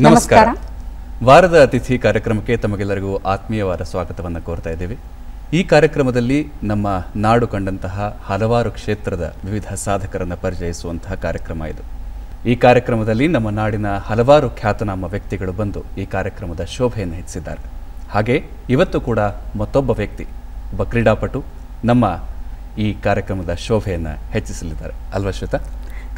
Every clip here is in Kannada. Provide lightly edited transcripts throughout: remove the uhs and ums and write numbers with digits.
ನಮಸ್ಕಾರ. ವಾರದ ಅತಿಥಿ ಕಾರ್ಯಕ್ರಮಕ್ಕೆ ತಮಗೆಲ್ಲರಿಗೂ ಆತ್ಮೀಯವಾದ ಸ್ವಾಗತವನ್ನು ಕೋರ್ತಾ ಇದ್ದೇವೆ. ಈ ಕಾರ್ಯಕ್ರಮದಲ್ಲಿ ನಮ್ಮ ನಾಡು ಕಂಡಂತಹ ಹಲವಾರು ಕ್ಷೇತ್ರದ ವಿವಿಧ ಸಾಧಕರನ್ನು ಪರಿಚಯಿಸುವಂತಹ ಕಾರ್ಯಕ್ರಮ ಇದು. ಈ ಕಾರ್ಯಕ್ರಮದಲ್ಲಿ ನಮ್ಮ ನಾಡಿನ ಹಲವಾರು ಖ್ಯಾತನಾಮ ವ್ಯಕ್ತಿಗಳು ಬಂದು ಈ ಕಾರ್ಯಕ್ರಮದ ಶೋಭೆಯನ್ನು ಹೆಚ್ಚಿಸಿದ್ದಾರೆ. ಹಾಗೆ ಇವತ್ತು ಕೂಡ ಮತ್ತೊಬ್ಬ ವ್ಯಕ್ತಿ, ಒಬ್ಬ ಕ್ರೀಡಾಪಟು ನಮ್ಮ ಈ ಕಾರ್ಯಕ್ರಮದ ಶೋಭೆಯನ್ನು ಹೆಚ್ಚಿಸಲಿದ್ದಾರೆ ಅಲ್ವಾ ಶ್ವೇತಾ?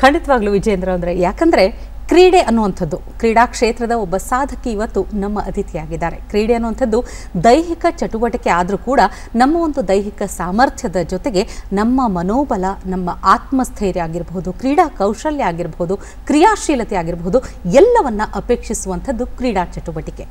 ಖಂಡಿತವಾಗ್ಲೂ ವಿಜೇಂದ್ರ. ಅಂದರೆ ಯಾಕಂದರೆ ಕ್ರೀಡೆ ಅನ್ನುವಂಥದ್ದು, ಕ್ರೀಡಾ ಕ್ಷೇತ್ರದ ಒಬ್ಬ ಸಾಧಕಿ ಇವತ್ತು ನಮ್ಮ ಅತಿಥಿಯಾಗಿದ್ದಾರೆ. ಕ್ರೀಡೆ ಅನ್ನುವಂಥದ್ದು ದೈಹಿಕ ಚಟುವಟಿಕೆ ಆದರೂ ಕೂಡ ನಮ್ಮ ಒಂದು ದೈಹಿಕ ಸಾಮರ್ಥ್ಯದ ಜೊತೆಗೆ ನಮ್ಮ ಮನೋಬಲ, ನಮ್ಮ ಆತ್ಮಸ್ಥೈರ್ಯ ಆಗಿರಬಹುದು, ಕ್ರೀಡಾ ಕೌಶಲ್ಯ ಆಗಿರಬಹುದು, ಕ್ರಿಯಾಶೀಲತೆ ಆಗಿರಬಹುದು, ಎಲ್ಲವನ್ನ ಅಪೇಕ್ಷಿಸುವಂಥದ್ದು ಕ್ರೀಡಾ ಚಟುವಟಿಕೆ.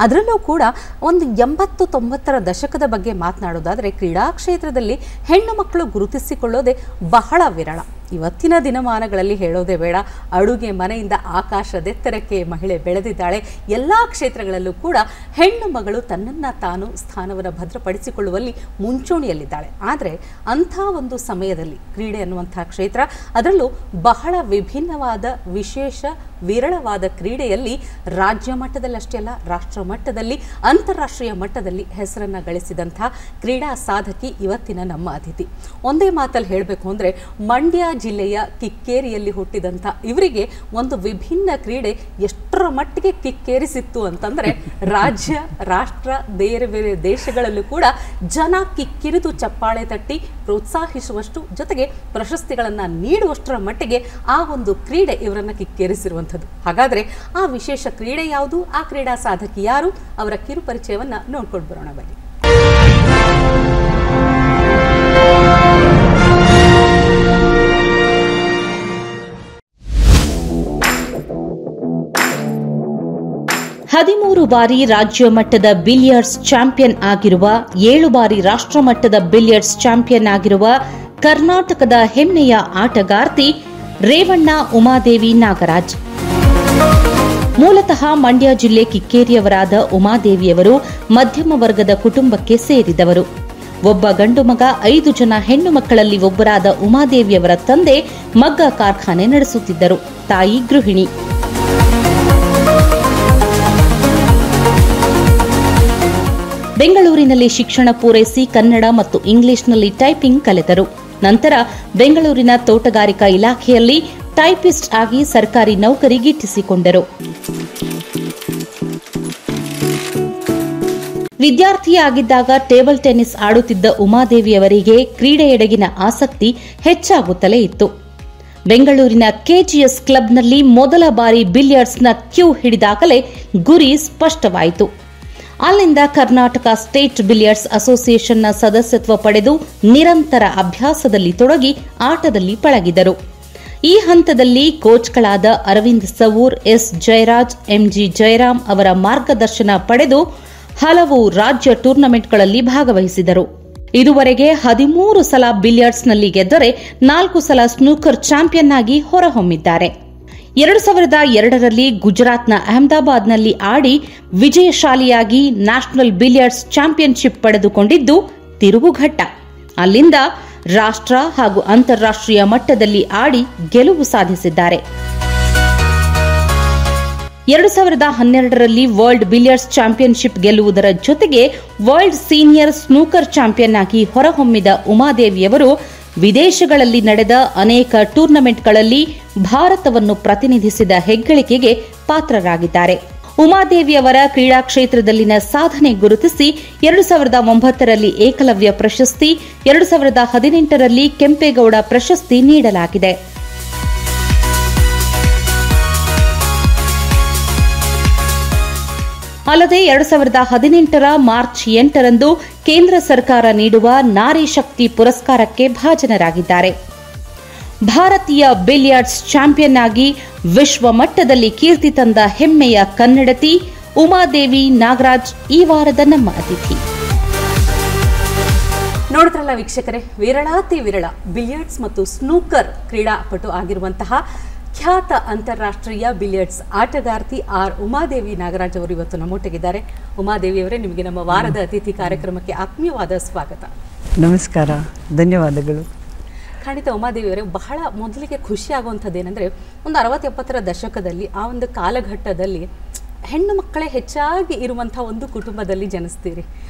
ಅದರಲ್ಲೂ ಕೂಡ ಒಂದು 80-90ರ ದಶಕದ ಬಗ್ಗೆ ಮಾತನಾಡೋದಾದರೆ ಕ್ರೀಡಾ ಕ್ಷೇತ್ರದಲ್ಲಿ ಹೆಣ್ಣು ಮಕ್ಕಳು ಗುರುತಿಸಿಕೊಳ್ಳೋದೇ ಬಹಳ ವಿರಳ. ಇವತ್ತಿನ ದಿನಮಾನಗಳಲ್ಲಿ ಹೇಳೋದೇ ಬೇಡ, ಅಡುಗೆ ಮನೆಯಿಂದ ಆಕಾಶದೆತ್ತರಕ್ಕೆ ಮಹಿಳೆ ಬೆಳೆದಿದ್ದಾಳೆ. ಎಲ್ಲ ಕ್ಷೇತ್ರಗಳಲ್ಲೂ ಕೂಡ ಹೆಣ್ಣು ಮಗಳು ತನ್ನನ್ನು ತಾನು ಸ್ಥಾನವನ್ನು ಭದ್ರಪಡಿಸಿಕೊಳ್ಳುವಲ್ಲಿ ಮುಂಚೂಣಿಯಲ್ಲಿದ್ದಾಳೆ. ಆದರೆ ಅಂಥ ಒಂದು ಸಮಯದಲ್ಲಿ ಕ್ರೀಡೆ ಅನ್ನುವಂಥ ಕ್ಷೇತ್ರ, ಅದರಲ್ಲೂ ಬಹಳ ವಿಭಿನ್ನವಾದ ವಿಶೇಷ ವಿರಳವಾದ ಕ್ರೀಡೆಯಲ್ಲಿ ರಾಜ್ಯ ಮಟ್ಟದಲ್ಲಿ ಅಷ್ಟೇ ಅಲ್ಲ, ರಾಷ್ಟ್ರ ಮಟ್ಟದಲ್ಲಿ, ಅಂತಾರಾಷ್ಟ್ರೀಯ ಮಟ್ಟದಲ್ಲಿ ಹೆಸರನ್ನು ಗಳಿಸಿದಂಥ ಕ್ರೀಡಾ ಸಾಧಕಿ ಇವತ್ತಿನ ನಮ್ಮ ಅತಿಥಿ. ಒಂದೇ ಮಾತಲ್ಲಿ ಹೇಳಬೇಕು ಅಂದರೆ ಮಂಡ್ಯ ಜಿಲ್ಲೆಯ ಕಿಕ್ಕೇರಿಯಲ್ಲಿ ಹುಟ್ಟಿದಂಥ ಇವರಿಗೆ ಒಂದು ವಿಭಿನ್ನ ಕ್ರೀಡೆ ಎಷ್ಟರ ಮಟ್ಟಿಗೆ ಕಿಕ್ಕೇರಿಸಿತ್ತು ಅಂತಂದರೆ ರಾಜ್ಯ, ರಾಷ್ಟ್ರ, ಬೇರೆ ಬೇರೆ ದೇಶಗಳಲ್ಲೂ ಕೂಡ ಜನ ಕಿಕ್ಕಿರಿದು ಚಪ್ಪಾಳೆ ತಟ್ಟಿ ಪ್ರೋತ್ಸಾಹಿಸುವಷ್ಟು, ಜೊತೆಗೆ ಪ್ರಶಸ್ತಿಗಳನ್ನು ನೀಡುವಷ್ಟರ ಮಟ್ಟಿಗೆ ಆ ಒಂದು ಕ್ರೀಡೆ ಇವರನ್ನು ಕಿಕ್ಕೇರಿಸಿರುವಂಥದ್ದು. ಹಾಗಾದರೆ ಆ ವಿಶೇಷ ಕ್ರೀಡೆ ಯಾವುದು, ಆ ಕ್ರೀಡಾ ಸಾಧಕಿ ಯಾರು, ಅವರ ಕಿರು ಪರಿಚಯವನ್ನು ನೋಡ್ಕೊಂಡು ಬರೋಣ ಬನ್ನಿ. ಹದಿಮೂರು ಬಾರಿ ರಾಜ್ಯ ಮಟ್ಟದ ಬಿಲಿಯರ್ಡ್ಸ್ ಚಾಂಪಿಯನ್ ಆಗಿರುವ, 7 ಬಾರಿ ರಾಷ್ಟ್ರ ಮಟ್ಟದ ಬಿಲಿಯರ್ಡ್ಸ್ ಚಾಂಪಿಯನ್ ಆಗಿರುವ ಕರ್ನಾಟಕದ ಹೆಮ್ಮೆಯ ಆಟಗಾರ್ತಿ ರೇವಣ್ಣ ಉಮಾದೇವಿ ನಾಗರಾಜ್. ಮೂಲತಃ ಮಂಡ್ಯ ಜಿಲ್ಲೆ ಕಿಕ್ಕೇರಿಯವರಾದ ಉಮಾದೇವಿಯವರು ಮಧ್ಯಮ ವರ್ಗದ ಕುಟುಂಬಕ್ಕೆ ಸೇರಿದವರು. ಒಬ್ಬ ಗಂಡು ಮಗ, 5 ಜನ ಹೆಣ್ಣು ಮಕ್ಕಳಲ್ಲಿ ಒಬ್ಬರಾದ ಉಮಾದೇವಿಯವರ ತಂದೆ ಮಗ್ಗ ಕಾರ್ಖಾನೆ ನಡೆಸುತ್ತಿದ್ದರು, ತಾಯಿ ಗೃಹಿಣಿ. ಬೆಂಗಳೂರಿನಲ್ಲಿ ಶಿಕ್ಷಣ ಪೂರೈಸಿ ಕನ್ನಡ ಮತ್ತು ಇಂಗ್ಲಿಷ್ನಲ್ಲಿ ಟೈಪಿಂಗ್ ಕಲಿತರು. ನಂತರ ಬೆಂಗಳೂರಿನ ತೋಟಗಾರಿಕಾ ಇಲಾಖೆಯಲ್ಲಿ ಟೈಪಿಸ್ಟ್ ಆಗಿ ಸರ್ಕಾರಿ ನೌಕರಿ ಗಿಟ್ಟಿಸಿಕೊಂಡರು. ವಿದ್ಯಾರ್ಥಿಯಾಗಿದ್ದಾಗ ಟೇಬಲ್ ಟೆನ್ನಿಸ್ ಆಡುತ್ತಿದ್ದ ಉಮಾದೇವಿಯವರಿಗೆ ಕ್ರೀಡೆಯೆಡೆಗಿನ ಆಸಕ್ತಿ ಹೆಚ್ಚಾಗುತ್ತಲೇ ಇತ್ತು. ಬೆಂಗಳೂರಿನ ಕೆಜಿಎಸ್ ಕ್ಲಬ್ನಲ್ಲಿ ಮೊದಲ ಬಾರಿ ಬಿಲಿಯರ್ಡ್ಸ್ನ ಕ್ಯೂ ಹಿಡಿದಾಗಲೇ ಗುರಿ ಸ್ಪಷ್ಟವಾಯಿತು. ಅಲ್ಲಿಂದ ಕರ್ನಾಟಕ ಸ್ಟೇಟ್ ಬಿಲಿಯರ್ಡ್ಸ್ ಅಸೋಸಿಯೇಷನ್ನ ಸದಸ್ಯತ್ವ ಪಡೆದು ನಿರಂತರ ಅಭ್ಯಾಸದಲ್ಲಿ ತೊಡಗಿ ಆಟದಲ್ಲಿ ಪಳಗಿದರು. ಈ ಹಂತದಲ್ಲಿ ಕೋಚ್ಗಳಾದ ಅರವಿಂದ್ ಸವೂರ್, ಎಸ್ ಜಯರಾಜ್, ಎಂಜಿ ಜಯರಾಮ್ ಅವರ ಮಾರ್ಗದರ್ಶನ ಪಡೆದು ಹಲವು ರಾಜ್ಯ ಟೂರ್ನಮೆಂಟ್ಗಳಲ್ಲಿ ಭಾಗವಹಿಸಿದರು. ಇದುವರೆಗೆ 13 ಸಲ ಬಿಲಿಯರ್ಡ್ಸ್ನಲ್ಲಿ ಗೆದ್ದರೆ 4 ಸಲ ಸ್ನೂಕರ್ ಚಾಂಪಿಯನ್ ಆಗಿ ಹೊರಹೊಮ್ಮಿದ್ದಾರೆ. 2002ರಲ್ಲಿ ಗುಜರಾತ್ನ ಅಹಮದಾಬಾದ್ನಲ್ಲಿ ಆಡಿ ವಿಜಯಶಾಲಿಯಾಗಿ ನ್ಯಾಷನಲ್ ಬಿಲಿಯರ್ಡ್ಸ್ ಚಾಂಪಿಯನ್ಶಿಪ್ ಪಡೆದುಕೊಂಡಿದ್ದು ತಿರುವುಘಟ್ಟ. ಅಲ್ಲಿಂದ ರಾಷ್ಟ್ರ ಹಾಗೂ ಅಂತಾರಾಷ್ಟ್ರೀಯ ಮಟ್ಟದಲ್ಲಿ ಆಡಿ ಗೆಲುವು ಸಾಧಿಸಿದ್ದಾರೆ. 2012ರಲ್ಲಿ ವರ್ಲ್ಡ್ ಬಿಲಿಯರ್ಡ್ಸ್ ಚಾಂಪಿಯನ್ಶಿಪ್ ಗೆಲ್ಲುವುದರ ಜೊತೆಗೆ ವರ್ಲ್ಡ್ ಸೀನಿಯರ್ ಸ್ನೂಕರ್ ಚಾಂಪಿಯನ್ ಆಗಿ ಹೊರಹೊಮ್ಮಿದ ಉಮಾದೇವಿಯವರು ವಿದೇಶಗಳಲ್ಲಿ ನಡೆದ ಅನೇಕ ಟೂರ್ನಮೆಂಟ್ಗಳಲ್ಲಿ ಭಾರತವನ್ನು ಪ್ರತಿನಿಧಿಸಿದ ಹೆಗ್ಗಳಿಕೆಗೆ ಪಾತ್ರರಾಗಿದ್ದಾರೆ. ಉಮಾದೇವಿಯವರ ಕ್ರೀಡಾ ಕ್ಷೇತ್ರದಲ್ಲಿನ ಸಾಧನೆ ಗುರುತಿಸಿ 2009ರಲ್ಲಿ ಏಕಲವ್ಯ ಪ್ರಶಸ್ತಿ, 2018ರಲ್ಲಿ ಕೆಂಪೇಗೌಡ ಪ್ರಶಸ್ತಿ ನೀಡಲಾಗಿದೆ. ಅಲ್ಲದೆ 2018ರ ಮಾರ್ಚ್ 8ರಂದು ಕೇಂದ್ರ ಸರ್ಕಾರ ನೀಡುವ ನಾರಿ ಶಕ್ತಿ ಪುರಸ್ಕಾರಕ್ಕೆ ಭಾಜನರಾಗಿದ್ದಾರೆ. ಭಾರತೀಯ ಬಿಲಿಯರ್ಡ್ಸ್ ಚಾಂಪಿಯನ್ ಆಗಿ ವಿಶ್ವ ಮಟ್ಟದಲ್ಲಿ ಕೀರ್ತಿ ತಂದ ಹೆಮ್ಮೆಯ ಕನ್ನಡತಿ ಉಮಾದೇವಿ ನಾಗರಾಜ್ ಈ ವಾರದ ನಮ್ಮ ಅತಿಥಿ. ನೋಡಿದ್ರಲ್ಲ ವೀಕ್ಷಕರೇ, ವಿರಳಾತಿ ವಿರಳ ಬಿಲಿಯರ್ಡ್ಸ್ ಮತ್ತು ಸ್ನೂಕರ್ ಕ್ರೀಡಾಪಟು ಆಗಿರುವಂತಹ ಖ್ಯಾತ ಅಂತಾರಾಷ್ಟ್ರೀಯ ಬಿಲಿಯರ್ಡ್ಸ್ ಆಟಗಾರ್ತಿ ಉಮಾದೇವಿ ನಾಗರಾಜ್ ಅವರು ಇವತ್ತು ನಮ್ಮೊಟ್ಟಿಗಿದ್ದಾರೆ. ಉಮಾದೇವಿಯವರೇ, ನಿಮಗೆ ನಮ್ಮ ವಾರದ ಅತಿಥಿ ಕಾರ್ಯಕ್ರಮಕ್ಕೆ ಆತ್ಮೀಯವಾದ ಸ್ವಾಗತ. ನಮಸ್ಕಾರ, ಧನ್ಯವಾದಗಳು. ಖಂಡಿತ ಉಮಾದೇವಿಯವರೇ, ಬಹಳ ಮೊದಲಿಗೆ ಖುಷಿ ಆಗುವಂಥದ್ದು ಏನಂದರೆ, ಒಂದು 60-70ರ ದಶಕದಲ್ಲಿ ಆ ಒಂದು ಕಾಲಘಟ್ಟದಲ್ಲಿ ಹೆಣ್ಣು ಮಕ್ಕಳೇ ಹೆಚ್ಚಾಗಿ ಇರುವಂಥ ಒಂದು ಕುಟುಂಬದಲ್ಲಿ ಜನಿಸ್ತೀರಿ.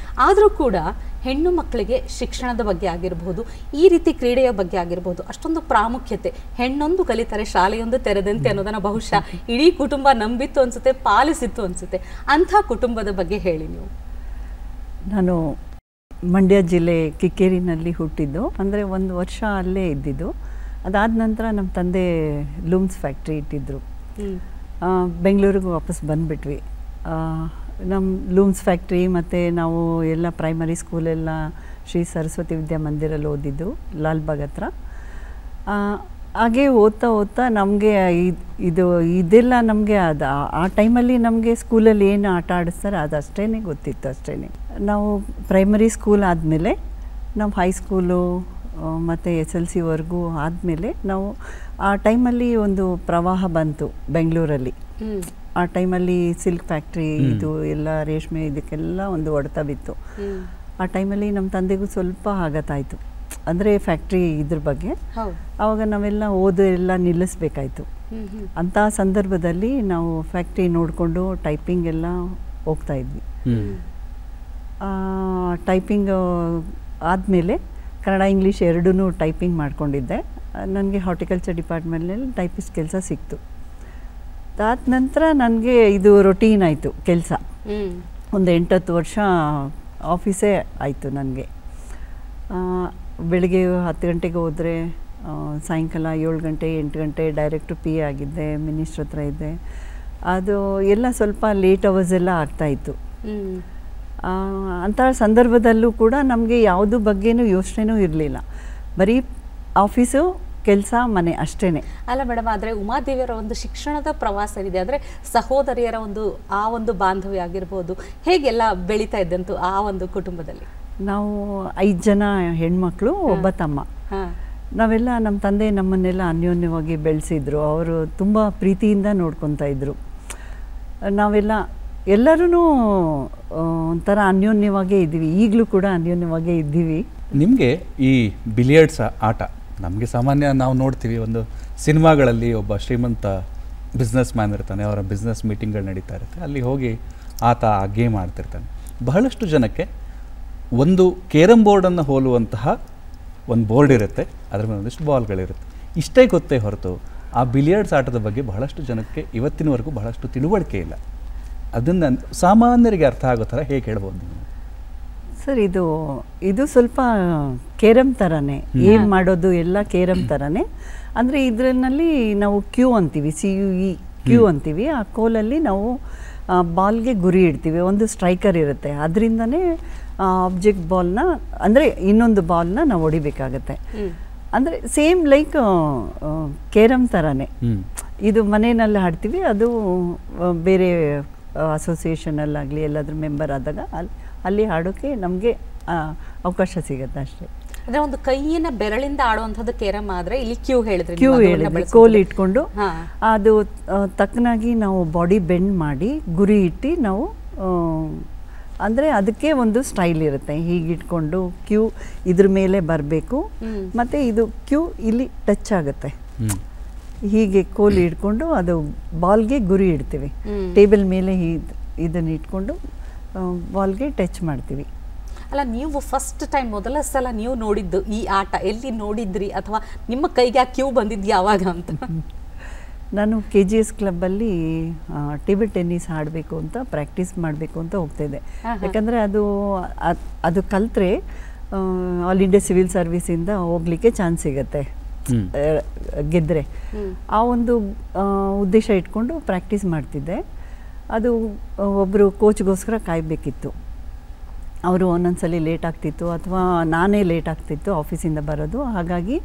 ಆದರೂ ಕೂಡ ಹೆಣ್ಣು ಮಕ್ಕಳಿಗೆ ಶಿಕ್ಷಣದ ಬಗ್ಗೆ ಆಗಿರಬಹುದು, ಈ ರೀತಿ ಕ್ರೀಡೆಯ ಬಗ್ಗೆ ಆಗಿರಬಹುದು, ಅಷ್ಟೊಂದು ಪ್ರಾಮುಖ್ಯತೆ, ಹೆಣ್ಣೊಂದು ಕಲಿತಾರೆ ಶಾಲೆಯೊಂದು ತೆರೆದಂತೆ ಅನ್ನೋದನ್ನು ಬಹುಶಃ ಇಡೀ ಕುಟುಂಬ ನಂಬಿತ್ತು ಅನಿಸುತ್ತೆ, ಪಾಲಿಸಿತ್ತು ಅನಿಸುತ್ತೆ. ಅಂಥ ಕುಟುಂಬದ ಬಗ್ಗೆ ಹೇಳಿ ನೀವು. ನಾನು ಮಂಡ್ಯ ಜಿಲ್ಲೆ ಕಿಕ್ಕೇರಿನಲ್ಲಿ ಹುಟ್ಟಿದ್ದು, ಅಂದರೆ 1 ವರ್ಷ ಅಲ್ಲೇ ಇದ್ದಿದ್ದು. ಅದಾದ ನಂತರ ನಮ್ಮ ತಂದೆ ಲೂಮ್ಸ್ ಫ್ಯಾಕ್ಟ್ರಿ ಇಟ್ಟಿದ್ದರು. ಬೆಂಗಳೂರಿಗೆ ವಾಪಸ್ ಬಂದುಬಿಟ್ವಿ. ನಮ್ಮ ಲೂಮ್ಸ್ ಫ್ಯಾಕ್ಟ್ರಿ ಮತ್ತು ನಾವು ಎಲ್ಲ ಪ್ರೈಮರಿ ಸ್ಕೂಲೆಲ್ಲ ಶ್ರೀ ಸರಸ್ವತಿ ವಿದ್ಯಾಮಂದಿರಲ್ಲಿ ಓದಿದ್ದು, ಲಾಲ್ಬಾಗ್ ಹತ್ರ. ಹಾಗೆ ಓದ್ತಾ ನಮಗೆ ಇದೆಲ್ಲ ನಮಗೆ ಅದು ಆ ಟೈಮಲ್ಲಿ ನಮಗೆ ಸ್ಕೂಲಲ್ಲಿ ಏನು ಆಟ ಆಡಿಸ್ತಾರೆ ಅದು ಅಷ್ಟೇ ಗೊತ್ತಿತ್ತು, ಅಷ್ಟೇ. ನಾವು ಪ್ರೈಮರಿ ಸ್ಕೂಲ್ ಆದಮೇಲೆ ನಾವು ಹೈಸ್ಕೂಲು ಮತ್ತು SLC ಆದಮೇಲೆ ನಾವು ಆ ಟೈಮಲ್ಲಿ ಒಂದು ಪ್ರವಾಹ ಬಂತು ಬೆಂಗಳೂರಲ್ಲಿ. ಆ ಟೈಮಲ್ಲಿ ಸಿಲ್ಕ್ ಫ್ಯಾಕ್ಟ್ರಿ ಇದು ಎಲ್ಲ ರೇಷ್ಮೆ ಇದಕ್ಕೆಲ್ಲ ಒಂದು ಹೊಡೆತ ಬಿತ್ತು. ಆ ಟೈಮಲ್ಲಿ ನಮ್ಮ ತಂದೆಗೂ ಸ್ವಲ್ಪ ಆಘಾತಾಯಿತು, ಅಂದರೆ ಫ್ಯಾಕ್ಟ್ರಿ ಇದ್ರ ಬಗ್ಗೆ. ಆವಾಗ ನಾವೆಲ್ಲ ಎಲ್ಲ ನಿಲ್ಲಿಸ್ಬೇಕಾಯ್ತು. ಅಂಥ ಸಂದರ್ಭದಲ್ಲಿ ನಾವು ಫ್ಯಾಕ್ಟ್ರಿ ನೋಡಿಕೊಂಡು ಟೈಪಿಂಗ್ ಎಲ್ಲ ಹೋಗ್ತಾಯಿದ್ವಿ. ಟೈಪಿಂಗ್ ಆದಮೇಲೆ ಕನ್ನಡ ಇಂಗ್ಲೀಷ್ ಎರಡೂ ಟೈಪಿಂಗ್ ಮಾಡ್ಕೊಂಡಿದ್ದೆ. ನನಗೆ ಹಾರ್ಟಿಕಲ್ಚರ್ ಡಿಪಾರ್ಟ್ಮೆಂಟ್ನಲ್ಲಿ ಟೈಪಿಸ್ಟ್ ಕೆಲಸ ಸಿಕ್ತು. ಅದಾದ ನಂತರ ನನಗೆ ಇದು ರೊಟೀನ್ ಆಯಿತು ಕೆಲಸ. ಒಂದು 8-10 ವರ್ಷ ಆಫೀಸೇ ಆಯಿತು ನನಗೆ. ಬೆಳಿಗ್ಗೆ 10 ಗಂಟೆಗೆ ಹೋದರೆ ಸಾಯಂಕಾಲ 7 ಗಂಟೆ 8 ಗಂಟೆ ಡೈರೆಕ್ಟು PA ಆಗಿದ್ದೆ, ಮಿನಿಸ್ಟ್ರ್ ಹತ್ರ ಇದ್ದೆ. ಅದು ಎಲ್ಲ ಸ್ವಲ್ಪ ಲೇಟ್ ಅವರ್ಸ್ ಎಲ್ಲ ಆಗ್ತಾಯಿತ್ತು. ಅಂಥ ಸಂದರ್ಭದಲ್ಲೂ ಕೂಡ ನಮಗೆ ಯಾವುದ್ರ ಬಗ್ಗೆನೂ ಯೋಚನೆನೂ ಇರಲಿಲ್ಲ, ಬರೀ ಆಫೀಸು ಕೆಲಸ ಮನೆ ಅಷ್ಟೇ. ಅಲ್ಲ ಮೇಡಮ್, ಆದರೆ ಉಮಾದೇವಿಯರ ಒಂದು ಶಿಕ್ಷಣದ ಪ್ರವಾಸ ಇದೆ, ಅಂದರೆ ಸಹೋದರಿಯರ ಒಂದು ಬಾಂಧವ್ಯ ಆಗಿರ್ಬೋದು, ಹೇಗೆಲ್ಲ ಬೆಳೀತಾ ಇದ್ದಂತು ಆ ಒಂದು ಕುಟುಂಬದಲ್ಲಿ? ನಾವು 5 ಜನ ಹೆಣ್ಮಕ್ಳು, ಒಬ್ಬ ತಮ್ಮ. ನಾವೆಲ್ಲ ನಮ್ಮ ತಂದೆ ನಮ್ಮನ್ನೆಲ್ಲ ಅನ್ಯೋನ್ಯವಾಗಿ ಬೆಳೆಸಿದ್ರು. ಅವರು ತುಂಬ ಪ್ರೀತಿಯಿಂದ ನೋಡ್ಕೊತಾ ಇದ್ರು. ನಾವೆಲ್ಲ ಎಲ್ಲರೂ ಒಂಥರ ಅನ್ಯೋನ್ಯವಾಗೇ ಇದ್ದೀವಿ, ಈಗಲೂ ಕೂಡ ಅನ್ಯೋನ್ಯವಾಗೇ ಇದ್ದೀವಿ. ನಿಮಗೆ ಈ ಬಿಲಿಯರ್ಡ್ಸ್ ಆಟ, ನಮಗೆ ಸಾಮಾನ್ಯ ನಾವು ನೋಡ್ತೀವಿ ಒಂದು ಸಿನಿಮಾಗಳಲ್ಲಿ ಒಬ್ಬ ಶ್ರೀಮಂತ ಬಿಸ್ನೆಸ್ ಮ್ಯಾನ್ ಇರ್ತಾನೆ, ಅವರ ಬಿಸ್ನೆಸ್ ಮೀಟಿಂಗ್ಗಳು ನಡೀತಾ ಇರುತ್ತೆ, ಅಲ್ಲಿ ಹೋಗಿ ಆತ ಆ ಗೇಮ್ ಆಡ್ತಿರ್ತಾನೆ. ಬಹಳಷ್ಟು ಜನಕ್ಕೆ ಒಂದು ಕೇರಮ್ ಬೋರ್ಡನ್ನು ಹೋಲುವಂತಹ ಒಂದು ಬೋರ್ಡ್ ಇರುತ್ತೆ, ಅದರ ಮೇಲೆ ಒಂದಿಷ್ಟು ಬಾಲ್ಗಳಿರುತ್ತೆ, ಇಷ್ಟೇ ಗೊತ್ತೇ ಹೊರತು ಆ ಬಿಲಿಯರ್ಡ್ಸ್ ಆಟದ ಬಗ್ಗೆ ಬಹಳಷ್ಟು ಜನಕ್ಕೆ ಇವತ್ತಿನವರೆಗೂ ಬಹಳಷ್ಟು ತಿಳುವಳಿಕೆ ಇಲ್ಲ. ಅದನ್ನು ಸಾಮಾನ್ಯರಿಗೆ ಅರ್ಥ ಆಗೋ ಥರ ಹೇಗೆ ಹೇಳ್ಬೋದು ನೀವು? ಸರ್, ಇದು ಸ್ವಲ್ಪ ಕೇರಮ್ ಥರನೇ, ಏನು ಮಾಡೋದು ಎಲ್ಲ ಕೇರಮ್ ಥರನೇ. ಅಂದರೆ ಇದರಲ್ಲಿ ನಾವು ಕ್ಯೂ ಅಂತೀವಿ, CUE ಕ್ಯೂ ಅಂತೀವಿ. ಆ ಕೋಲಲ್ಲಿ ನಾವು ಬಾಲ್ಗೆ ಗುರಿ ಇಡ್ತೀವಿ. ಒಂದು ಸ್ಟ್ರೈಕರ್ ಇರುತ್ತೆ, ಅದರಿಂದನೇ ಆಬ್ಜೆಕ್ಟ್ ಬಾಲ್ನ, ಅಂದರೆ ಇನ್ನೊಂದು ಬಾಲ್ನ ನಾವು ಹೊಡಿಬೇಕಾಗತ್ತೆ. ಅಂದರೆ ಸೇಮ್ ಲೈಕ್ ಕೇರಮ್ ಥರನೇ. ಇದು ಮನೆಯಲ್ಲಿ ಆಡ್ತೀವಿ, ಅದು ಬೇರೆ ಅಸೋಸಿಯೇಷನಲ್ಲಾಗಲಿ ಎಲ್ಲಾದ್ರೂ ಮೆಂಬರ್ ಆದಾಗ ಅಲ್ಲಿ ಆಡೋಕ್ಕೆ ನಮಗೆ ಅವಕಾಶ ಸಿಗುತ್ತೆ ಅಷ್ಟೇ. ಅಂದರೆ ಒಂದು ಕೈಯಿನ ಬೆರಳಿಂದ ಆಡುವಂಥದ್ದು ಕೇರಮ್, ಆದರೆ ಇಲ್ಲಿ ಕ್ಯೂ ಹೇಳಿದ್ರಿ, ಕೋಲ್ ಇಟ್ಕೊಂಡು ಅದು ತಕ್ಕನಾಗಿ ನಾವು ಬಾಡಿ ಬೆಂಡ್ ಮಾಡಿ ಗುರಿ ಇಟ್ಟು ನಾವು, ಅಂದರೆ ಅದಕ್ಕೆ ಒಂದು ಸ್ಟೈಲ್ ಇರುತ್ತೆ. ಹೀಗಿಟ್ಕೊಂಡು ಕ್ಯೂ ಇದ್ರ ಮೇಲೆ ಬರಬೇಕು, ಮತ್ತು ಇದು ಕ್ಯೂ ಇಲ್ಲಿ ಟಚ್ ಆಗುತ್ತೆ. ಹೀಗೆ ಕೋಲ್ ಇಟ್ಕೊಂಡು ಅದು ಬಾಲ್ಗೆ ಗುರಿ ಇಡ್ತೀವಿ. ಟೇಬಲ್ ಮೇಲೆ ಇದನ್ನು ಇಟ್ಕೊಂಡು ಬಾಲ್ಗೆ ಟಚ್ ಮಾಡ್ತೀವಿ. ಅಲ್ಲ, ನೀವು ಫಸ್ಟ್ ಟೈಮ್ ಮೊದಲ ಸಲ ನೀವು ನೋಡಿದ್ದು ಈ ಆಟ ಎಲ್ಲಿ ನೋಡಿದ್ರಿ, ಅಥವಾ ನಿಮ್ಮ ಕೈಗೆ ಆ ಕ್ಯೂ ಬಂದಿದ್ದು ಯಾವಾಗ ಅಂತ? ನಾನು KGS ಕ್ಲಬ್ಬಲ್ಲಿ ಟೇಬಲ್ ಟೆನ್ನಿಸ್ ಆಡಬೇಕು ಅಂತ ಪ್ರಾಕ್ಟೀಸ್ ಮಾಡಬೇಕು ಅಂತ ಹೋಗ್ತಾಯಿದ್ದೆ. ಯಾಕಂದರೆ ಅದು ಕಲ್ತ್ರೆ ಆಲ್ ಇಂಡಿಯಾ ಸಿವಿಲ್ ಸರ್ವಿಸಿಂದ ಹೋಗಲಿಕ್ಕೆ ಚಾನ್ಸ್ ಸಿಗುತ್ತೆ ಗೆದ್ದರೆ. ಆ ಒಂದು ಉದ್ದೇಶ ಇಟ್ಕೊಂಡು ಪ್ರಾಕ್ಟೀಸ್ ಮಾಡ್ತಿದ್ದೆ. ಅದು ಒಬ್ಬರು ಕೋಚ್ಗೋಸ್ಕರ ಕಾಯಬೇಕಿತ್ತು. ಅವರು ಒಂದೊಂದ್ಸಲಿ ಲೇಟ್ ಆಗ್ತಿತ್ತು, ಅಥವಾ ನಾನೇ ಲೇಟ್ ಆಗ್ತಿತ್ತು ಆಫೀಸಿಂದ ಬರೋದು. ಹಾಗಾಗಿ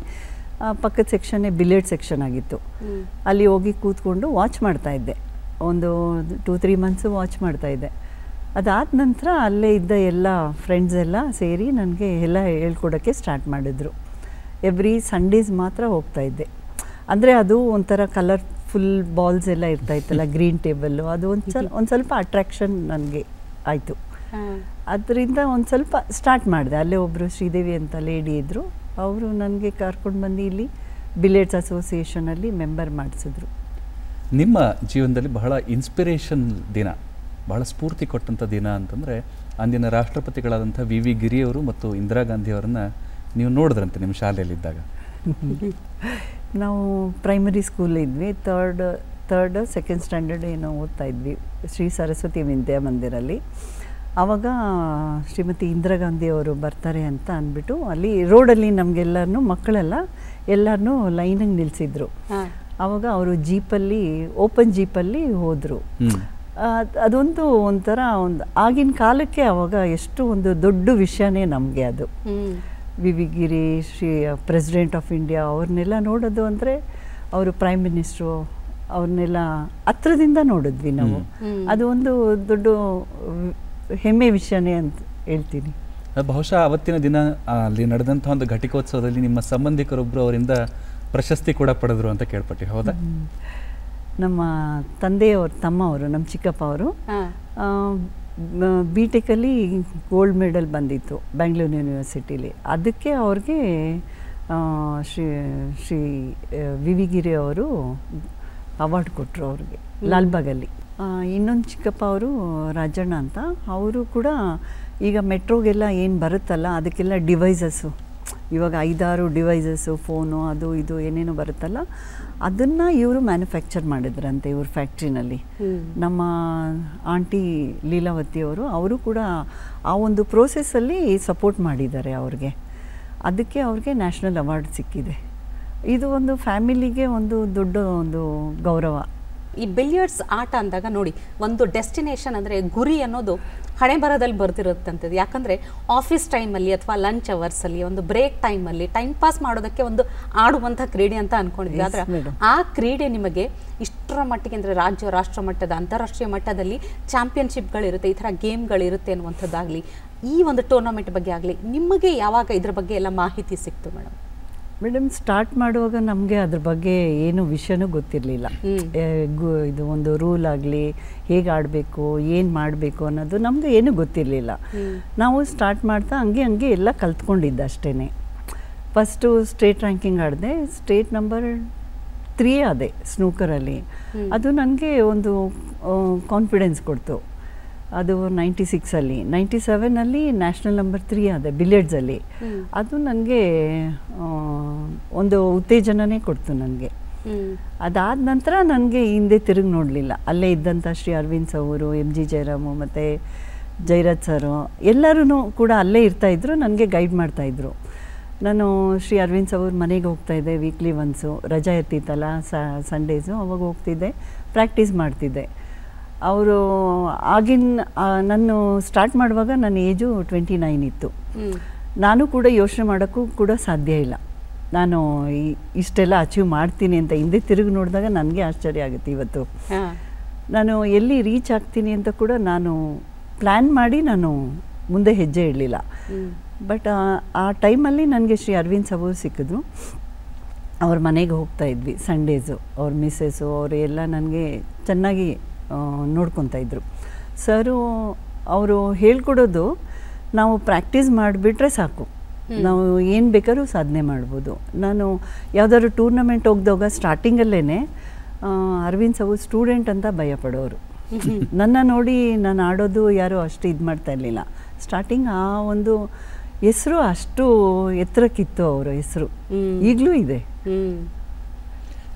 ಪಕ್ಕದ ಸೆಕ್ಷನ್ನೇ ಬಿಲಿಯರ್ಡ್ ಸೆಕ್ಷನ್ ಆಗಿತ್ತು. ಅಲ್ಲಿ ಹೋಗಿ ಕೂತ್ಕೊಂಡು ವಾಚ್ ಮಾಡ್ತಾಯಿದ್ದೆ. ಒಂದು 2-3 ಮಂತ್ಸು ವಾಚ್ ಮಾಡ್ತಾಯಿದ್ದೆ. ಅದಾದ ನಂತರ ಅಲ್ಲೇ ಇದ್ದ ಎಲ್ಲ ಫ್ರೆಂಡ್ಸ್ ಎಲ್ಲ ಸೇರಿ ನನಗೆ ಎಲ್ಲ ಹೇಳ್ಕೊಡೋಕ್ಕೆ ಸ್ಟಾರ್ಟ್ ಮಾಡಿದ್ರು. ಎವ್ರಿ ಸಂಡೇಸ್ ಮಾತ್ರ ಹೋಗ್ತಾಯಿದ್ದೆ. ಅಂದರೆ ಅದು ಒಂಥರ ಕಲರ್ಫುಲ್ ಬಾಲ್ಸ್ ಎಲ್ಲ ಇರ್ತಾಯಿತ್ತಲ್ಲ, ಗ್ರೀನ್ ಟೇಬಲ್ಲು, ಅದು ಒಂದು ಸ್ವಲ್ಪ ಅಟ್ರಾಕ್ಷನ್ ನನಗೆ ಆಯಿತು. ಅದರಿಂದ ಒಂದು ಸ್ವಲ್ಪ ಸ್ಟಾರ್ಟ್ ಮಾಡಿದೆ. ಅಲ್ಲೇ ಒಬ್ಬರು ಶ್ರೀದೇವಿ ಅಂತ ಲೇಡಿ ಇದ್ದರು, ಅವರು ನನಗೆ ಕರ್ಕೊಂಡು ಬಂದು ಇಲ್ಲಿ ಬಿಲಿಯರ್ಡ್ಸ್ ಅಸೋಸಿಯೇಷನಲ್ಲಿ ಮೆಂಬರ್ ಮಾಡಿಸಿದ್ರು. ನಿಮ್ಮ ಜೀವನದಲ್ಲಿ ಬಹಳ ಇನ್ಸ್ಪಿರೇಷನ್ ದಿನ, ಬಹಳ ಸ್ಫೂರ್ತಿ ಕೊಟ್ಟಂಥ ದಿನ ಅಂತಂದರೆ ಅಂದಿನ ರಾಷ್ಟ್ರಪತಿಗಳಾದಂಥ ವಿ ಗಿರಿಯವರು ಮತ್ತು ಇಂದಿರಾ ಗಾಂಧಿಯವರನ್ನು ನೀವು ನೋಡಿದ್ರಂತೆ ನಿಮ್ಮ ಶಾಲೆಯಲ್ಲಿದ್ದಾಗ. ನಾವು ಪ್ರೈಮರಿ ಸ್ಕೂಲ್ ಇದ್ವಿ, ಥರ್ಡ್ ಸೆಕೆಂಡ್ ಸ್ಟ್ಯಾಂಡರ್ಡ್ ಏನೋ ಓದ್ತಾ ಇದ್ವಿ ಶ್ರೀ ಸರಸ್ವತಿ ವಿದ್ಯಾಮಂದಿರಲ್ಲಿ. ಆವಾಗ ಶ್ರೀಮತಿ ಇಂದಿರಾ ಗಾಂಧಿಯವರು ಬರ್ತಾರೆ ಅಂತ ಅಂದ್ಬಿಟ್ಟು ಅಲ್ಲಿ ರೋಡಲ್ಲಿ ನಮಗೆಲ್ಲರನ್ನೂ ಮಕ್ಕಳೆಲ್ಲ ಎಲ್ಲರನ್ನೂ ಲೈನಿಗೆ ನಿಲ್ಲಿಸಿದ್ರು. ಆವಾಗ ಅವರು ಜೀಪಲ್ಲಿ ಓಪನ್ ಜೀಪಲ್ಲಿ ಹೋದರು. ಅದೊಂದು ಒಂಥರ ಒಂದು ಆಗಿನ ಕಾಲಕ್ಕೆ ಆವಾಗ ಎಷ್ಟು ಒಂದು ದೊಡ್ಡ ವಿಷಯನೇ ನಮಗೆ ಅದು. V Giri Shri president of India ಅವ್ರನ್ನೆಲ್ಲ ನೋಡೋದು ಅಂದರೆ ಅವರು ಪ್ರೈಮ್ ಮಿನಿಸ್ಟ್ರು ಅವ್ರನ್ನೆಲ್ಲ ಹತ್ರದಿಂದ ನೋಡಿದ್ವಿ ನಾವು. ಅದು ಒಂದು ದೊಡ್ಡ ಹೆಮ್ಮೆ ವಿಷಯನೇ ಅಂತ ಹೇಳ್ತೀನಿ. ಬಹುಶಃ ಅವತ್ತಿನ ದಿನ ಅಲ್ಲಿ ನಡೆದಂಥ ಒಂದು ಘಟಿಕೋತ್ಸವದಲ್ಲಿ ನಿಮ್ಮ ಸಂಬಂಧಿಕರೊಬ್ಬರು ಅವರಿಂದ ಪ್ರಶಸ್ತಿ ಕೂಡ ಪಡೆದ್ರು ಅಂತ ಕೇಳ್ಪಟ್ಟೆ, ಹೌದಾ? ನಮ್ಮ ತಂದೆಯವರು ತಮ್ಮವರು ನಮ್ಮ ಚಿಕ್ಕಪ್ಪ ಅವರು ಬಿ ಟೆಕಲ್ಲಿ ಗೋಲ್ಡ್ ಮೆಡಲ್ ಬಂದಿತ್ತು ಬೆಂಗಳೂರು ಯೂನಿವರ್ಸಿಟಿಲಿ. ಅದಕ್ಕೆ ಅವ್ರಿಗೆ ಶ್ರೀ ವಿ ಗಿರಿ ಅವರು ಅವಾರ್ಡ್ ಕೊಟ್ಟರು ಅವ್ರಿಗೆ ಲಾಲ್ಬಾಗಲ್ಲಿ. ಇನ್ನೊಂದು ಚಿಕ್ಕಪ್ಪ ಅವರು ರಾಜಣ್ಣ ಅಂತ, ಅವರು ಕೂಡ ಈಗ ಮೆಟ್ರೋಗೆಲ್ಲ ಏನು ಬರುತ್ತಲ್ಲ ಅದಕ್ಕೆಲ್ಲ ಡಿವೈಸಸ್ಸು, ಇವಾಗ 5-6 ಡಿವೈಸಸ್ಸು, ಫೋನು, ಅದು ಇದು ಏನೇನೋ ಬರುತ್ತಲ್ಲ ಅದನ್ನು ಇವರು ಮ್ಯಾನುಫ್ಯಾಕ್ಚರ್ ಮಾಡಿದ್ರಂತೆ ಇವ್ರ ಫ್ಯಾಕ್ಟ್ರಿನಲ್ಲಿ. ನಮ್ಮ ಆಂಟಿ ಲೀಲಾವತಿಯವರು ಅವರು ಕೂಡ ಆ ಒಂದು ಪ್ರೋಸೆಸ್ಸಲ್ಲಿ ಸಪೋರ್ಟ್ ಮಾಡಿದ್ದಾರೆ ಅವ್ರಿಗೆ. ಅದಕ್ಕೆ ಅವ್ರಿಗೆ ನ್ಯಾಷನಲ್ ಅವಾರ್ಡ್ ಸಿಕ್ಕಿದೆ. ಇದು ಒಂದು ಫ್ಯಾಮಿಲಿಗೆ ಒಂದು ದೊಡ್ಡ ಒಂದು ಗೌರವ. ಈ ಬಿಲಿಯರ್ಡ್ಸ್ ಆಟ ಅಂದಾಗ ನೋಡಿ, ಒಂದು ಡೆಸ್ಟಿನೇಷನ್ ಅಂದರೆ ಗುರಿ ಅನ್ನೋದು ಹಣೆ ಬರದಲ್ಲಿ ಬರ್ತಿರುತ್ತಂಥದ್ದು. ಯಾಕಂದರೆ ಆಫೀಸ್ ಟೈಮಲ್ಲಿ ಅಥವಾ ಲಂಚ್ ಅವರ್ಸಲ್ಲಿ ಒಂದು ಬ್ರೇಕ್ ಟೈಮಲ್ಲಿ ಟೈಮ್ ಪಾಸ್ ಮಾಡೋದಕ್ಕೆ ಒಂದು ಆಡುವಂಥ ಕ್ರೀಡೆ ಅಂತ ಅಂದ್ಕೊಂಡಿದ್ವಿ. ಆದರೆ ಆ ಕ್ರೀಡೆ ನಿಮಗೆ ಇಷ್ಟರ ಮಟ್ಟಿಗೆ ಅಂದರೆ ರಾಜ್ಯ, ರಾಷ್ಟ್ರ ಮಟ್ಟದ, ಅಂತಾರಾಷ್ಟ್ರೀಯ ಮಟ್ಟದಲ್ಲಿ ಚಾಂಪಿಯನ್ಶಿಪ್ಗಳಿರುತ್ತೆ, ಈ ಥರ ಗೇಮ್ಗಳಿರುತ್ತೆ ಅನ್ನುವಂಥದ್ದಾಗಲಿ, ಈ ಒಂದು ಟೂರ್ನಮೆಂಟ್ ಬಗ್ಗೆ ಆಗಲಿ ನಿಮಗೆ ಯಾವಾಗ ಇದ್ರ ಬಗ್ಗೆ ಎಲ್ಲ ಮಾಹಿತಿ ಸಿಕ್ತು ಮೇಡಮ್? ಮೇಡಮ್, ಸ್ಟಾರ್ಟ್ ಮಾಡುವಾಗ ನಮಗೆ ಅದ್ರ ಬಗ್ಗೆ ಏನು ವಿಷಯನೂ ಗೊತ್ತಿರಲಿಲ್ಲ. ಇದು ಒಂದು ರೂಲ್ ಆಗಲಿ, ಹೇಗೆ ಆಡಬೇಕು, ಏನು ಮಾಡಬೇಕು ಅನ್ನೋದು ನಮಗೆ ಏನೂ ಗೊತ್ತಿರಲಿಲ್ಲ. ನಾವು ಸ್ಟಾರ್ಟ್ ಮಾಡ್ತಾ ಹಂಗೆ ಎಲ್ಲ ಕಲ್ತ್ಕೊಂಡಿದ್ದೆ ಅಷ್ಟೇ. ಫಸ್ಟು ಸ್ಟೇಟ್ ರ್ಯಾಂಕಿಂಗ್ ಆಡಿದೆ, ಸ್ಟೇಟ್ ನಂಬರ್ 3 ಆದೆ ಸ್ನೂಕರಲ್ಲಿ. ಅದು ನನಗೆ ಒಂದು ಕಾನ್ಫಿಡೆನ್ಸ್ ಕೊಡ್ತು. ಅದು 96ಅಲ್ಲಿ, 97ಅಲ್ಲಿ ನ್ಯಾಷನಲ್ ನಂಬರ್ 3 ಆದೆ ಬಿಲಿಯರ್ಡ್ಸಲ್ಲಿ. ಅದು ನನಗೆ ಒಂದು ಉತ್ತೇಜನನೇ ಕೊಡ್ತು ನನಗೆ. ಅದಾದ ನಂತರ ನನಗೆ ಹಿಂದೆ ತಿರುಗಿ ನೋಡಲಿಲ್ಲ. ಅಲ್ಲೇ ಇದ್ದಂಥ ಶ್ರೀ ಅರವಿಂದ್ ಅವರು, ಎಮ್ ಜಿ ಜಯರಾಮು ಮತ್ತು ಜೈರಾಜ್ ಸರು ಎಲ್ಲರೂ ಕೂಡ ಅಲ್ಲೇ ಇರ್ತಾಯಿದ್ರು, ನನಗೆ ಗೈಡ್ ಮಾಡ್ತಾಯಿದ್ರು. ನಾನು ಶ್ರೀ ಅರವಿಂದ್ ಅವ್ರ ಮನೆಗೆ ಹೋಗ್ತಾಯಿದ್ದೆ ವೀಕ್ಲಿ ಒನ್ಸು, ರಜಾ ಇರ್ತಿತ್ತಲ್ಲ ಸಂಡೇಸು, ಅವಾಗ ಹೋಗ್ತಿದ್ದೆ, ಪ್ರಾಕ್ಟೀಸ್ ಮಾಡ್ತಿದ್ದೆ. ಅವರು ಆಗಿನ ನಾನು ಸ್ಟಾರ್ಟ್ ಮಾಡುವಾಗ ನನ್ನ ಏಜು 29 ಇತ್ತು. ನಾನು ಕೂಡ ಯೋಚನೆ ಮಾಡೋಕ್ಕೂ ಕೂಡ ಸಾಧ್ಯ ಇಲ್ಲ, ನಾನು ಇಷ್ಟೆಲ್ಲ ಅಚೀವ್ ಮಾಡ್ತೀನಿ ಅಂತ. ಹಿಂದೆ ತಿರುಗಿ ನೋಡಿದಾಗ ನನಗೆ ಆಶ್ಚರ್ಯ ಆಗುತ್ತೆ ಇವತ್ತು. ನಾನು ಎಲ್ಲಿ ರೀಚ್ ಆಗ್ತೀನಿ ಅಂತ ಕೂಡ ನಾನು ಪ್ಲ್ಯಾನ್ ಮಾಡಿ ನಾನು ಮುಂದೆ ಹೆಜ್ಜೆ ಇಡಲಿಲ್ಲ. ಬಟ್ ಆ ಟೈಮಲ್ಲಿ ನನಗೆ ಶ್ರೀ ಅರವಿಂದ್ ಅವರು ಸಿಕ್ಕಿದ್ರು. ಅವ್ರ ಮನೆಗೆ ಹೋಗ್ತಾ ಇದ್ವಿ ಸಂಡೇಸು. ಅವ್ರ ಮಿಸ್ಸಸ್ಸು ಅವರು ಎಲ್ಲ ನನಗೆ ಚೆನ್ನಾಗಿ ನೋಡ್ಕೊತಾಯಿದ್ರು. ಸರು ಅವರು ಹೇಳ್ಕೊಡೋದು, ನಾವು ಪ್ರಾಕ್ಟೀಸ್ ಮಾಡಿಬಿಟ್ರೆ ಸಾಕು, ನಾವು ಏನು ಬೇಕಾದ್ರೂ ಸಾಧನೆ ಮಾಡ್ಬೋದು. ನಾನು ಯಾವುದಾದ್ರು ಟೂರ್ನಮೆಂಟ್ ಹೋಗ್ದಾಗ ಸ್ಟಾರ್ಟಿಂಗಲ್ಲೇ ಅರವಿಂದ್ ಅವರು ಸ್ಟೂಡೆಂಟ್ ಅಂತ ಭಯಪಡೋರು. ನನ್ನ ನೋಡಿ ನಾನು ಆಡೋದು ಯಾರೂ ಅಷ್ಟು ಇದು ಮಾಡ್ತಾ ಇರಲಿಲ್ಲ. ಸ್ಟಾರ್ಟಿಂಗ್ ಆ ಒಂದು ಹೆಸರು ಅಷ್ಟು ಎತ್ತರಕ್ಕಿತ್ತು ಅವರ ಹೆಸರು, ಈಗಲೂ ಇದೆ.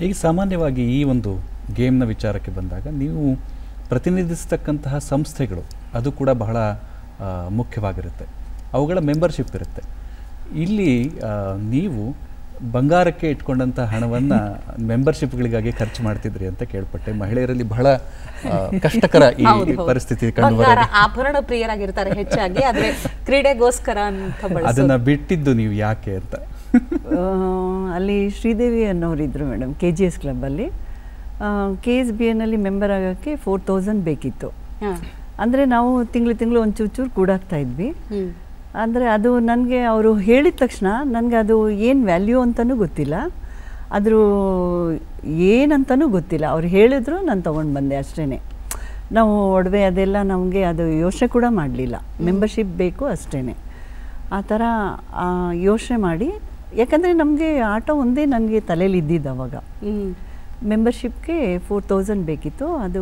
ಈಗ ಸಾಮಾನ್ಯವಾಗಿ ಈ ಒಂದು ಗೇಮ್ನ ವಿಚಾರಕ್ಕೆ ಬಂದಾಗ ನೀವು ಪ್ರತಿನಿಧಿಸ್ತಕ್ಕಂತಹ ಸಂಸ್ಥೆಗಳು ಅದು ಕೂಡ ಬಹಳ ಮುಖ್ಯವಾಗಿರುತ್ತೆ, ಅವುಗಳ ಮೆಂಬರ್ಶಿಪ್ ಇರುತ್ತೆ. ಇಲ್ಲಿ ನೀವು ಬಂಗಾರಕ್ಕೆ ಇಟ್ಕೊಂಡಂಥ ಹಣವನ್ನು ಮೆಂಬರ್ಶಿಪ್ಗಳಿಗಾಗಿ ಖರ್ಚು ಮಾಡ್ತಿದ್ರಿ ಅಂತ ಕೇಳ್ಪಟ್ಟೆ. ಮಹಿಳೆಯರಲ್ಲಿ ಬಹಳ ಕಷ್ಟಕರ ಈ ಪರಿಸ್ಥಿತಿ ಕಂಡುಬರುತ್ತೆ. ಆಭರಣ ಪ್ರಿಯರಾಗಿರ್ತಾರೆ ಹೆಚ್ಚಾಗಿ, ಆದರೆ ಕ್ರೀಡೆಗೋಸ್ಕರ ಅಂತ ಅದನ್ನು ಬಿಟ್ಟಿದ್ದು ನೀವು ಯಾಕೆ ಅಂತ? ಅಲ್ಲಿ ಶ್ರೀದೇವಿ ಅನ್ನೋರಿದ್ರು ಮೇಡಮ್ KGS ಕ್ಲಬ್ಬಲ್ಲಿ. KSBನಲ್ಲಿ ಮೆಂಬರ್ ಆಗೋಕ್ಕೆ 4000 ಬೇಕಿತ್ತು. ಅಂದರೆ ನಾವು ತಿಂಗಳು ಒಂದು ಚೂರು ಕೂಡಾಗ್ತಾ ಇದ್ವಿ. ಅಂದರೆ ಅದು ನನಗೆ ಅವರು ಹೇಳಿದ ತಕ್ಷಣ ನನಗೆ ಅದು ಏನು ವ್ಯಾಲ್ಯೂ ಅಂತಲೂ ಗೊತ್ತಿಲ್ಲ, ಅದ್ರ ಏನಂತನೂ ಗೊತ್ತಿಲ್ಲ. ಅವ್ರು ಹೇಳಿದ್ರು ನಾನು ತೊಗೊಂಡು ಬಂದೆ ಅಷ್ಟೇ. ನಾವು ಒಡವೆ ಅದೆಲ್ಲ ನಮಗೆ ಅದು ಯೋಚನೆ ಕೂಡ ಮಾಡಲಿಲ್ಲ, ಮೆಂಬರ್ಶಿಪ್ ಬೇಕು ಅಷ್ಟೇ. ಆ ಥರ ಯೋಚನೆ ಮಾಡಿ ಯಾಕಂದರೆ ನಮಗೆ ಆಟ ಒಂದೇ ನನಗೆ ತಲೆಯಲ್ಲಿ ಇದ್ದಿದ್ದು ಅವಾಗ. ಮೆಂಬರ್ಶಿಪ್ಗೆ 4000 ಬೇಕಿತ್ತು, ಅದು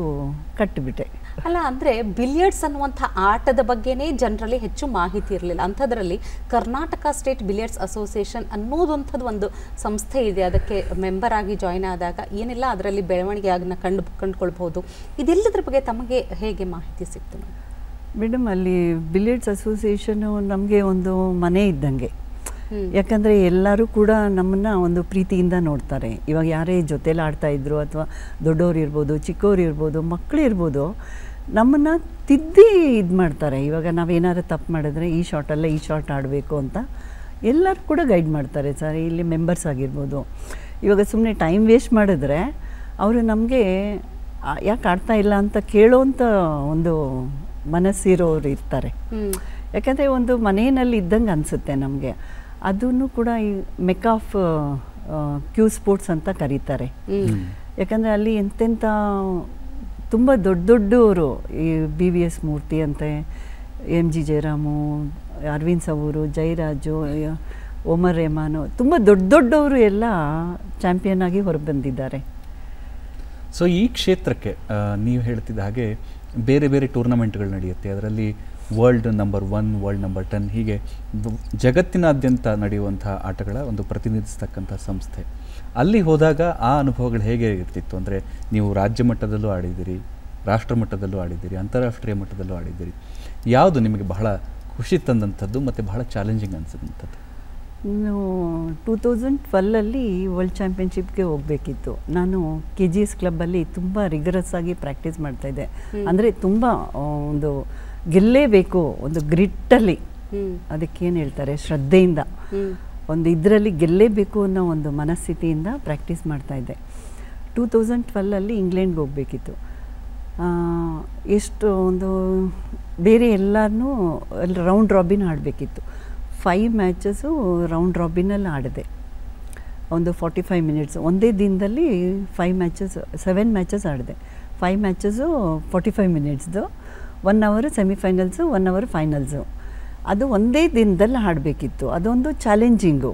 ಕಟ್ಟಿಬಿಟ್ಟೆ. ಅಲ್ಲ, ಅಂದರೆ ಬಿಲಿಯರ್ಡ್ಸ್ ಅನ್ನುವಂಥ ಆಟದ ಬಗ್ಗೆನೇ ಜನರಲ್ಲಿ ಹೆಚ್ಚು ಮಾಹಿತಿ ಇರಲಿಲ್ಲ. ಅಂಥದ್ರಲ್ಲಿ ಕರ್ನಾಟಕ ಸ್ಟೇಟ್ ಬಿಲಿಯರ್ಡ್ಸ್ ಅಸೋಸಿಯೇಷನ್ ಅನ್ನೋದಂಥದ್ದು ಒಂದು ಸಂಸ್ಥೆ ಇದೆ. ಅದಕ್ಕೆ ಮೆಂಬರ್ ಆಗಿ ಜಾಯ್ನ್ ಆದಾಗ ಏನೆಲ್ಲ ಅದರಲ್ಲಿ ಬೆಳವಣಿಗೆ ಆಗನ್ನ ಕಂಡುಕೊಳ್ಬಹುದು. ಇದೆಲ್ಲದ್ರ ಬಗ್ಗೆ ತಮಗೆ ಹೇಗೆ ಮಾಹಿತಿ ಸಿಕ್ತು ಮೇಡಮ್? ಅಲ್ಲಿ ಬಿಲಿಯರ್ಡ್ಸ್ ಅಸೋಸಿಯೇಷನು ನಮಗೆ ಒಂದು ಮನೆ ಇದ್ದಂಗೆ. ಯಾಕಂದರೆ ಎಲ್ಲರೂ ಕೂಡ ನಮ್ಮನ್ನು ಒಂದು ಪ್ರೀತಿಯಿಂದ ನೋಡ್ತಾರೆ. ಇವಾಗ ಯಾರೇ ಜೊತೇಲಿ ಆಡ್ತಾಯಿದ್ರು ಅಥವಾ ದೊಡ್ಡವ್ರು ಇರ್ಬೋದು, ಚಿಕ್ಕವ್ರು ಇರ್ಬೋದು, ಮಕ್ಕಳು ಇರ್ಬೋದು, ನಮ್ಮನ್ನು ತಿದ್ದಿ ಇದು ಮಾಡ್ತಾರೆ. ಇವಾಗ ನಾವೇನಾದ್ರು ತಪ್ಪು ಮಾಡಿದ್ರೆ ಈ ಶಾಟಲ್ಲೇ ಈ ಶಾಟ್ ಆಡಬೇಕು ಅಂತ ಎಲ್ಲರೂ ಕೂಡ ಗೈಡ್ ಮಾಡ್ತಾರೆ ಸರ್. ಇಲ್ಲಿ ಮೆಂಬರ್ಸ್ ಆಗಿರ್ಬೋದು, ಇವಾಗ ಸುಮ್ಮನೆ ಟೈಮ್ ವೇಸ್ಟ್ ಮಾಡಿದ್ರೆ ಅವರು ನಮಗೆ ಯಾಕೆ ಆಡ್ತಾ ಇಲ್ಲ ಅಂತ ಕೇಳೋವಂಥ ಒಂದು ಮನಸ್ಸಿರೋರು ಇರ್ತಾರೆ. ಯಾಕಂದರೆ ಒಂದು ಮನೆಯಲ್ಲಿ ಇದ್ದಂಗೆ ಅನಿಸುತ್ತೆ ನಮಗೆ. ಅದನ್ನು ಕೂಡ ಈ ಮೆಕ್ ಆಫ್ ಕ್ಯೂ ಸ್ಪೋರ್ಟ್ಸ್ ಅಂತ ಕರೀತಾರೆ. ಯಾಕಂದರೆ ಅಲ್ಲಿ ಎಂತೆಂಥ ತುಂಬ ದೊಡ್ಡವರು, ಈ BVS ಮೂರ್ತಿ ಅಂತೆ, MG ಜಯರಾಮು, ಅರವಿಂದ್ ಸವೂರು, ಜಯರಾಜು, ಒಮರ್ ರೆಹಮಾನು, ತುಂಬ ದೊಡ್ಡವರು ಎಲ್ಲ ಚಾಂಪಿಯನ್ ಆಗಿ ಹೊರಗೆ ಬಂದಿದ್ದಾರೆ. ಸೊ ಈ ಕ್ಷೇತ್ರಕ್ಕೆ ನೀವು ಹೇಳ್ತಿದ್ದ ಹಾಗೆ ಬೇರೆ ಬೇರೆ ಟೂರ್ನಮೆಂಟ್ಗಳು ನಡೆಯುತ್ತೆ. ಅದರಲ್ಲಿ ವರ್ಲ್ಡ್ ನಂಬರ್ 1, ವರ್ಲ್ಡ್ ನಂಬರ್ 10 ಹೀಗೆ ಜಗತ್ತಿನಾದ್ಯಂತ ನಡೆಯುವಂಥ ಆಟಗಳ ಒಂದು ಪ್ರತಿನಿಧಿಸ್ತಕ್ಕಂಥ ಸಂಸ್ಥೆ. ಅಲ್ಲಿ ಹೋದಾಗ ಆ ಅನುಭವಗಳು ಹೇಗೆ ಇರ್ತಿತ್ತು ಅಂದರೆ, ನೀವು ರಾಜ್ಯ ಮಟ್ಟದಲ್ಲೂ ಆಡಿದ್ದೀರಿ, ರಾಷ್ಟ್ರ ಮಟ್ಟದಲ್ಲೂ ಆಡಿದ್ದೀರಿ, ಅಂತಾರಾಷ್ಟ್ರೀಯ ಮಟ್ಟದಲ್ಲೂ ಆಡಿದ್ದೀರಿ. ಯಾವುದು ನಿಮಗೆ ಬಹಳ ಖುಷಿ ತಂದಂಥದ್ದು ಮತ್ತು ಬಹಳ ಚಾಲೆಂಜಿಂಗ್ ಅನಿಸಿದಂಥದ್ದು? ನಾನು 2012 ವರ್ಲ್ಡ್ ಚಾಂಪಿಯನ್ಶಿಪ್ಗೆ ಹೋಗಬೇಕಿತ್ತು. ನಾನು KGS ಕ್ಲಬ್ಬಲ್ಲಿ ತುಂಬ ರಿಗರಸ್ ಆಗಿ ಪ್ರಾಕ್ಟೀಸ್ ಮಾಡ್ತಾಯಿದ್ದೆ. ಅಂದರೆ ತುಂಬ ಒಂದು ಗೆಲ್ಲೇಬೇಕು, ಒಂದು ಗ್ರಿಟ್ಟಲ್ಲಿ, ಅದಕ್ಕೇನು ಹೇಳ್ತಾರೆ, ಶ್ರದ್ಧೆಯಿಂದ, ಒಂದು ಇದರಲ್ಲಿ ಗೆಲ್ಲೇಬೇಕು ಅನ್ನೋ ಒಂದು ಮನಸ್ಥಿತಿಯಿಂದ ಪ್ರಾಕ್ಟೀಸ್ ಮಾಡ್ತಾಯಿದ್ದೆ. 2012 ಇಂಗ್ಲೆಂಡ್ಗೆ ಹೋಗಬೇಕಿತ್ತು. ಎಷ್ಟು ಒಂದು ಬೇರೆ ಎಲ್ಲರೂ ರೌಂಡ್ ರಾಬಿನ್ ಆಡಬೇಕಿತ್ತು. 5 ಮ್ಯಾಚಸ್ಸು ರೌಂಡ್ ರಾಬಿನಲ್ಲಿ ಆಡಿದೆ. ಒಂದು 45 ಮಿನಿಟ್ಸ್ ಒಂದೇ ದಿನದಲ್ಲಿ 7 ಮ್ಯಾಚಸ್ ಆಡಿದೆ. 5 ಮ್ಯಾಚಸ್ಸು 45 ಮಿನಿಟ್ಸ್ದು, 1 ಅವರ್ ಸೆಮಿಫೈನಲ್ಸು, 1 ಅವರ್ ಫೈನಲ್ಸು. ಅದು ಒಂದೇ ದಿನದಲ್ಲಿ ಆಡಬೇಕಿತ್ತು. ಅದೊಂದು ಚಾಲೆಂಜಿಂಗು.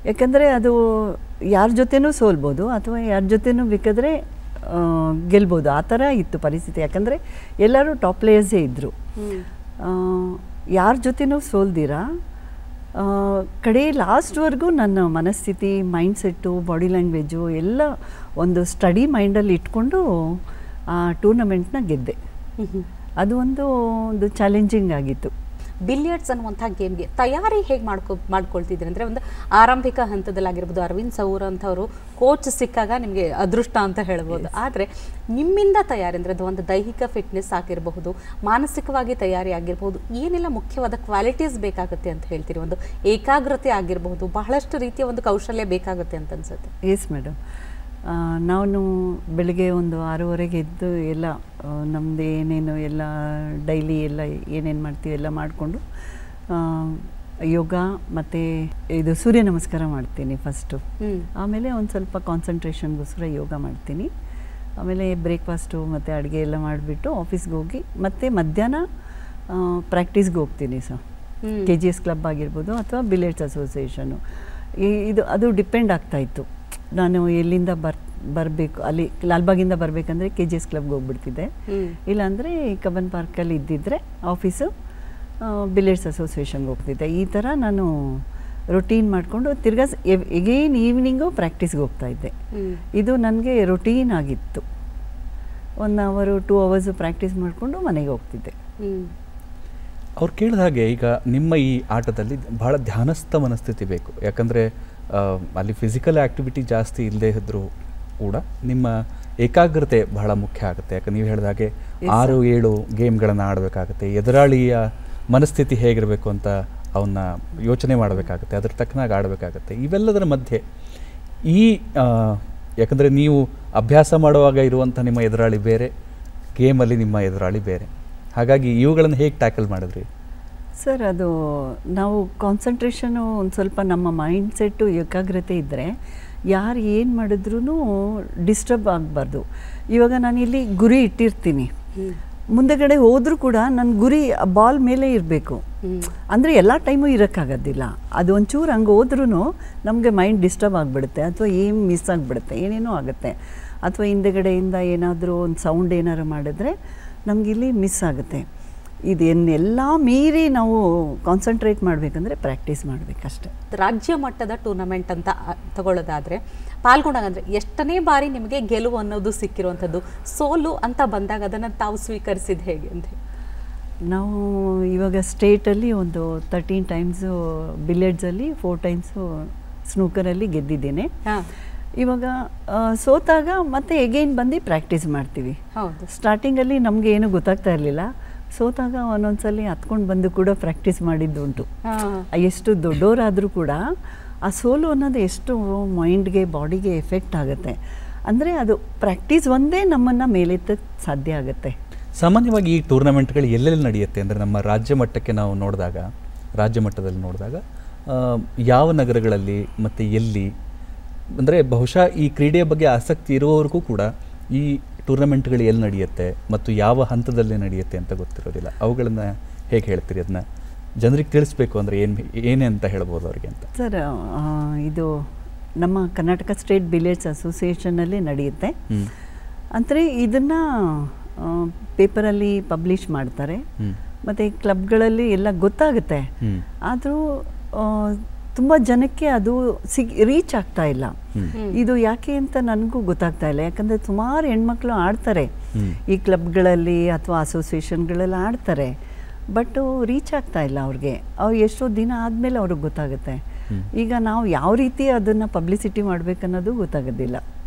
ಯಾಕಂದರೆ ಅದು ಯಾರ ಜೊತೆನೂ ಸೋಲ್ಬೋದು ಅಥವಾ ಯಾರ ಜೊತೆನೂ ಬೇಕಾದರೆ ಗೆಲ್ಬೋದು, ಆ ಥರ ಇತ್ತು ಪರಿಸ್ಥಿತಿ. ಯಾಕಂದರೆ ಎಲ್ಲರೂ ಟಾಪ್ ಪ್ಲೇಯರ್ಸೇ ಇದ್ದರು. ಯಾರ ಜೊತೆನೂ ಸೋಲ್ದಿರಾ ಕಡೆ ಲಾಸ್ಟ್ವರೆಗೂ ನನ್ನ ಮನಸ್ಥಿತಿ, ಮೈಂಡ್ಸೆಟ್ಟು, ಬಾಡಿ ಲ್ಯಾಂಗ್ವೇಜು ಎಲ್ಲ ಒಂದು ಸ್ಟಡಿ ಮೈಂಡಲ್ಲಿ ಇಟ್ಕೊಂಡು ಆ ಟೂರ್ನಮೆಂಟ್ನ ಗೆದ್ದೆ. ಅದು ಒಂದು ಚಾಲೆಂಜಿಂಗ್ ಆಗಿತ್ತು. ಬಿಲಿಯರ್ಡ್ಸ್ ಅನ್ನುವಂಥ ಗೇಮ್ಗೆ ತಯಾರಿ ಹೇಗೆ ಮಾಡ್ಕೊಳ್ತಿದ್ರಿ ಅಂದರೆ, ಒಂದು ಆರಂಭಿಕ ಹಂತದಲ್ಲಾಗಿರ್ಬೋದು, ಅರವಿಂದ್ ಸೌರ್ ಅಂಥವರು ಕೋಚ್ ಸಿಕ್ಕಾಗ ನಿಮಗೆ ಅದೃಷ್ಟ ಅಂತ ಹೇಳ್ಬೋದು. ಆದರೆ ನಿಮ್ಮಿಂದ ತಯಾರಿ ಅಂದರೆ ಅದು ಒಂದು ದೈಹಿಕ ಫಿಟ್ನೆಸ್ ಆಗಿರಬಹುದು, ಮಾನಸಿಕವಾಗಿ ತಯಾರಿ ಆಗಿರಬಹುದು, ಏನೆಲ್ಲ ಮುಖ್ಯವಾದ ಕ್ವಾಲಿಟೀಸ್ ಬೇಕಾಗುತ್ತೆ ಅಂತ ಹೇಳ್ತೀರಿ? ಒಂದು ಏಕಾಗ್ರತೆ ಆಗಿರಬಹುದು, ಬಹಳಷ್ಟು ರೀತಿಯ ಒಂದು ಕೌಶಲ್ಯ ಬೇಕಾಗುತ್ತೆ ಅಂತ ಅನ್ಸುತ್ತೆ. Yes madam. ನಾನು ಬೆಳಗ್ಗೆ ಒಂದು 6:30ಗೆ ಎದ್ದು ಎಲ್ಲ ನಮ್ಮದು ಏನೇನು ಎಲ್ಲ ಡೈಲಿ ಎಲ್ಲ ಏನೇನು ಮಾಡ್ತೀವಿ ಎಲ್ಲ ಮಾಡಿಕೊಂಡು ಯೋಗ ಮತ್ತು ಇದು ಸೂರ್ಯ ನಮಸ್ಕಾರ ಮಾಡ್ತೀನಿ ಫಸ್ಟು. ಆಮೇಲೆ ಒಂದು ಸ್ವಲ್ಪ ಕಾನ್ಸಂಟ್ರೇಷನ್ಗೋಸ್ಕರ ಯೋಗ ಮಾಡ್ತೀನಿ. ಆಮೇಲೆ ಬ್ರೇಕ್ಫಾಸ್ಟು ಮತ್ತು ಅಡುಗೆ ಎಲ್ಲ ಮಾಡಿಬಿಟ್ಟು ಆಫೀಸ್ಗೆ ಹೋಗಿ ಮತ್ತು ಮಧ್ಯಾಹ್ನ ಪ್ರಾಕ್ಟೀಸ್ಗೆ ಹೋಗ್ತೀನಿ ಸರ್. KGS ಕ್ಲಬ್ ಆಗಿರ್ಬೋದು ಅಥವಾ ಬಿಲಿಯರ್ಡ್ಸ್ ಅಸೋಸಿಯೇಷನು, ಅದು ಡಿಪೆಂಡ್ ಆಗ್ತಾಯಿತ್ತು. ನಾನು ಎಲ್ಲಿಂದ ಬರಬೇಕು, ಅಲ್ಲಿ ಲಾಲ್ಬಾಗಿಂದ ಬರಬೇಕಂದ್ರೆ KGS ಕ್ಲಬ್ಗೆ ಹೋಗ್ಬಿಡ್ತಿದ್ದೆ. ಇಲ್ಲಾಂದರೆ ಕಬ್ಬನ್ ಪಾರ್ಕಲ್ಲಿ ಇದ್ದಿದ್ದರೆ ಆಫೀಸು ಬಿಲಿಯರ್ಡ್ಸ್ ಅಸೋಸಿಯೇಷನ್ಗೆ ಹೋಗ್ತಿದ್ದೆ. ಈ ಥರ ನಾನು ರೊಟೀನ್ ಮಾಡಿಕೊಂಡು ತಿರ್ಗಾ ಎಗೇನ್ ಈವ್ನಿಂಗು ಪ್ರಾಕ್ಟೀಸ್ಗೆ ಹೋಗ್ತಾಯಿದ್ದೆ. ಇದು ನನಗೆ ರೊಟೀನ್ ಆಗಿತ್ತು. 1 ಅವರ್ 2 ಅವರ್ಸು ಪ್ರಾಕ್ಟೀಸ್ ಮಾಡಿಕೊಂಡು ಮನೆಗೆ ಹೋಗ್ತಿದ್ದೆ. ಅವ್ರು ಕೇಳಿದ ಹಾಗೆ ಈಗ ನಿಮ್ಮ ಈ ಆಟದಲ್ಲಿ ಭಾಳ ಧ್ಯಾನಸ್ಥ ಮನಸ್ಥಿತಿ ಬೇಕು. ಯಾಕಂದರೆ ಅಲ್ಲಿ ಫಿಸಿಕಲ್ ಆ್ಯಕ್ಟಿವಿಟಿ ಜಾಸ್ತಿ ಇಲ್ಲದೇ ಇದ್ದರೂ ಕೂಡ ನಿಮ್ಮ ಏಕಾಗ್ರತೆ ಬಹಳ ಮುಖ್ಯ ಆಗುತ್ತೆ. ಯಾಕಂದ್ರೆ ನೀವು ಹೇಳಿದ ಹಾಗೆ 6-7 ಗೇಮ್ಗಳನ್ನು ಆಡಬೇಕಾಗುತ್ತೆ. ಎದುರಾಳಿಯ ಮನಸ್ಥಿತಿ ಹೇಗಿರಬೇಕು ಅಂತ ಅವನ್ನ ಯೋಚನೆ ಮಾಡಬೇಕಾಗುತ್ತೆ, ಅದ್ರ ತಕ್ಕನಾಗಿ ಆಡಬೇಕಾಗುತ್ತೆ. ಇವೆಲ್ಲದರ ಮಧ್ಯೆ ಈ ಯಾಕಂದರೆ ನೀವು ಅಭ್ಯಾಸ ಮಾಡುವಾಗ ಇರುವಂಥ ನಿಮ್ಮ ಎದುರಾಳಿ ಬೇರೆ, ಗೇಮಲ್ಲಿ ನಿಮ್ಮ ಎದುರಾಳಿ ಬೇರೆ. ಹಾಗಾಗಿ ಇವುಗಳನ್ನು ಹೇಗೆ ಟ್ಯಾಕಲ್ ಮಾಡಿದ್ರಿ ಸರ್? ಅದು ನಾವು ಕಾನ್ಸಂಟ್ರೇಷನು ಒಂದು ಸ್ವಲ್ಪ ನಮ್ಮ ಮೈಂಡ್ಸೆಟ್ಟು ಏಕಾಗ್ರತೆ ಇದ್ದರೆ ಯಾರು ಏನು ಮಾಡಿದ್ರೂ ಡಿಸ್ಟರ್ಬ್ ಆಗಬಾರ್ದು. ಇವಾಗ ನಾನಿಲ್ಲಿ ಗುರಿ ಇಟ್ಟಿರ್ತೀನಿ, ಮುಂದೆಗಡೆ ಹೋದರೂ ಕೂಡ ನನ್ನ ಗುರಿ ಬಾಲ್ ಮೇಲೆ ಇರಬೇಕು. ಅಂದರೆ ಎಲ್ಲ ಟೈಮು ಇರೋಕ್ಕಾಗೋದಿಲ್ಲ. ಅದು ಒಂಚೂರು ಹಂಗೆ ಹೋದ್ರೂ ನಮಗೆ ಮೈಂಡ್ ಡಿಸ್ಟರ್ಬ್ ಆಗಿಬಿಡುತ್ತೆ, ಅಥವಾ ಏನು ಮಿಸ್ ಆಗಿಬಿಡುತ್ತೆ, ಏನೇನೋ ಆಗುತ್ತೆ. ಅಥವಾ ಹಿಂದೆಗಡೆಯಿಂದ ಏನಾದರೂ ಒಂದು ಸೌಂಡ್ ಏನಾರು ಮಾಡಿದ್ರೆ ನಮಗಿಲ್ಲಿ ಮಿಸ್ ಆಗುತ್ತೆ. ಇದನ್ನೆಲ್ಲ ಮೀರಿ ನಾವು ಕಾನ್ಸಂಟ್ರೇಟ್ ಮಾಡಬೇಕಂದ್ರೆ ಪ್ರಾಕ್ಟೀಸ್ ಮಾಡಬೇಕಷ್ಟೆ. ರಾಜ್ಯ ಮಟ್ಟದ ಟೂರ್ನಮೆಂಟ್ ಅಂತ ತಗೊಳ್ಳೋದಾದರೆ ಪಾಲ್ಗೊಂಡಾಗಂದರೆ ಎಷ್ಟನೇ ಬಾರಿ ನಿಮಗೆ ಗೆಲುವು ಅನ್ನೋದು ಸಿಕ್ಕಿರುವಂಥದ್ದು, ಸೋಲು ಅಂತ ಬಂದಾಗ ಅದನ್ನು ತಾವು ಸ್ವೀಕರಿಸಿದ ಹೇಗೆ ಅಂತ? ನಾವು ಇವಾಗ ಸ್ಟೇಟಲ್ಲಿ ಒಂದು 13 ಟೈಮ್ಸು ಬಿಲಿಯರ್ಡ್ಸಲ್ಲಿ, 4 ಟೈಮ್ಸು ಸ್ನೂಕರಲ್ಲಿ ಗೆದ್ದಿದ್ದೇನೆ. ಇವಾಗ ಸೋತಾಗ ಮತ್ತೆ ಎಗೈನ್ ಬಂದು ಪ್ರಾಕ್ಟೀಸ್ ಮಾಡ್ತೀವಿ. ಸ್ಟಾರ್ಟಿಂಗಲ್ಲಿ ನಮಗೆ ಏನು ಗೊತ್ತಾಗ್ತಾ ಇರಲಿಲ್ಲ, ಸೋತಾಗ ಒಂದೊಂದ್ಸಲಿ ಹತ್ಕೊಂಡು ಬಂದು ಕೂಡ ಪ್ರಾಕ್ಟೀಸ್ ಮಾಡಿದ್ದು ಉಂಟು. ಎಷ್ಟು ದೊಡ್ಡವರಾದರೂ ಕೂಡ ಆ ಸೋಲು ಅನ್ನೋದು ಎಷ್ಟು ಮೈಂಡ್ಗೆ ಬಾಡಿಗೆ ಎಫೆಕ್ಟ್ ಆಗುತ್ತೆ. ಅಂದರೆ ಅದು ಪ್ರಾಕ್ಟೀಸ್ ಒಂದೇ ನಮ್ಮನ್ನು ಮೇಲೆತ್ತಕ್ಕೆ ಸಾಧ್ಯ ಆಗುತ್ತೆ. ಸಾಮಾನ್ಯವಾಗಿ ಈ ಟೂರ್ನಮೆಂಟ್ಗಳು ಎಲ್ಲೆಲ್ಲಿ ನಡೆಯುತ್ತೆ ಅಂದರೆ ನಮ್ಮ ರಾಜ್ಯ ಮಟ್ಟಕ್ಕೆ ನಾವು ನೋಡಿದಾಗ, ರಾಜ್ಯ ಮಟ್ಟದಲ್ಲಿ ನೋಡಿದಾಗ ಯಾವ ನಗರಗಳಲ್ಲಿ ಮತ್ತು ಎಲ್ಲಿ, ಅಂದರೆ ಬಹುಶಃ ಈ ಕ್ರೀಡೆಯ ಬಗ್ಗೆ ಆಸಕ್ತಿ ಇರುವವರಿಗೂ ಕೂಡ ಈ ಟೂರ್ನಮೆಂಟ್ಗಳು ಎಲ್ಲಿ ನಡೆಯುತ್ತೆ ಮತ್ತು ಯಾವ ಹಂತದಲ್ಲಿ ನಡೆಯುತ್ತೆ ಅಂತ ಗೊತ್ತಿರೋದಿಲ್ಲ. ಅವುಗಳನ್ನು ಹೇಗೆ ಹೇಳ್ತೀರಿ? ಅದನ್ನ ಜನರಿಗೆ ತಿಳಿಸ್ಬೇಕು ಅಂದರೆ ಏನೇ ಅಂತ ಹೇಳ್ಬೋದು ಅವರಿಗೆ ಅಂತ. ಸರ್, ಇದು ನಮ್ಮ ಕರ್ನಾಟಕ ಸ್ಟೇಟ್ ಬಿಲಿಯರ್ಡ್ಸ್ ಅಸೋಸಿಯೇಷನಲ್ಲಿ ನಡೆಯುತ್ತೆ. ಅಂದರೆ ಇದನ್ನು ಪೇಪರಲ್ಲಿ ಪಬ್ಲಿಷ್ ಮಾಡ್ತಾರೆ, ಮತ್ತು ಕ್ಲಬ್ಗಳಲ್ಲಿ ಎಲ್ಲ ಗೊತ್ತಾಗುತ್ತೆ. ಆದರೂ ತುಂಬ ಜನಕ್ಕೆ ಅದು ರೀಚ್ ಆಗ್ತಾ ಇಲ್ಲ. ಇದು ಯಾಕೆ ಅಂತ ನನಗೂ ಗೊತ್ತಾಗ್ತಾ ಇಲ್ಲ. ಯಾಕಂದರೆ ಸುಮಾರು ಹೆಣ್ಮಕ್ಳು ಆಡ್ತಾರೆ ಈ ಕ್ಲಬ್ಗಳಲ್ಲಿ ಅಥವಾ ಅಸೋಸಿಯೇಷನ್ಗಳೆಲ್ಲ ಆಡ್ತಾರೆ, ಬಟ್ ರೀಚ್ ಆಗ್ತಾ ಇಲ್ಲ ಅವ್ರಿಗೆ. ಅವ್ರು ಎಷ್ಟೋ ದಿನ ಆದಮೇಲೆ ಅವ್ರಿಗೆ ಗೊತ್ತಾಗುತ್ತೆ. ಈಗ ನಾವು ಯಾವ ರೀತಿ ಅದನ್ನು ಪಬ್ಲಿಸಿಟಿ ಮಾಡಬೇಕನ್ನೋದು ಗೊತ್ತಾಗೋದಿಲ್ಲ.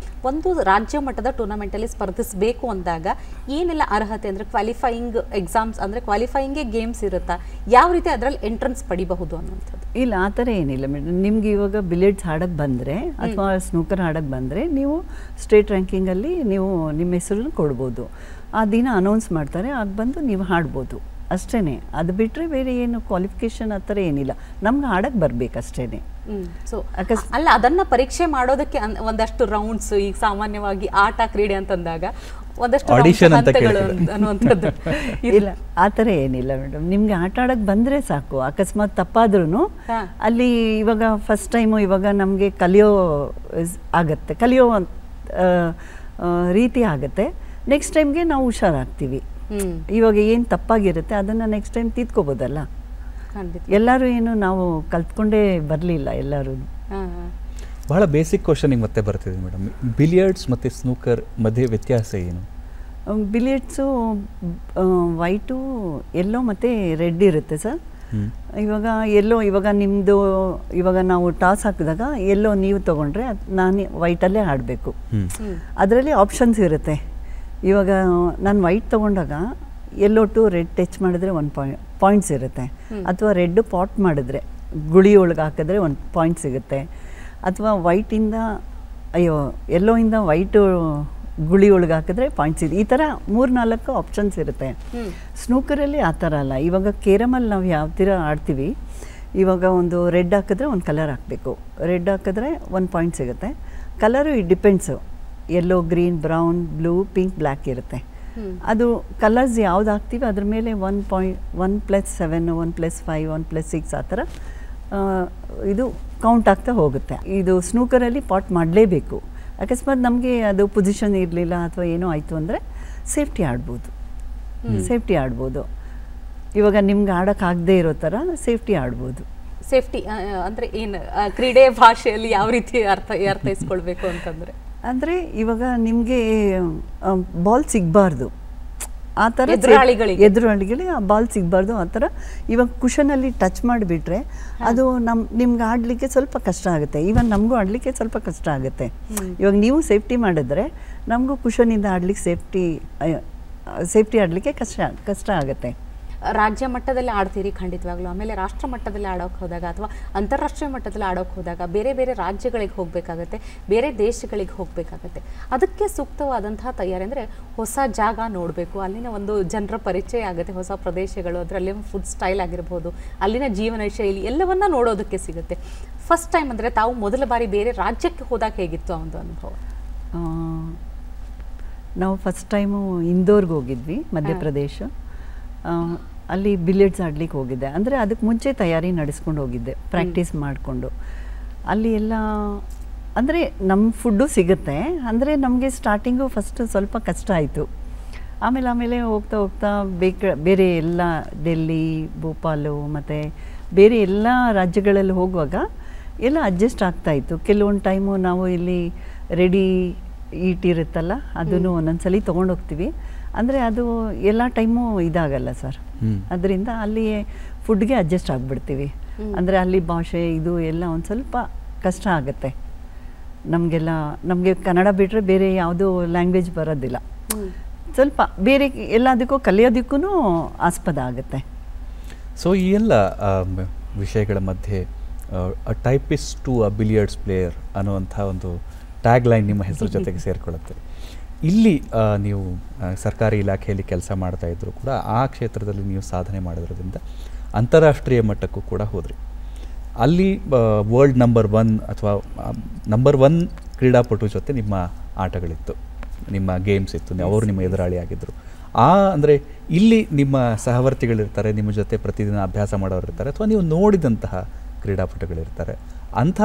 ಒಂದು ರಾಜ್ಯ ಮಟ್ಟದ ಟೂರ್ನಮೆಂಟಲ್ಲಿ ಸ್ಪರ್ಧಿಸಬೇಕು ಅಂದಾಗ ಏನೆಲ್ಲ ಅರ್ಹತೆ ಅಂದರೆ ಕ್ವಾಲಿಫೈಯಿಂಗ್ ಎಕ್ಸಾಮ್ಸ್ ಅಂದರೆ ಕ್ವಾಲಿಫೈಯಿಂಗೇ ಗೇಮ್ಸ್ ಇರುತ್ತಾ, ಯಾವ ರೀತಿ ಅದರಲ್ಲಿ ಎಂಟ್ರೆನ್ಸ್ ಪಡಿಬಹುದು ಅನ್ನೋಂಥದ್ದು? ಇಲ್ಲ, ಆ ಥರ ಏನಿಲ್ಲ ಮೇಡಮ್. ನಿಮ್ಗೆ ಇವಾಗ ಬಿಲಿಯರ್ಡ್ಸ್ ಆಡೋಕ್ಕೆ ಬಂದರೆ ಅಥವಾ ಸ್ನೂಕರ್ ಆಡೋಕ್ಕೆ ಬಂದರೆ ನೀವು ಸ್ಟೇಟ್ ರ್ಯಾಂಕಿಂಗಲ್ಲಿ ನೀವು ನಿಮ್ಮ ಹೆಸರನ್ನು ಕೊಡ್ಬೋದು. ಆ ದಿನ ಅನೌನ್ಸ್ ಮಾಡ್ತಾರೆ, ಆಗ ಬಂದು ನೀವು ಹಾಡ್ಬೋದು ಅಷ್ಟೇ. ಅದು ಬಿಟ್ಟರೆ ಬೇರೆ ಏನು ಕ್ವಾಲಿಫಿಕೇಷನ್ ಆ ಥರ ಏನಿಲ್ಲ. ನಮ್ಗೆ ಆಡಕ್ಕೆ ಬರಬೇಕಷ್ಟೇ. ಸೊ ಅಲ್ಲ, ಅದನ್ನ ಪರೀಕ್ಷೆ ಮಾಡೋದಕ್ಕೆ ಒಂದಷ್ಟು ರೌಂಡ್ಸ್, ಈಗ ಸಾಮಾನ್ಯವಾಗಿ ಆಟ ಕ್ರೀಡೆ ಅಂತಂದಾಗ ಒಂದಷ್ಟು ಅನ್ನುವಂಥದ್ದು ಇಲ್ಲ, ಆ ಥರ ಏನಿಲ್ಲ ಮೇಡಮ್. ನಿಮ್ಗೆ ಆಟ ಆಡಕ್ಕೆ ಬಂದರೆ ಸಾಕು. ಅಕಸ್ಮಾತ್ ತಪ್ಪಾದ್ರೂ ಅಲ್ಲಿ ಇವಾಗ ಫಸ್ಟ್ ಟೈಮು ಇವಾಗ ನಮಗೆ ಕಲಿಯೋ ರೀತಿ ಆಗುತ್ತೆ. ನೆಕ್ಸ್ಟ್ ಟೈಮ್ಗೆ ನಾವು ಹುಷಾರಾಗ್ತೀವಿ. ಇವಾಗ ಏನು ತಪ್ಪಾಗಿರುತ್ತೆ ಅದನ್ನು ನೆಕ್ಸ್ಟ್ ಟೈಮ್ ತಿದ್ಕೋಬೋದಲ್ಲ. ಎಲ್ಲರೂ ಏನು ನಾವು ಕಲ್ತ್ಕೊಂಡೇ ಬರಲಿಲ್ಲ ಎಲ್ಲರೂ. ಬಹಳ ಬೇಸಿಕ್ ಕ್ವಶನಿಗೆ ಮತ್ತೆ ಬರ್ತಿದೆ ಮೇಡಮ್, ಬಿಲಿಯರ್ಡ್ಸ್ ಮತ್ತು ಸ್ನೂಕರ್ ಮಧ್ಯೆ ವ್ಯತ್ಯಾಸ ಏನು? ಬಿಲಿಯರ್ಡ್ಸು ವೈಟು, ಯೆಲ್ಲೋ ಮತ್ತು ರೆಡ್ ಇರುತ್ತೆ ಸರ್. ಇವಾಗ ಯೆಲ್ಲೋ, ಇವಾಗ ನಿಮ್ಮದು ಇವಾಗ ನಾವು ಟಾಸ್ ಹಾಕಿದಾಗ ಯೆಲ್ಲೋ ನೀವು ತೊಗೊಂಡ್ರೆ ನಾನು ವೈಟಲ್ಲೇ ಆಡಬೇಕು. ಅದರಲ್ಲಿ ಆಪ್ಷನ್ಸ್ ಇರುತ್ತೆ. ಇವಾಗ ನಾನು ವೈಟ್ ತೊಗೊಂಡಾಗ ಯೆಲ್ಲೋ ಟು ರೆಡ್ ಟಚ್ ಮಾಡಿದ್ರೆ 1 ಪಾಯಿಂಟ್ಸ್ ಇರುತ್ತೆ, ಅಥವಾ ರೆಡ್ ಪಾಟ್ ಮಾಡಿದ್ರೆ ಗುಳಿ ಒಳಗೆ ಹಾಕಿದ್ರೆ 1 ಪಾಯಿಂಟ್ ಸಿಗುತ್ತೆ, ಅಥವಾ ವೈಟಿಂದ ಯೆಲ್ಲೋಯಿಂದ ವೈಟು ಗುಳಿ ಒಳಗೆ ಹಾಕಿದ್ರೆ ಪಾಯಿಂಟ್ಸ್ ಇದೆ. ಈ ಥರ 3-4 ಆಪ್ಷನ್ಸ್ ಇರುತ್ತೆ. ಸ್ನೂಕರಲ್ಲಿ ಆ ಥರ ಅಲ್ಲ. ಇವಾಗ ಕೇರಮಲ್ಲಿ ನಾವು ಯಾವ ಥರ ಆಡ್ತೀವಿ, ಇವಾಗ ಒಂದು ರೆಡ್ ಹಾಕಿದ್ರೆ ಒಂದು ಕಲರ್ ಹಾಕಬೇಕು. ರೆಡ್ ಹಾಕಿದ್ರೆ 1 ಪಾಯಿಂಟ್ ಸಿಗುತ್ತೆ. Colour it depends. Yellow, green, brown, blue, pink, black ಇರುತ್ತೆ. ಅದು ಕಲರ್ಸ್ ಯಾವ್ದು ಹಾಕ್ತೀವಿ ಅದ್ರ ಮೇಲೆ 1+7, 1+5, 1+6 ಆ ಥರ ಇದು ಕೌಂಟ್ ಆಗ್ತಾ ಹೋಗುತ್ತೆ. ಇದು ಸ್ನೂಕರಲ್ಲಿ ಪಾಟ್ ಮಾಡಲೇಬೇಕು. ಅಕಸ್ಮಾತ್ ನಮಗೆ ಅದು ಪೊಸಿಷನ್ ಇರಲಿಲ್ಲ ಅಥವಾ ಏನೋ ಆಯಿತು ಅಂದರೆ ಸೇಫ್ಟಿ ಆಡ್ಬೋದು. ಇವಾಗ ನಿಮ್ಗೆ ಆಡೋಕ್ಕಾಗದೇ ಇರೋ ಥರ ಸೇಫ್ಟಿ ಆಡ್ಬೋದು. ಸೇಫ್ಟಿ ಅಂದರೆ ಏನು, ಕ್ರೀಡೆ ಭಾಷೆಯಲ್ಲಿ ಯಾವ ರೀತಿ ಅರ್ಥೈಸ್ಕೊಳ್ಬೇಕು ಅಂತಂದರೆ, ಅಂದರೆ ಇವಾಗ ನಿಮಗೆ ಬಾಲ್ ಸಿಗಬಾರ್ದು, ಆ ಥರ ಎದುರಾಳಿಗಳಿಗೆ ಆ ಬಾಲ್ ಸಿಗಬಾರ್ದು ಆ ಥರ. ಇವಾಗ ಕುಷನಲ್ಲಿ ಟಚ್ ಮಾಡಿಬಿಟ್ರೆ ಅದು ನಿಮ್ಗೆ ಆಡಲಿಕ್ಕೆ ಸ್ವಲ್ಪ ಕಷ್ಟ ಆಗುತ್ತೆ. ಈವನ್ ನಮಗೂ ಆಡಲಿಕ್ಕೆ ಸ್ವಲ್ಪ ಕಷ್ಟ ಆಗುತ್ತೆ. ಇವಾಗ ನೀವು ಸೇಫ್ಟಿ ಮಾಡಿದ್ರೆ ನಮಗೂ ಕುಷನಿಂದ ಆಡ್ಲಿಕ್ಕೆ ಸೇಫ್ಟಿ ಆಡಲಿಕ್ಕೆ ಕಷ್ಟ ಆಗುತ್ತೆ. ರಾಜ್ಯ ಮಟ್ಟದಲ್ಲಿ ಆಡ್ತೀರಿ ಖಂಡಿತವಾಗ್ಲೂ, ಆಮೇಲೆ ರಾಷ್ಟ್ರ ಮಟ್ಟದಲ್ಲಿ ಆಡೋಕೆ ಹೋದಾಗ ಅಥವಾ ಅಂತಾರಾಷ್ಟ್ರೀಯ ಮಟ್ಟದಲ್ಲಿ ಆಡೋಕೆ ಹೋದಾಗ ಬೇರೆ ಬೇರೆ ರಾಜ್ಯಗಳಿಗೆ ಹೋಗಬೇಕಾಗತ್ತೆ, ಬೇರೆ ದೇಶಗಳಿಗೆ ಹೋಗಬೇಕಾಗತ್ತೆ. ಅದಕ್ಕೆ ಸೂಕ್ತವಾದಂತಹ ತಯಾರಿ ಅಂದರೆ ಹೊಸ ಜಾಗ ನೋಡಬೇಕು, ಅಲ್ಲಿನ ಒಂದು ಜನರ ಪರಿಚಯ ಆಗುತ್ತೆ, ಹೊಸ ಪ್ರದೇಶಗಳು, ಅದರಲ್ಲಿ ಫುಡ್ ಸ್ಟೈಲ್ ಆಗಿರ್ಬೋದು, ಅಲ್ಲಿನ ಜೀವನ ಶೈಲಿ ಎಲ್ಲವನ್ನ ನೋಡೋದಕ್ಕೆ ಸಿಗುತ್ತೆ. ಫಸ್ಟ್ ಟೈಮ್ ಅಂದರೆ ತಾವು ಮೊದಲ ಬಾರಿ ಬೇರೆ ರಾಜ್ಯಕ್ಕೆ ಹೋದಾಗ ಹೇಗಿತ್ತು ಆ ಒಂದು ಅನುಭವ? ನಾವು ಫಸ್ಟ್ ಟೈಮು ಇಂದೋರ್ಗೆ ಹೋಗಿದ್ವಿ, ಮಧ್ಯಪ್ರದೇಶ. ಅಲ್ಲಿ ಬಿಲಿಯರ್ಡ್ಸ್ ಆಡ್ಲಿಕ್ಕೆ ಹೋಗಿದ್ದೆ. ಅಂದರೆ ಅದಕ್ಕೆ ಮುಂಚೆ ತಯಾರಿ ನಡೆಸ್ಕೊಂಡು ಹೋಗಿದ್ದೆ, ಪ್ರಾಕ್ಟೀಸ್ ಮಾಡಿಕೊಂಡು. ಅಲ್ಲಿ ಎಲ್ಲ ಅಂದರೆ ನಮ್ಮ ಫುಡ್ಡು ಸಿಗುತ್ತೆ. ಅಂದರೆ ನಮಗೆ ಸ್ಟಾರ್ಟಿಂಗು ಫಸ್ಟು ಸ್ವಲ್ಪ ಕಷ್ಟ ಆಯಿತು. ಆಮೇಲೆ ಹೋಗ್ತಾ ಹೋಗ್ತಾ ಬೇರೆ ಎಲ್ಲ ಡೆಲ್ಲಿ, ಭೋಪಾಲು ಮತ್ತು ಬೇರೆ ಎಲ್ಲ ರಾಜ್ಯಗಳಲ್ಲಿ ಹೋಗುವಾಗ ಎಲ್ಲ ಅಡ್ಜಸ್ಟ್ ಆಗ್ತಾಯಿತ್ತು. ಕೆಲವೊಂದು ಟೈಮು ನಾವು ಇಲ್ಲಿ ರೆಡಿ ಈಟ್ ಇರುತ್ತಲ್ಲ, ಅದನ್ನು ಒಂದೊಂದ್ಸಲಿ ತೊಗೊಂಡೋಗ್ತೀವಿ. ಅಂದರೆ ಅದು ಎಲ್ಲ ಟೈಮು ಇದಾಗಲ್ಲ ಸರ್. ಅದರಿಂದ ಅಲ್ಲಿ ಫುಡ್ಗೆ ಅಡ್ಜಸ್ಟ್ ಆಗಿಬಿಡ್ತೀವಿ. ಅಂದರೆ ಅಲ್ಲಿ ಭಾಷೆ ಇದು ಎಲ್ಲ ಒಂದು ಸ್ವಲ್ಪ ಕಷ್ಟ ಆಗುತ್ತೆ ನಮಗೆ ಕನ್ನಡ ಬಿಟ್ಟರೆ ಬೇರೆ ಯಾವುದೂ ಲ್ಯಾಂಗ್ವೇಜ್ ಬರೋದಿಲ್ಲ. ಸ್ವಲ್ಪ ಬೇರೆ ಎಲ್ಲದಕ್ಕೂ ಕಲಿಯೋದಕ್ಕೂ ಆಸ್ಪದ ಆಗುತ್ತೆ. ಸೊ ಈ ಎಲ್ಲ ವಿಷಯಗಳ ಮಧ್ಯೆ a typist to a billiards player ಅನ್ನುವಂಥ ಒಂದು ಟ್ಯಾಗ್ ಲೈನ್ ನಿಮ್ಮ ಹೆಸರು ಜೊತೆಗೆ ಸೇರಿಕೊಳ್ಳುತ್ತೆ. ಇಲ್ಲಿ ನೀವು ಸರ್ಕಾರಿ ಇಲಾಖೆಯಲ್ಲಿ ಕೆಲಸ ಮಾಡ್ತಾ ಇದ್ದರೂ ಕೂಡ ಆ ಕ್ಷೇತ್ರದಲ್ಲಿ ನೀವು ಸಾಧನೆ ಮಾಡೋದ್ರಿಂದ ಅಂತಾರಾಷ್ಟ್ರೀಯ ಮಟ್ಟಕ್ಕೂ ಕೂಡ ಹೋದ್ರಿ. ಅಲ್ಲಿ ವರ್ಲ್ಡ್ ನಂಬರ್ 1 ಅಥವಾ ನಂಬರ್ 1 ಕ್ರೀಡಾಪಟು ಜೊತೆ ನಿಮ್ಮ ಆಟಗಳಿತ್ತು, ನಿಮ್ಮ ಗೇಮ್ಸ್ ಇತ್ತು, ಅವರು ನಿಮ್ಮ ಎದುರಾಳಿ ಆಗಿದ್ದರು. ಅಂದರೆ ಇಲ್ಲಿ ನಿಮ್ಮ ಸಹವರ್ತಿಗಳಿರ್ತಾರೆ, ನಿಮ್ಮ ಜೊತೆ ಪ್ರತಿದಿನ ಅಭ್ಯಾಸ ಮಾಡೋರು ಇರ್ತಾರೆ, ಅಥವಾ ನೀವು ನೋಡಿದಂತಹ ಕ್ರೀಡಾಪಟುಗಳಿರ್ತಾರೆ. ಅಂಥ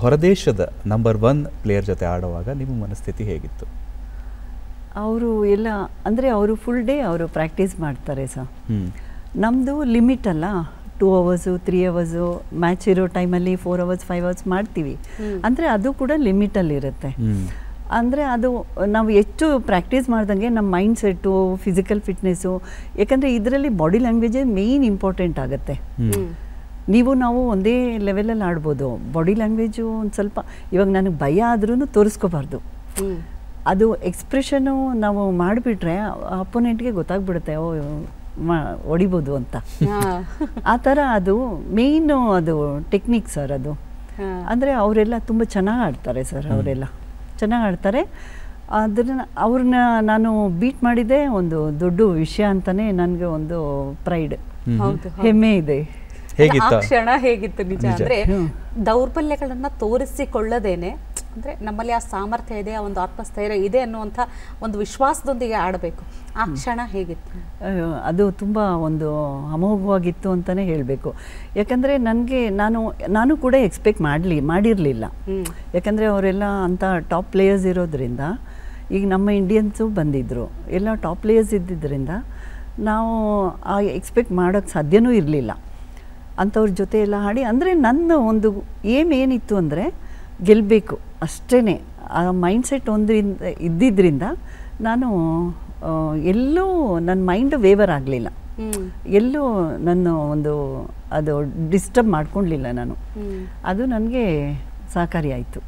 ಹೊರದೇಶದ ನಂಬರ್ 1 ಪ್ಲೇಯರ್ ಜೊತೆ ಆಡುವಾಗ ನಿಮ್ಮ ಮನಸ್ಥಿತಿ ಹೇಗಿತ್ತು? ಅವರು ಎಲ್ಲ ಅಂದರೆ ಅವರು ಫುಲ್ ಡೇ ಅವರು ಪ್ರಾಕ್ಟೀಸ್ ಮಾಡ್ತಾರೆ ಸರ್. ನಮ್ಮದು ಲಿಮಿಟ್ ಅಲ್ಲ, 2 hours 3 hours ಮ್ಯಾಚ್ ಇರೋ ಟೈಮಲ್ಲಿ 4 hours 5 hours ಮಾಡ್ತೀವಿ. ಅಂದರೆ ಅದು ಕೂಡ ಲಿಮಿಟಲ್ಲಿರುತ್ತೆ. ಅಂದರೆ ಅದು ನಾವು ಎಷ್ಟು ಪ್ರಾಕ್ಟೀಸ್ ಮಾಡ್ದಂಗೆ ನಮ್ಮ ಮೈಂಡ್ ಸೆಟ್ಟು, ಫಿಸಿಕಲ್ ಫಿಟ್ನೆಸ್ಸು, ಯಾಕಂದರೆ ಇದರಲ್ಲಿ ಬಾಡಿ ಲ್ಯಾಂಗ್ವೇಜೇ ಮೇಯ್ನ್ ಇಂಪಾರ್ಟೆಂಟ್ ಆಗುತ್ತೆ. ನಾವು ಒಂದೇ ಲೆವೆಲಲ್ಲಿ ಆಡ್ಬೋದು, ಬಾಡಿ ಲ್ಯಾಂಗ್ವೇಜು ಒಂದು ಸ್ವಲ್ಪ ಇವಾಗ ನನಗೆ ಭಯ ಆದ್ರೂ ತೋರಿಸ್ಕೋಬಾರ್ದು. ಅದು ಎಕ್ಸ್ಪ್ರೆಷನ್ನು ನಾವು ಮಾಡಿಬಿಟ್ರೆ ಅಪೋನೆಂಟ್ಗೆ ಗೊತ್ತಾಗ್ಬಿಡುತ್ತೆ, ಹೊಡಿಬೋದು ಅಂತ. ಆ ಥರ ಅದು ಮೇಯ್ನು ಅದು ಟೆಕ್ನಿಕ್ ಸರ್. ಅದು ಅಂದರೆ ಅವರೆಲ್ಲ ತುಂಬ ಚೆನ್ನಾಗಿ ಆಡ್ತಾರೆ ಸರ್, ಅವರೆಲ್ಲ ಚೆನ್ನಾಗಿ ಆಡ್ತಾರೆ. ಅವ್ರನ್ನ ನಾನು ಬೀಟ್ ಮಾಡಿದ್ದೆ ಒಂದು ದೊಡ್ಡ ವಿಷಯ ಅಂತಲೇ ನನಗೆ ಒಂದು ಪ್ರೈಡ್, ಹೆಮ್ಮೆ ಇದೆ. ಕ್ಷಣ ಹೇಗಿತ್ತು ನಿಜ ಅಂದ್ರೆ ದೌರ್ಬಲ್ಯಗಳನ್ನ ತೋರಿಸಿಕೊಳ್ಳದೇನೆ, ಅಂದ್ರೆ ನಮ್ಮಲ್ಲಿ ಆ ಸಾಮರ್ಥ್ಯ ಇದೆ, ಆ ಒಂದು ಆತ್ಮಸ್ಥೈರ್ಯ ಇದೆ ಅನ್ನುವಂಥ ಒಂದು ವಿಶ್ವಾಸದೊಂದಿಗೆ ಆಡಬೇಕು. ಆ ಕ್ಷಣ ಹೇಗಿತ್ತು? ಅದು ತುಂಬ ಒಂದು ಅಮೋಘವಾಗಿತ್ತು ಅಂತಲೇ ಹೇಳಬೇಕು. ಯಾಕಂದರೆ ನನಗೆ ನಾನು ಕೂಡ ಎಕ್ಸ್ಪೆಕ್ಟ್ ಮಾಡಿರಲಿಲ್ಲ. ಯಾಕಂದರೆ ಅವರೆಲ್ಲ ಅಂಥ ಟಾಪ್ ಪ್ಲೇಯರ್ಸ್ ಇರೋದ್ರಿಂದ, ಈಗ ನಮ್ಮ ಇಂಡಿಯನ್ಸು ಬಂದಿದ್ದರು, ಎಲ್ಲ ಟಾಪ್ ಪ್ಲೇಯರ್ಸ್ ಇದ್ದಿದ್ದರಿಂದ ನಾವು ಆ ಎಕ್ಸ್ಪೆಕ್ಟ್ ಮಾಡೋಕ್ಕೆ ಸಾಧ್ಯವೂ ಇರಲಿಲ್ಲ. ಅಂಥವ್ರ ಜೊತೆ ಎಲ್ಲ ಆಡಿ, ಅಂದರೆ ನನ್ನ ಒಂದು ಏನಿತ್ತು ಅಂದರೆ ಗೆಲ್ಲಬೇಕು ಅಷ್ಟೇ. ಆ ಮೈಂಡ್ಸೆಟ್ ಇದ್ದಿದ್ದರಿಂದ ನಾನು ಎಲ್ಲೂ ನನ್ನ ಮೈಂಡ್ ವೇವರ್ ಆಗಲಿಲ್ಲ, ಎಲ್ಲೂ ನನ್ನ ಒಂದು ಅದು ಡಿಸ್ಟರ್ಬ್ ಮಾಡ್ಕೊಳ್ಳಲಿಲ್ಲ ನಾನು. ಅದು ನನಗೆ ಸಹಕಾರಿ ಆಯಿತು.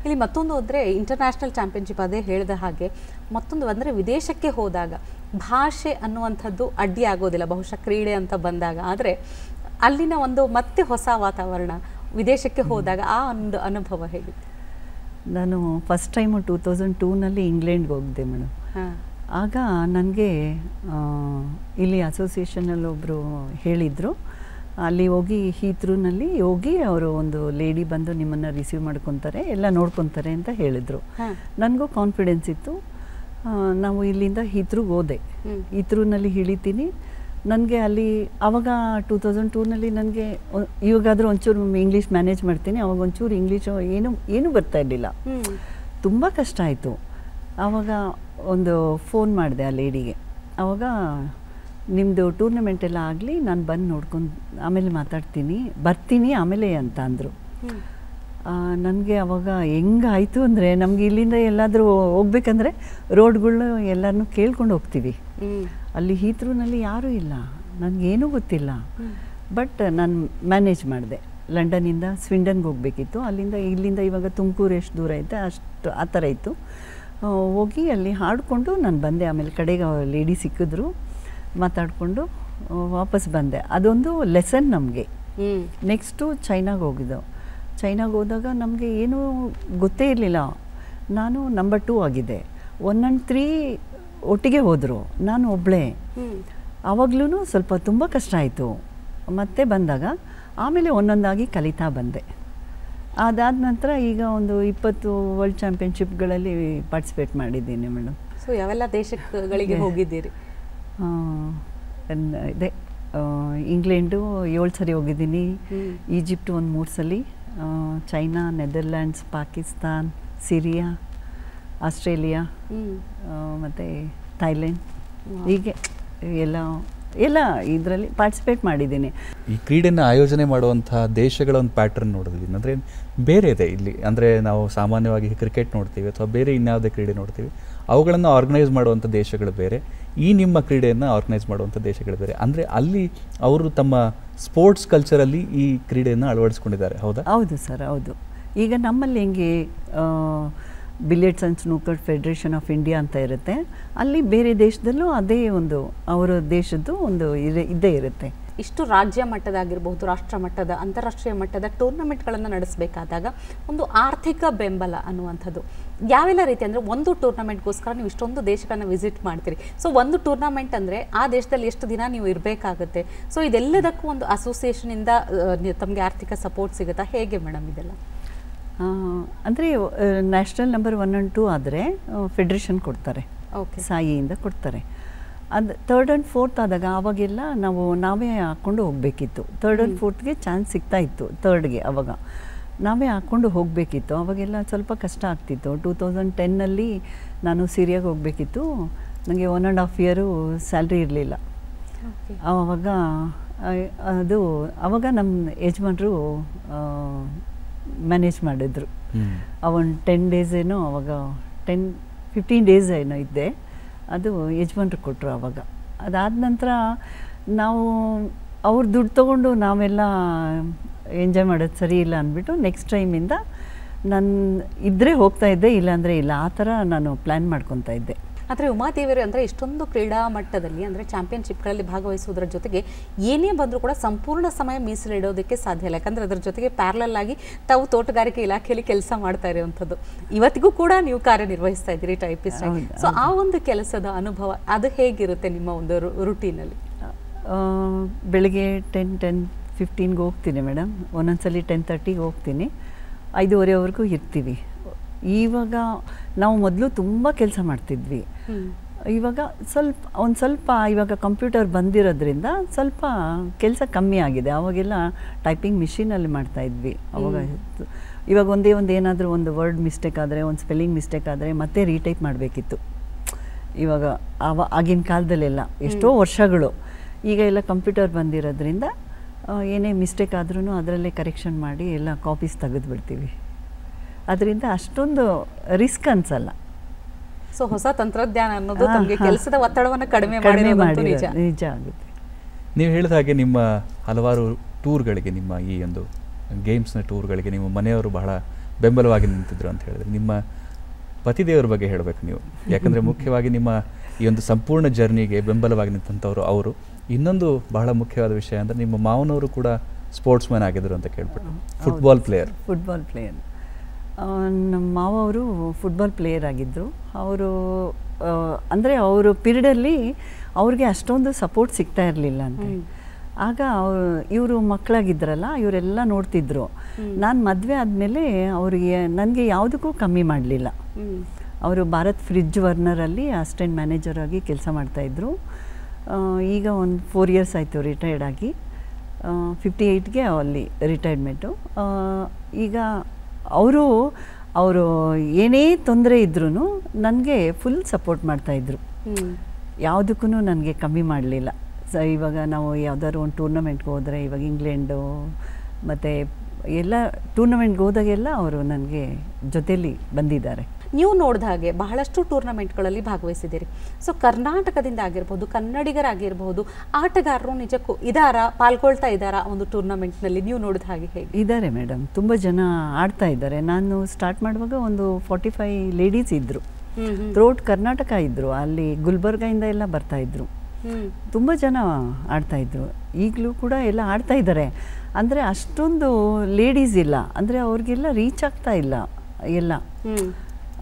ಇಲ್ಲಿ ಮತ್ತೊಂದು ಅಂದರೆ ಇಂಟರ್ನ್ಯಾಷನಲ್ ಚಾಂಪಿಯನ್ಶಿಪ್, ಅದೇ ಹೇಳಿದ ಹಾಗೆ ಮತ್ತೊಂದು ಅಂದರೆ ವಿದೇಶಕ್ಕೆ ಹೋದಾಗ ಭಾಷೆ ಅನ್ನುವಂಥದ್ದು ಅಡ್ಡಿ ಆಗೋದಿಲ್ಲ ಬಹುಶಃ ಕ್ರೀಡೆ ಅಂತ ಬಂದಾಗ. ಆದರೆ ಅಲ್ಲಿನ ಒಂದು ಮತ್ತೆ ಹೊಸ ವಾತಾವರಣ, ವಿದೇಶಕ್ಕೆ ಹೋದಾಗ ಆ ಒಂದು ಅನುಭವ ಹೇಗಿತ್ತು? ನಾನು ಫಸ್ಟ್ ಟೈಮು 2002ನಲ್ಲಿ ಇಂಗ್ಲೆಂಡ್ಗೆ ಹೋಗಿದ್ದೆ ಮೇಡಮ್. ಆಗ ನನಗೆ ಇಲ್ಲಿ ಅಸೋಸಿಯೇಷನಲ್ಲಿ ಒಬ್ಬರು ಹೇಳಿದರು, ಅಲ್ಲಿ ಹೋಗಿ ಹೀತ್ರೂನಲ್ಲಿ ಹೋಗಿ ಅವರು ಒಂದು ಲೇಡಿ ಬಂದು ನಿಮ್ಮನ್ನು ರಿಸೀವ್ ಮಾಡ್ಕೊತಾರೆ, ಎಲ್ಲ ನೋಡ್ಕೊತಾರೆ ಅಂತ ಹೇಳಿದರು. ನನಗೂ ಕಾನ್ಫಿಡೆನ್ಸ್ ಇತ್ತು. ನಾವು ಇಲ್ಲಿಂದ ಹೀತ್ರೂಗೆ ಹೋದೆ. ಹೀತ್ರೂನಲ್ಲಿ ಇಳಿತೀನಿ. ನನಗೆ ಅಲ್ಲಿ ಆವಾಗ 2002ನಲ್ಲಿ ನನಗೆ ಇವಾಗಾದರೂ ಒಂಚೂರು ಇಂಗ್ಲೀಷ್ ಮ್ಯಾನೇಜ್ ಮಾಡ್ತೀನಿ, ಅವಾಗ ಒಂಚೂರು ಇಂಗ್ಲೀಷು ಏನೂ ಬರ್ತಾ ಇರಲಿಲ್ಲ, ತುಂಬ ಕಷ್ಟ ಆಯಿತು. ಆವಾಗ ಒಂದು ಫೋನ್ ಮಾಡಿದೆ ಆ ಲೇಡಿಗೆ. ಆವಾಗ ನಿಮ್ಮದು ಟೂರ್ನಮೆಂಟ್ ಎಲ್ಲ ಆಗಲಿ, ನಾನು ಬಂದು ನೋಡ್ಕೊಂಡು ಆಮೇಲೆ ಮಾತಾಡ್ತೀನಿ, ಬರ್ತೀನಿ ಆಮೇಲೆ ಅಂತ ಅಂದರು. ನನಗೆ ಆವಾಗ ಹೆಂಗಾಯಿತು ಅಂದರೆ, ನಮಗೆ ಇಲ್ಲಿಂದ ಎಲ್ಲಾದರೂ ಹೋಗ್ಬೇಕಂದ್ರೆ ರೋಡ್ಗಳು ಎಲ್ಲರನ್ನೂ ಕೇಳ್ಕೊಂಡು ಹೋಗ್ತೀವಿ. ಅಲ್ಲಿ ಹೀತ್ರೂನಲ್ಲಿ ಯಾರೂ ಇಲ್ಲ, ನನಗೇನೂ ಗೊತ್ತಿಲ್ಲ. ಬಟ್ ನಾನು ಮ್ಯಾನೇಜ್ ಮಾಡಿದೆ. ಲಂಡನ್ನಿಂದ ಸ್ವಿಂಡನ್ಗೆ ಹೋಗಬೇಕಿತ್ತು, ಇಲ್ಲಿಂದ ಇವಾಗ ತುಮಕೂರು ಎಷ್ಟು ದೂರ ಐತೆ ಅಷ್ಟು ಆ ಥರ ಇತ್ತು. ಹೋಗಿ ಅಲ್ಲಿ ಹಾಡಿಕೊಂಡು ನಾನು ಬಂದೆ. ಆಮೇಲೆ ಕಡೆಗೆ ಲೇಡಿ ಸಿಕ್ಕಿದ್ರು, ಮಾತಾಡಿಕೊಂಡು ವಾಪಸ್ ಬಂದೆ. ಅದೊಂದು ಲೆಸನ್ ನಮಗೆ. ನೆಕ್ಸ್ಟು ಚೈನಾಗೆ ಹೋಗಿದ್ದೆವು. ಚೈನಾಗೆ ಹೋದಾಗ ನಮಗೆ ಏನೂ ಗೊತ್ತೇ ಇರಲಿಲ್ಲ. ನಾನು ನಂಬರ್ 2 ಆಗಿದ್ದೆ. 1 and 3 ಒಟ್ಟಿಗೆ ಹೋದರು, ನಾನು ಒಬ್ಬಳೇ. ಆವಾಗಲೂ ಸ್ವಲ್ಪ ತುಂಬ ಕಷ್ಟ ಆಯಿತು. ಮತ್ತೆ ಬಂದಾಗ ಆಮೇಲೆ ಒಂದೊಂದಾಗಿ ಕಲಿತಾ ಬಂದೆ. ಅದಾದ ನಂತರ ಈಗ ಒಂದು 20 ವರ್ಲ್ಡ್ ಚಾಂಪಿಯನ್ಶಿಪ್ಗಳಲ್ಲಿ ಪಾರ್ಟಿಸಿಪೇಟ್ ಮಾಡಿದ್ದೀನಿ ಮೇಡಮ್. ಸೊ ಯಾವೆಲ್ಲ ದೇಶಗಳಿಗೆ ಹೋಗಿದ್ದೀರಿ? ಇದೆ ಇಂಗ್ಲೆಂಡು 7 ಸರಿ ಹೋಗಿದ್ದೀನಿ, ಈಜಿಪ್ಟ್ ಒಂದು 3 ಸಲ, China, Netherlands, Pakistan, Syria, Australia ಮತ್ತು ಥೈಲ್ಯಾಂಡ್, ಹೀಗೆ ಎಲ್ಲ ಇದರಲ್ಲಿ ಪಾರ್ಟಿಸಿಪೇಟ್ ಮಾಡಿದ್ದೀನಿ. ಈ ಕ್ರೀಡೆಯನ್ನು ಆಯೋಜನೆ ಮಾಡುವಂತಹ ದೇಶಗಳ ಒಂದು ಪ್ಯಾಟರ್ನ್ ನೋಡಿದ್ವಿ ಅಂದರೆ ಬೇರೆ ಇದೆ ಇಲ್ಲಿ. ಅಂದರೆ ನಾವು ಸಾಮಾನ್ಯವಾಗಿ ಕ್ರಿಕೆಟ್ ನೋಡ್ತೀವಿ ಅಥವಾ ಬೇರೆ ಇನ್ಯಾವುದೇ ಕ್ರೀಡೆ ನೋಡ್ತೀವಿ, ಅವುಗಳನ್ನು ಆರ್ಗನೈಸ್ ಮಾಡುವಂಥ ದೇಶಗಳು ಬೇರೆ, ಈ ನಿಮ್ಮ ಕ್ರೀಡೆಯನ್ನು ಆರ್ಗನೈಸ್ ಮಾಡುವಂಥ ದೇಶಗಳು ಬೇರೆ. ಅಂದರೆ ಅಲ್ಲಿ ಅವರು ತಮ್ಮ ಸ್ಪೋರ್ಟ್ಸ್ ಕಲ್ಚರಲ್ಲಿ ಈ ಕ್ರೀಡೆಯನ್ನು ಅಳವಡಿಸ್ಕೊಂಡಿದ್ದಾರೆ, ಹೌದಾ? ಹೌದು ಸರ್, ಹೌದು. ಈಗ ನಮ್ಮಲ್ಲಿ ಹೆಂಗೆ billiards and snooker federation of India ಅಂತ ಇರುತ್ತೆ, ಅಲ್ಲಿ ಬೇರೆ ದೇಶದಲ್ಲೂ ಅದೇ ಒಂದು ಅವರ ದೇಶದ್ದು ಒಂದು ಇದ್ದೇ ಇರುತ್ತೆ. ಇಷ್ಟು ರಾಜ್ಯ ಮಟ್ಟದಾಗಿರ್ಬಹುದು, ರಾಷ್ಟ್ರ ಮಟ್ಟದ, ಅಂತಾರಾಷ್ಟ್ರೀಯ ಮಟ್ಟದ ಟೂರ್ನಮೆಂಟ್ಗಳನ್ನು ನಡೆಸಬೇಕಾದಾಗ ಒಂದು ಆರ್ಥಿಕ ಬೆಂಬಲ ಅನ್ನುವಂಥದ್ದು ಯಾವೆಲ್ಲ ರೀತಿ ಅಂದರೆ, ಒಂದು ಟೂರ್ನಮೆಂಟ್ಗೋಸ್ಕರ ನೀವು ಇಷ್ಟೊಂದು ದೇಶಗಳನ್ನು ವಿಸಿಟ್ ಮಾಡ್ತೀರಿ. ಸೊ ಒಂದು ಟೂರ್ನಮೆಂಟ್ ಅಂದರೆ ಆ ದೇಶದಲ್ಲಿ ಎಷ್ಟು ದಿನ ನೀವು ಇರಬೇಕಾಗುತ್ತೆ. ಸೊ ಇದೆಲ್ಲದಕ್ಕೂ ಒಂದು ಅಸೋಸಿಯೇಷನಿಂದ ತಮಗೆ ಆರ್ಥಿಕ ಸಪೋರ್ಟ್ ಸಿಗುತ್ತಾ, ಹೇಗೆ ಮೇಡಮ್ ಇದೆಲ್ಲ? ಅಂದರೆ ನ್ಯಾಷನಲ್ ನಂಬರ್ 1 and 2 ಆದರೆ ಫೆಡ್ರೇಷನ್ ಕೊಡ್ತಾರೆ, ಸಾಯಿಯಿಂದ ಕೊಡ್ತಾರೆ. ಅದು 3rd and 4th ಆದಾಗ ಆವಾಗೆಲ್ಲ ನಾವೇ ಹಾಕ್ಕೊಂಡು ಹೋಗಬೇಕಿತ್ತು. 3rd and 4thಗೆ ಚಾನ್ಸ್ ಸಿಗ್ತಾ ಇತ್ತು, 3rdಗೆ ಆವಾಗ ನಾವೇ ಹಾಕ್ಕೊಂಡು ಹೋಗಬೇಕಿತ್ತು. ಆವಾಗೆಲ್ಲ ಸ್ವಲ್ಪ ಕಷ್ಟ ಆಗ್ತಿತ್ತು. 2010ನಲ್ಲಿ ನಾನು ಸಿರಿಯಾಗೆ ಹೋಗಬೇಕಿತ್ತು, ನನಗೆ 1.5 year ಸ್ಯಾಲ್ರಿ ಇರಲಿಲ್ಲ. ಆವಾಗ ನಮ್ಮ ಯಜಮಾನರು ಮ್ಯಾನೇಜ್ ಮಾಡಿದ್ರು. ಅವನು 10 days ಏನೋ ಆವಾಗ 15 days ಏನೋ ಇದ್ದೆ, ಅದು ಯಜಮಾನ್ರು ಕೊಟ್ಟರು ಆವಾಗ. ಅದಾದ ನಂತರ ನಾವು ಅವ್ರ ದುಡ್ಡು ತೊಗೊಂಡು ನಾವೆಲ್ಲ ಎಂಜಾಯ್ ಮಾಡೋದು ಸರಿ ಇಲ್ಲ ಅಂದ್ಬಿಟ್ಟು ನೆಕ್ಸ್ಟ್ ಟೈಮಿಂದ ನಾನು ಇದ್ದರೆ ಹೋಗ್ತಾ ಇದ್ದೆ, ಇಲ್ಲಾಂದರೆ ಇಲ್ಲ, ಆ ಥರ ನಾನು ಪ್ಲ್ಯಾನ್ ಮಾಡ್ಕೊತಾ ಇದ್ದೆ. ಆದರೆ ಉಮಾದೇವಿಯರು ಅಂದರೆ ಇಷ್ಟೊಂದು ಕ್ರೀಡಾ ಮಟ್ಟದಲ್ಲಿ ಅಂದರೆ ಚಾಂಪಿಯನ್ಶಿಪ್ಗಳಲ್ಲಿ ಭಾಗವಹಿಸುವುದರ ಜೊತೆಗೆ ಏನೇ ಬಂದರೂ ಕೂಡ ಸಂಪೂರ್ಣ ಸಮಯ ಮೀಸಲಿಡೋದಕ್ಕೆ ಸಾಧ್ಯ ಇಲ್ಲ. ಯಾಕಂದರೆ ಅದರ ಜೊತೆಗೆ ಪ್ಯಾರಲಲ್ ಆಗಿ ತಾವು ತೋಟಗಾರಿಕೆ ಇಲಾಖೆಯಲ್ಲಿ ಕೆಲಸ ಮಾಡ್ತಾ ಇರುವಂಥದ್ದು, ಇವತ್ತಿಗೂ ಕೂಡ ನೀವು ಕಾರ್ಯನಿರ್ವಹಿಸ್ತಾ ಇದ್ದೀರಿ ಟೈಪಿಸ್ಟ್ ಆಗಿ. ಸೊ ಆ ಒಂದು ಕೆಲಸದ ಅನುಭವ ಅದು ಹೇಗಿರುತ್ತೆ ನಿಮ್ಮ ಒಂದು ರುಟೀನಲ್ಲಿ? ಬೆಳಿಗ್ಗೆ 10:15ಗೆ ಹೋಗ್ತೀನಿ ಮೇಡಮ್, ಒಂದೊಂದ್ಸಲಿ 10:30ಗೆ ಹೋಗ್ತೀನಿ, 5:15ವರೆಗೂ ಇರ್ತೀವಿ. ಇವಾಗ ನಾವು ಮೊದಲು ತುಂಬ ಕೆಲಸ ಮಾಡ್ತಿದ್ವಿ, ಇವಾಗ ಸ್ವಲ್ಪ ಇವಾಗ ಕಂಪ್ಯೂಟರ್ ಬಂದಿರೋದ್ರಿಂದ ಸ್ವಲ್ಪ ಕೆಲಸ ಕಮ್ಮಿ ಆಗಿದೆ. ಆವಾಗೆಲ್ಲ ಟೈಪಿಂಗ್ ಮಿಷಿನಲ್ಲಿ ಮಾಡ್ತಾಯಿದ್ವಿ ಅವಾಗ. ಇವಾಗ ಏನಾದರೂ ಒಂದು ವರ್ಡ್ ಮಿಸ್ಟೇಕ್ ಆದರೆ, ಒಂದು ಸ್ಪೆಲ್ಲಿಂಗ್ ಮಿಸ್ಟೇಕ್ ಆದರೆ ಮತ್ತೆ ರೀಟೈಪ್ ಮಾಡಬೇಕಿತ್ತು. ಇವಾಗ ಆಗಿನ ಕಾಲದಲ್ಲೆಲ್ಲ ಎಷ್ಟೋ ವರ್ಷಗಳು, ಈಗ ಎಲ್ಲ ಕಂಪ್ಯೂಟರ್ ಬಂದಿರೋದ್ರಿಂದ ಏನೇ ಮಿಸ್ಟೇಕ್ ಆದ್ರೂ ಅದರಲ್ಲೇ ಕರೆಕ್ಷನ್ ಮಾಡಿ ಎಲ್ಲ ಕಾಪೀಸ್ ತೆಗೆದುಬಿಡ್ತೀವಿ. ಅದರಿಂದ ಅಷ್ಟೊಂದು ರಿಸ್ಕ್ ಅನ್ಸಲ್ಲ. ಸೊ ಹೊಸ ತಂತ್ರಜ್ಞಾನ ಅನ್ನೋದು ತಮಗೆ ಕೆಲಸದ ಒತ್ತಡವನ್ನು ಕಡಿಮೆ ಮಾಡಿ ನಿಜ ಆಗುತ್ತೆ. ನೀವು ಹೇಳಿದ ಹಾಗೆ ನಿಮ್ಮ ಹಲವಾರು ಟೂರ್ಗಳಿಗೆ, ನಿಮ್ಮ ಈ ಒಂದು ಗೇಮ್ಸ್ನ ಟೂರ್ಗಳಿಗೆ ನಿಮ್ಮ ಮನೆಯವರು ಬಹಳ ಬೆಂಬಲವಾಗಿ ನಿಂತಿದ್ರು ಅಂತ ಹೇಳಿದ್ರೆ, ನಿಮ್ಮ ಪತಿದೇವರ ಬಗ್ಗೆ ಹೇಳಬೇಕು ನೀವು. ಯಾಕಂದರೆ ಮುಖ್ಯವಾಗಿ ನಿಮ್ಮ ಈ ಒಂದು ಸಂಪೂರ್ಣ ಜರ್ನಿಗೆ ಬೆಂಬಲವಾಗಿ ನಿಂತಂಥವ್ರು ಅವರು. ಇನ್ನೊಂದು ಬಹಳ ಮುಖ್ಯವಾದ ವಿಷಯ ಅಂದರೆ ನಿಮ್ಮ ಮಾವನವರು ಕೂಡ ಸ್ಪೋರ್ಟ್ಸ್ ಮ್ಯಾನ್ ಆಗಿದ್ರು ಅಂತ ಕೇಳ್ಬಿಟ್ಟು, ಫುಟ್ಬಾಲ್ ಪ್ಲೇಯರ್. ನಮ್ಮ ಮಾವರು ಫುಟ್ಬಾಲ್ ಪ್ಲೇಯರ್ ಆಗಿದ್ದರು. ಅವರು ಅಂದರೆ ಅವರು ಪೀರಿಯಡಲ್ಲಿ ಅವ್ರಿಗೆ ಅಷ್ಟೊಂದು ಸಪೋರ್ಟ್ ಸಿಗ್ತಾ ಇರಲಿಲ್ಲ ಅಂತ. ಆಗ ಇವರು ಮಕ್ಕಳಾಗಿದ್ರಲ್ಲ, ಇವರೆಲ್ಲ ನೋಡ್ತಿದ್ರು. ನಾನು ಮದುವೆ ಆದಮೇಲೆ ಅವರಿಗೆ ನನಗೆ ಯಾವುದಕ್ಕೂ ಕಮ್ಮಿ ಮಾಡಲಿಲ್ಲ. ಅವರು ಭಾರತ್ ಫ್ರಿಡ್ಜ್ ವರ್ನರಲ್ಲಿ ಅಸಿಸ್ಟೆಂಟ್ ಮ್ಯಾನೇಜರ್ ಆಗಿ ಕೆಲಸ ಮಾಡ್ತಾಯಿದ್ರು. ಈಗ ಒಂದು 4 years ಆಯಿತು ರಿಟೈರ್ಡ್ ಆಗಿ. 58ಗೆ ಅಲ್ಲಿ ರಿಟೈರ್ಮೆಂಟು. ಈಗ ಅವರು ಏನೇ ತೊಂದರೆ ಇದ್ರೂ ನನಗೆ ಫುಲ್ ಸಪೋರ್ಟ್ ಮಾಡ್ತಾಯಿದ್ರು, ಯಾವುದಕ್ಕೂ ನನಗೆ ಕಮ್ಮಿ ಮಾಡಲಿಲ್ಲ. ಇವಾಗ ನಾವು ಯಾವುದಾದ್ರು ಒಂದು ಟೂರ್ನಮೆಂಟ್ಗೆ ಹೋದರೆ, ಇವಾಗ ಇಂಗ್ಲೆಂಡು ಮತ್ತು ಎಲ್ಲ ಟೂರ್ನಮೆಂಟ್ಗೆ ಹೋದಾಗೆಲ್ಲ ಅವರು ನನಗೆ ಜೊತೆಯಲ್ಲಿ ಬಂದಿದ್ದಾರೆ. ನೀವು ನೋಡಿದ ಹಾಗೆ ಬಹಳಷ್ಟು ಟೂರ್ನಮೆಂಟ್ಗಳಲ್ಲಿ ಭಾಗವಹಿಸಿದ್ದೀರಿ. ಸೊ ಕರ್ನಾಟಕದಿಂದ ಆಗಿರ್ಬೋದು, ಕನ್ನಡಿಗರಾಗಿರ್ಬೋದು, ಆಟಗಾರರು ನಿಜಕ್ಕೂ ಪಾಲ್ಗೊಳ್ತಾ ಇದ್ದಾರಾ ಒಂದು ಟೂರ್ನಮೆಂಟ್ನಲ್ಲಿ? ನೀವು ನೋಡಿದ ಹಾಗೆ ಹೇಗೆ? ಇದ್ದಾರೆ ಮೇಡಮ್, ತುಂಬ ಜನ ಆಡ್ತಾ ಇದ್ದಾರೆ. ನಾನು ಸ್ಟಾರ್ಟ್ ಮಾಡುವಾಗ ಒಂದು 45 ಲೇಡೀಸ್ ಇದ್ದರು, ಥ್ರೂಔಟ್ ಕರ್ನಾಟಕ ಇದ್ದರು. ಅಲ್ಲಿ ಗುಲ್ಬರ್ಗಾಯಿಂದ ಎಲ್ಲ ಬರ್ತಾಯಿದ್ರು, ತುಂಬ ಜನ ಆಡ್ತಾಯಿದ್ರು. ಈಗಲೂ ಕೂಡ ಎಲ್ಲ ಆಡ್ತಾ ಇದ್ದಾರೆ. ಅಂದರೆ ಅಷ್ಟೊಂದು ಲೇಡೀಸ್ ಇಲ್ಲ, ಅಂದರೆ ಅವ್ರಿಗೆಲ್ಲ ರೀಚ್ ಆಗ್ತಾ ಇಲ್ಲ ಎಲ್ಲ.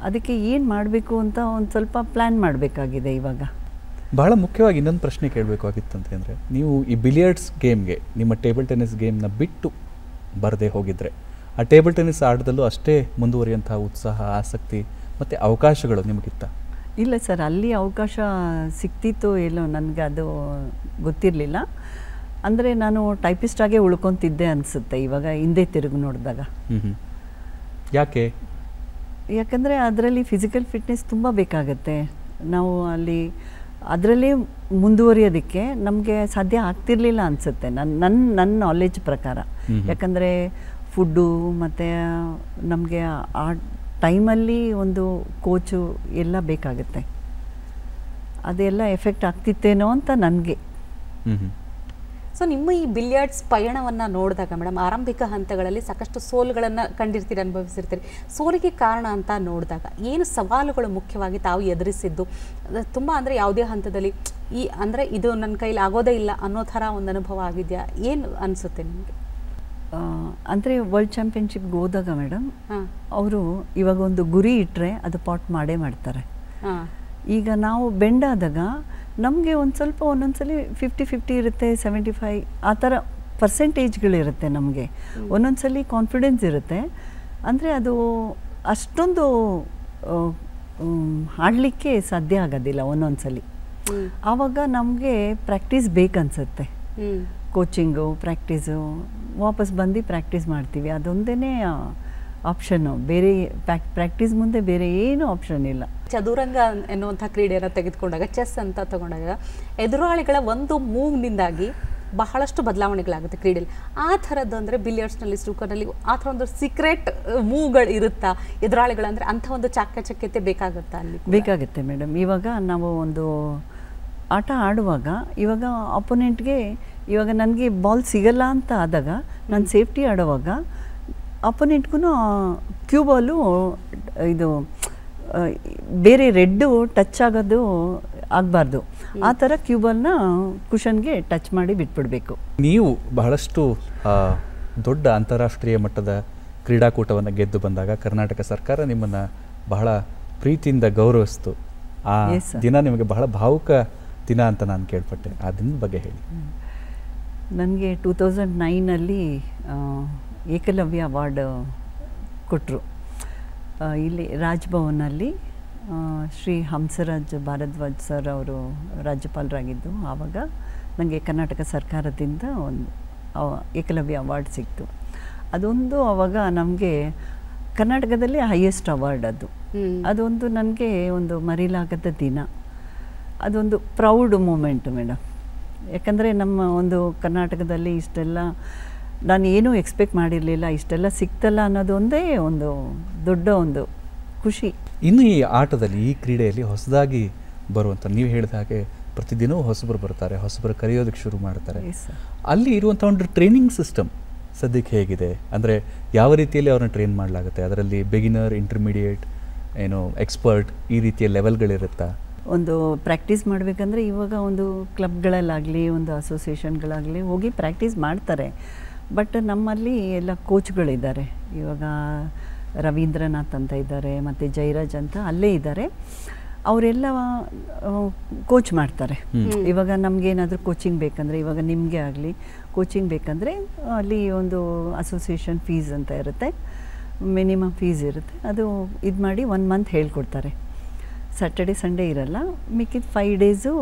ಅದಕ್ಕೆ ಏನು ಮಾಡಬೇಕು ಅಂತ ಒಂದು ಸ್ವಲ್ಪ ಪ್ಲ್ಯಾನ್ ಮಾಡಬೇಕಾಗಿದೆ ಇವಾಗ. ಬಹಳ ಮುಖ್ಯವಾಗಿ ಇನ್ನೊಂದು ಪ್ರಶ್ನೆ ಕೇಳಬೇಕಾಗಿತ್ತು ಅಂತಂದರೆ, ನೀವು ಈ ಬಿಲಿಯರ್ಡ್ಸ್ ಗೇಮ್ಗೆ, ನಿಮ್ಮ ಟೇಬಲ್ ಟೆನ್ನಿಸ್ ಗೇಮ್ನ ಬಿಟ್ಟು ಬರದೇ ಹೋಗಿದ್ರೆ, ಆ ಟೇಬಲ್ ಟೆನ್ನಿಸ್ ಆಟದಲ್ಲೂ ಅಷ್ಟೇ ಮುಂದುವರಿಯುವಂಥ ಉತ್ಸಾಹ, ಆಸಕ್ತಿ ಮತ್ತು ಅವಕಾಶಗಳು ನಿಮಗಿತ್ತ? ಇಲ್ಲ ಸರ್, ಅಲ್ಲಿ ಅವಕಾಶ ಸಿಕ್ತಿತ್ತು ಎಲ್ಲೋ ನನಗೆ ಅದು ಗೊತ್ತಿರಲಿಲ್ಲ. ಅಂದರೆ ನಾನು ಟೈಪಿಸ್ಟಾಗೇ ಉಳ್ಕೊತಿದ್ದೆ ಅನಿಸುತ್ತೆ ಇವಾಗ ಹಿಂದೆ ತಿರುಗಿ ನೋಡಿದಾಗ. ಯಾಕೆ? ಯಾಕಂದರೆ ಅದರಲ್ಲಿ ಫಿಸಿಕಲ್ ಫಿಟ್ನೆಸ್ ತುಂಬ ಬೇಕಾಗತ್ತೆ. ನಾವು ಅಲ್ಲಿ ಅದರಲ್ಲೇ ಮುಂದುವರಿಯೋದಕ್ಕೆ ನಮಗೆ ಸಾಧ್ಯ ಆಗ್ತಿರ್ಲಿಲ್ಲ ಅನಿಸುತ್ತೆ ನನ್ನ ನಾಲೆಜ್ ಪ್ರಕಾರ. ಯಾಕಂದರೆ ಫುಡ್ಡು ಮತ್ತು ನಮಗೆ ಆ ಟೈಮಲ್ಲಿ ಒಂದು ಕೋಚು ಎಲ್ಲ ಬೇಕಾಗುತ್ತೆ. ಅದೆಲ್ಲ ಎಫೆಕ್ಟ್ ಆಗ್ತಿತ್ತೇನೋ ಅಂತ ನನಗೆ. ಸೊ ನಿಮ್ಮ ಈ ಬಿಲಿಯರ್ಡ್ಸ್ ಪಯಣವನ್ನು ನೋಡಿದಾಗ ಮೇಡಮ್, ಆರಂಭಿಕ ಹಂತಗಳಲ್ಲಿ ಸಾಕಷ್ಟು ಸೋಲುಗಳನ್ನು ಕಂಡಿರ್ತೀರಿ, ಅನುಭವಿಸಿರ್ತೀರಿ. ಸೋಲಿಗೆ ಕಾರಣ ಅಂತ ನೋಡಿದಾಗ ಏನು ಸವಾಲುಗಳು ಮುಖ್ಯವಾಗಿ ತಾವು ಎದುರಿಸಿದ್ದು? ತುಂಬ ಅಂದರೆ ಯಾವುದೇ ಹಂತದಲ್ಲಿ ಅಂದರೆ ಇದು ನನ್ನ ಕೈಲಿ ಆಗೋದೇ ಇಲ್ಲ ಅನ್ನೋ ಥರ ಒಂದು ಅನುಭವ ಆಗಿದೆಯಾ? ಏನು ಅನಿಸುತ್ತೆ ನಿಮಗೆ? ಅಂದರೆ ವರ್ಲ್ಡ್ ಚಾಂಪಿಯನ್ಶಿಪ್ಗೆ ಹೋದಾಗ ಮೇಡಮ್, ಅವರು ಇವಾಗ ಒಂದು ಗುರಿ ಇಟ್ಟರೆ ಅದು ಪಾಟ್ ಮಾಡೇ ಮಾಡ್ತಾರೆ. ಈಗ ನಾವು ಬೆಂಡಾದಾಗ ನಮಗೆ ಒಂದು ಸ್ವಲ್ಪ ಒಂದೊಂದ್ಸಲಿ 50-50 ಇರುತ್ತೆ, 75 ಆ ಥರ ಪರ್ಸೆಂಟೇಜ್ಗಳಿರುತ್ತೆ ನಮಗೆ. ಒಂದೊಂದ್ಸಲಿ ಕಾನ್ಫಿಡೆನ್ಸ್ ಇರುತ್ತೆ, ಅಂದರೆ ಅದು ಅಷ್ಟೊಂದು ಆಡಲಿಕ್ಕೆ ಸಾಧ್ಯ ಆಗೋದಿಲ್ಲ ಒಂದೊಂದ್ಸಲಿ. ಆವಾಗ ನಮಗೆ ಪ್ರಾಕ್ಟೀಸ್ ಬೇಕನ್ಸುತ್ತೆ. ಕೋಚಿಂಗು, ಪ್ರಾಕ್ಟೀಸು, ವಾಪಸ್ ಬಂದು ಪ್ರಾಕ್ಟೀಸ್ ಮಾಡ್ತೀವಿ. ಅದೊಂದೇ ಆಪ್ಷನ್ನು, ಬೇರೆ ಪ್ರಾಕ್ಟೀಸ್ ಮುಂದೆ ಬೇರೆ ಏನೂ ಆಪ್ಷನ್ ಇಲ್ಲ. ಚದುರಂಗ ಎನ್ನುವಂಥ ಕ್ರೀಡೆಯನ್ನು ತೆಗೆದುಕೊಂಡಾಗ, ಚೆಸ್ ಅಂತ ತಗೊಂಡಾಗ ಎದುರಾಳಿಗಳ ಒಂದು ಮೂವ್ನಿಂದಾಗಿ ಬಹಳಷ್ಟು ಬದಲಾವಣೆಗಳಾಗುತ್ತೆ ಕ್ರೀಡೆಯಲ್ಲಿ. ಆ ಥರದ್ದು ಅಂದರೆ ಬಿಲಿಯರ್ಡ್ಸ್ನಲ್ಲಿ, ಸ್ನೂಕರ್ನಲ್ಲಿ ಆ ಥರ ಒಂದು ಸೀಕ್ರೆಟ್ ಮೂವ್ಗಳು ಇರುತ್ತಾ ಎದುರಾಳಿಗಳಂದರೆ? ಅಂಥ ಒಂದು ಚಾಕಚಕ್ಯತೆ ಬೇಕಾಗುತ್ತಾ ಅಲ್ಲಿ? ಬೇಕಾಗುತ್ತೆ ಮೇಡಮ್. ಇವಾಗ ನಾವು ಒಂದು ಆಟ ಆಡುವಾಗ ಇವಾಗ ಅಪೋನೆಂಟ್ಗೆ ಇವಾಗ ನನಗೆ ಬಾಲ್ ಸಿಗಲ್ಲ ಅಂತ ಆದಾಗ ನಾನು ಸೇಫ್ಟಿ ಆಡುವಾಗ ಅಪೋನೆಂಟ್ಗೂ ಕ್ಯೂ ಬಾಲು ಇದು ಬೇರೆ ರೆಡ್ಡು ಟಚ್ ಆಗೋದು ಆಗಬಾರ್ದು. ಆ ಥರ ಕ್ಯೂ ಬಾಲ್ನ ಕುಷನ್ಗೆ ಟಚ್ ಮಾಡಿ ಬಿಟ್ಬಿಡಬೇಕು. ನೀವು ಬಹಳಷ್ಟು ದೊಡ್ಡ ಅಂತಾರಾಷ್ಟ್ರೀಯ ಮಟ್ಟದ ಕ್ರೀಡಾಕೂಟವನ್ನು ಗೆದ್ದು ಬಂದಾಗ ಕರ್ನಾಟಕ ಸರ್ಕಾರ ನಿಮ್ಮನ್ನು ಬಹಳ ಪ್ರೀತಿಯಿಂದ ಗೌರವಿಸ್ತು. ಆ ದಿನ ನಿಮಗೆ ಬಹಳ ಭಾವುಕ ದಿನ ಅಂತ ನಾನು ಕೇಳ್ಪಟ್ಟೆ. ಆ ದಿನದ ಬಗ್ಗೆ ಹೇಳಿ. ನನಗೆ 2009 ಏಕಲವ್ಯ ಅವಾರ್ಡ್ ಕೊಟ್ಟರು. ಇಲ್ಲಿ ರಾಜ್ಭವನಲ್ಲಿ ಶ್ರೀ ಹಂಸರಾಜ್ ಭಾರದ್ವಾಜ್ ಸರ್ ಅವರು ರಾಜ್ಯಪಾಲರಾಗಿದ್ದು. ಆವಾಗ ನನಗೆ ಕರ್ನಾಟಕ ಸರ್ಕಾರದಿಂದ ಒಂದು ಏಕಲವ್ಯ ಅವಾರ್ಡ್ ಸಿಕ್ತು. ಅದೊಂದು ಆವಾಗ ನಮಗೆ ಕರ್ನಾಟಕದಲ್ಲಿ ಹೈಯೆಸ್ಟ್ ಅವಾರ್ಡ್ ಅದು. ಅದೊಂದು ನನಗೆ ಒಂದು ಮರಿಲಾಗದ ದಿನ. ಅದೊಂದು ಪ್ರೌಡ್ ಮೂಮೆಂಟ್ ಮೇಡಮ್. ಯಾಕಂದರೆ ನಮ್ಮ ಒಂದು ಕರ್ನಾಟಕದಲ್ಲಿ ಇಷ್ಟೆಲ್ಲ ನಾನು ಏನೂ ಎಕ್ಸ್ಪೆಕ್ಟ್ ಮಾಡಿರಲಿಲ್ಲ, ಇಷ್ಟೆಲ್ಲ ಸಿಕ್ತಲ್ಲ ಅನ್ನೋದು ಒಂದೇ ಒಂದು ದೊಡ್ಡ ಒಂದು ಖುಷಿ. ಇನ್ನು ಈ ಆಟದಲ್ಲಿ, ಈ ಕ್ರೀಡೆಯಲ್ಲಿ ಹೊಸದಾಗಿ ಬರುವಂಥ, ನೀವು ಹೇಳಿದ ಹಾಗೆ ಪ್ರತಿದಿನವೂ ಹೊಸಬರು ಬರ್ತಾರೆ, ಹೊಸಬರು ಕರೆಯೋದಕ್ಕೆ ಶುರು ಮಾಡ್ತಾರೆ. ಅಲ್ಲಿ ಇರುವಂಥ ಒಂದು ಟ್ರೈನಿಂಗ್ ಸಿಸ್ಟಮ್ ಸದ್ಯಕ್ಕೆ ಹೇಗಿದೆ? ಅಂದರೆ ಯಾವ ರೀತಿಯಲ್ಲಿ ಅವ್ರನ್ನ ಟ್ರೈನ್ ಮಾಡಲಾಗುತ್ತೆ? ಅದರಲ್ಲಿ ಬಿಗಿನರ್, ಇಂಟರ್ಮೀಡಿಯೇಟ್, ಏನು ಎಕ್ಸ್ಪರ್ಟ್, ಈ ರೀತಿಯ ಲೆವೆಲ್ಗಳಿರುತ್ತಾ? ಒಂದು ಪ್ರಾಕ್ಟೀಸ್ ಮಾಡಬೇಕಂದ್ರೆ ಇವಾಗ ಒಂದು ಕ್ಲಬ್ಗಳಲ್ಲಾಗಲಿ ಒಂದು ಅಸೋಸಿಯೇಷನ್ಗಳಾಗಲಿ ಹೋಗಿ ಪ್ರಾಕ್ಟೀಸ್ ಮಾಡ್ತಾರೆ. ಬಟ್ ನಮ್ಮಲ್ಲಿ ಎಲ್ಲ ಕೋಚ್ಗಳಿದ್ದಾರೆ. ಇವಾಗ ರವೀಂದ್ರನಾಥ್ ಅಂತ ಇದ್ದಾರೆ, ಮತ್ತು ಜಯರಾಜ್ ಅಂತ ಅಲ್ಲೇ ಇದ್ದಾರೆ. ಅವರೆಲ್ಲ ಕೋಚ್ ಮಾಡ್ತಾರೆ. ಇವಾಗ ನಮಗೇನಾದರೂ ಕೋಚಿಂಗ್ ಬೇಕಂದರೆ, ಇವಾಗ ನಿಮಗೆ ಆಗಲಿ ಕೋಚಿಂಗ್ ಬೇಕಂದರೆ ಅಲ್ಲಿ ಒಂದು ಅಸೋಸಿಯೇಷನ್ ಫೀಸ್ ಅಂತ ಇರುತ್ತೆ, ಮಿನಿಮಮ್ ಫೀಸ್ ಇರುತ್ತೆ. ಅದು ಇದು ಮಾಡಿ 1 ಮಂತ್ ಹೇಳ್ಕೊಡ್ತಾರೆ. ಸ್ಯಾಟರ್ಡೆ ಸಂಡೇ ಇರಲ್ಲ, ಮಿಕ್ಕಿದ 5 ಡೇಸು.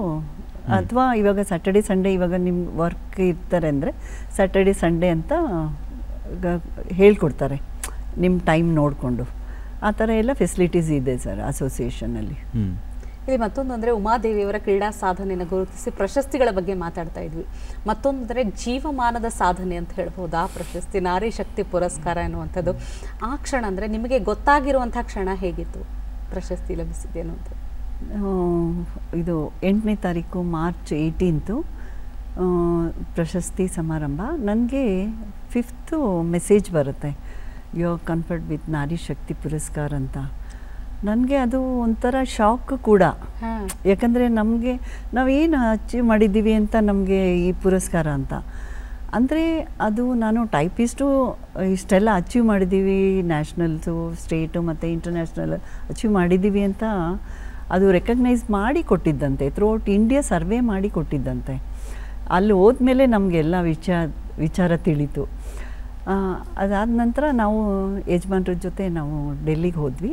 ಅಥವಾ ಇವಾಗ ಸ್ಯಾಟರ್ಡೆ ಸಂಡೇ ಇವಾಗ ನಿಮ್ಮ ವರ್ಕ್ ಇರ್ತಾರೆ ಅಂದರೆ ಸ್ಯಾಟರ್ಡೆ ಸಂಡೇ ಅಂತ ಹೇಳ್ಕೊಡ್ತಾರೆ, ನಿಮ್ಮ ಟೈಮ್ ನೋಡಿಕೊಂಡು. ಆ ಥರ ಎಲ್ಲ ಫೆಸಿಲಿಟೀಸ್ ಇದೆ ಸರ್ ಅಸೋಸಿಯೇಷನಲ್ಲಿ. ಇಲ್ಲಿ ಮತ್ತೊಂದು ಅಂದರೆ ಉಮಾದೇವಿಯವರ ಕ್ರೀಡಾ ಸಾಧನೆಯನ್ನು ಗುರುತಿಸಿ ಪ್ರಶಸ್ತಿಗಳ ಬಗ್ಗೆ ಮಾತಾಡ್ತಾ ಇದ್ವಿ. ಮತ್ತೊಂದು ಅಂದರೆ ಜೀವಮಾನದ ಸಾಧನೆ ಅಂತ ಹೇಳ್ಬೋದು ಆ ಪ್ರಶಸ್ತಿ, ನಾರಿ ಶಕ್ತಿ ಪುರಸ್ಕಾರ ಎನ್ನುವಂಥದ್ದು. ಆ ಕ್ಷಣ ಅಂದರೆ ನಿಮಗೆ ಗೊತ್ತಾಗಿರುವಂಥ ಕ್ಷಣ ಹೇಗಿತ್ತು? ಪ್ರಶಸ್ತಿ ಲಭಿಸಿದ್ದೇನು ಅಂತ? ಇದು 8ನೇ ತಾರೀಕು ಮಾರ್ಚ್ 18 ಪ್ರಶಸ್ತಿ ಸಮಾರಂಭ. ನನಗೆ 5th ಮೆಸೇಜ್ ಬರುತ್ತೆ, you are conferred with Nari Shakti ಪುರಸ್ಕಾರ ಅಂತ. ನನಗೆ ಅದು ಒಂಥರ ಶಾಕ್ ಕೂಡ. ಯಾಕಂದರೆ ನಮಗೆ ನಾವೇನು ಅಚೀವ್ ಮಾಡಿದ್ದೀವಿ ಅಂತ ನಮಗೆ ಈ ಪುರಸ್ಕಾರ ಅಂತ ಅಂದರೆ, ಅದು ನಾನು ಟೈಪಿಸ್ಟು ಇಷ್ಟೆಲ್ಲ ಅಚೀವ್ ಮಾಡಿದ್ದೀವಿ, ನ್ಯಾಷನಲ್ಸು, ಸ್ಟೇಟು ಮತ್ತು ಇಂಟರ್ನ್ಯಾಷನಲ್ ಅಚೀವ್ ಮಾಡಿದ್ದೀವಿ ಅಂತ ಅದು ರೆಕಗ್ನೈಸ್ ಮಾಡಿ ಕೊಟ್ಟಿದ್ದಂತೆ. ಥ್ರೂಔಟ್ ಇಂಡಿಯಾ ಸರ್ವೆ ಮಾಡಿ ಕೊಟ್ಟಿದ್ದಂತೆ. ಅಲ್ಲಿ ಹೋದ್ಮೇಲೆ ನಮಗೆಲ್ಲ ವಿಚಾರ ತಿಳಿತು. ಅದಾದ ನಂತರ ನಾವು ಯಜಮಾನ್ರ ಜೊತೆ ನಾವು ಡೆಲ್ಲಿಗೆ ಹೋದ್ವಿ.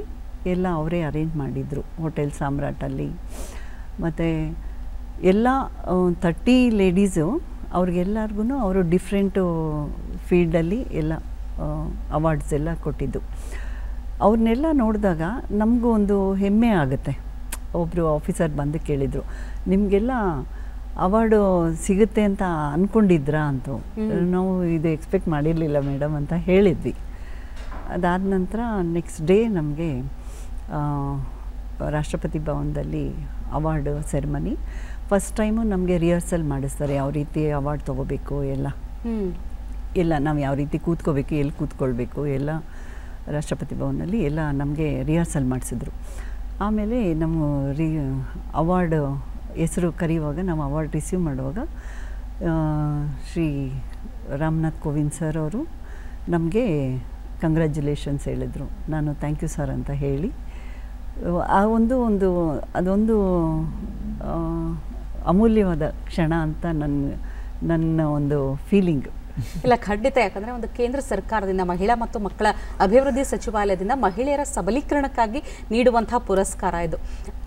ಎಲ್ಲ ಅವರೇ ಅರೇಂಜ್ ಮಾಡಿದರು ಹೋಟೆಲ್ ಸಾಮ್ರಾಟಲ್ಲಿ. ಮತ್ತು ಎಲ್ಲ 30 ಲೇಡೀಸು ಅವ್ರಿಗೆಲ್ಲರಿಗೂ ಅವರು ಡಿಫ್ರೆಂಟು ಫೀಲ್ಡಲ್ಲಿ ಎಲ್ಲ ಅವಾರ್ಡ್ಸ್ ಎಲ್ಲ ಕೊಟ್ಟಿದ್ದು. ಅವ್ರನ್ನೆಲ್ಲ ನೋಡಿದಾಗ ನಮಗೂ ಒಂದು ಹೆಮ್ಮೆ ಆಗುತ್ತೆ. ಒಬ್ಬರು ಆಫೀಸರ್ ಬಂದು ಕೇಳಿದರು, ನಿಮಗೆಲ್ಲ ಅವಾರ್ಡು ಸಿಗುತ್ತೆ ಅಂತ ಅಂದ್ಕೊಂಡಿದ್ರಾ ಅಂತ. ನಾವು ಇದು ಎಕ್ಸ್ಪೆಕ್ಟ್ ಮಾಡಿರಲಿಲ್ಲ ಮೇಡಮ್ ಅಂತ ಹೇಳಿದ್ವಿ. ಅದಾದ ನಂತರ ನೆಕ್ಸ್ಟ್ ಡೇ ನಮಗೆ ರಾಷ್ಟ್ರಪತಿ ಭವನದಲ್ಲಿ ಅವಾರ್ಡ್ ಸೆರೆಮನಿ. ಫಸ್ಟ್ ಟೈಮು ನಮಗೆ ರಿಹರ್ಸಲ್ ಮಾಡಿಸ್ತಾರೆ, ಯಾವ ರೀತಿ ಅವಾರ್ಡ್ ತೊಗೋಬೇಕು ಎಲ್ಲ ನಾವು ಯಾವ ರೀತಿ ಕೂತ್ಕೋಬೇಕು, ಎಲ್ಲಿ ಕೂತ್ಕೊಳ್ಬೇಕು ಎಲ್ಲ ರಾಷ್ಟ್ರಪತಿ ಭವನಲ್ಲಿ ಎಲ್ಲ ನಮಗೆ ರಿಹರ್ಸಲ್ ಮಾಡಿಸಿದ್ರು. ಆಮೇಲೆ ನಮ್ಮ ಅವಾರ್ಡ್ ಹೆಸರು ಕರೆಯುವಾಗ, ನಾವು ಅವಾರ್ಡ್ ರಿಸೀವ್ ಮಾಡುವಾಗ ಶ್ರೀ ರಾಮನಾಥ್ ಕೋವಿಂದ್ ಸರ್ ಅವರು ನಮಗೆ ಕಂಗ್ರ್ಯಾಚುಲೇಷನ್ಸ್ ಹೇಳಿದರು. ನಾನು ಥ್ಯಾಂಕ್ ಯು ಸರ್ ಅಂತ ಹೇಳಿ ಆ ಅದೊಂದು ಅಮೂಲ್ಯವಾದ ಕ್ಷಣ ಅಂತ ನನ್ನ ಒಂದು ಫೀಲಿಂಗ್. ಇಲ್ಲ, ಖಂಡಿತ. ಯಾಕಂದರೆ ಒಂದು ಕೇಂದ್ರ ಸರ್ಕಾರದಿಂದ ಮಹಿಳಾ ಮತ್ತು ಮಕ್ಕಳ ಅಭಿವೃದ್ಧಿ ಸಚಿವಾಲಯದಿಂದ ಮಹಿಳೆಯರ ಸಬಲೀಕರಣಕ್ಕಾಗಿ ನೀಡುವಂಥ ಪುರಸ್ಕಾರ ಇದು.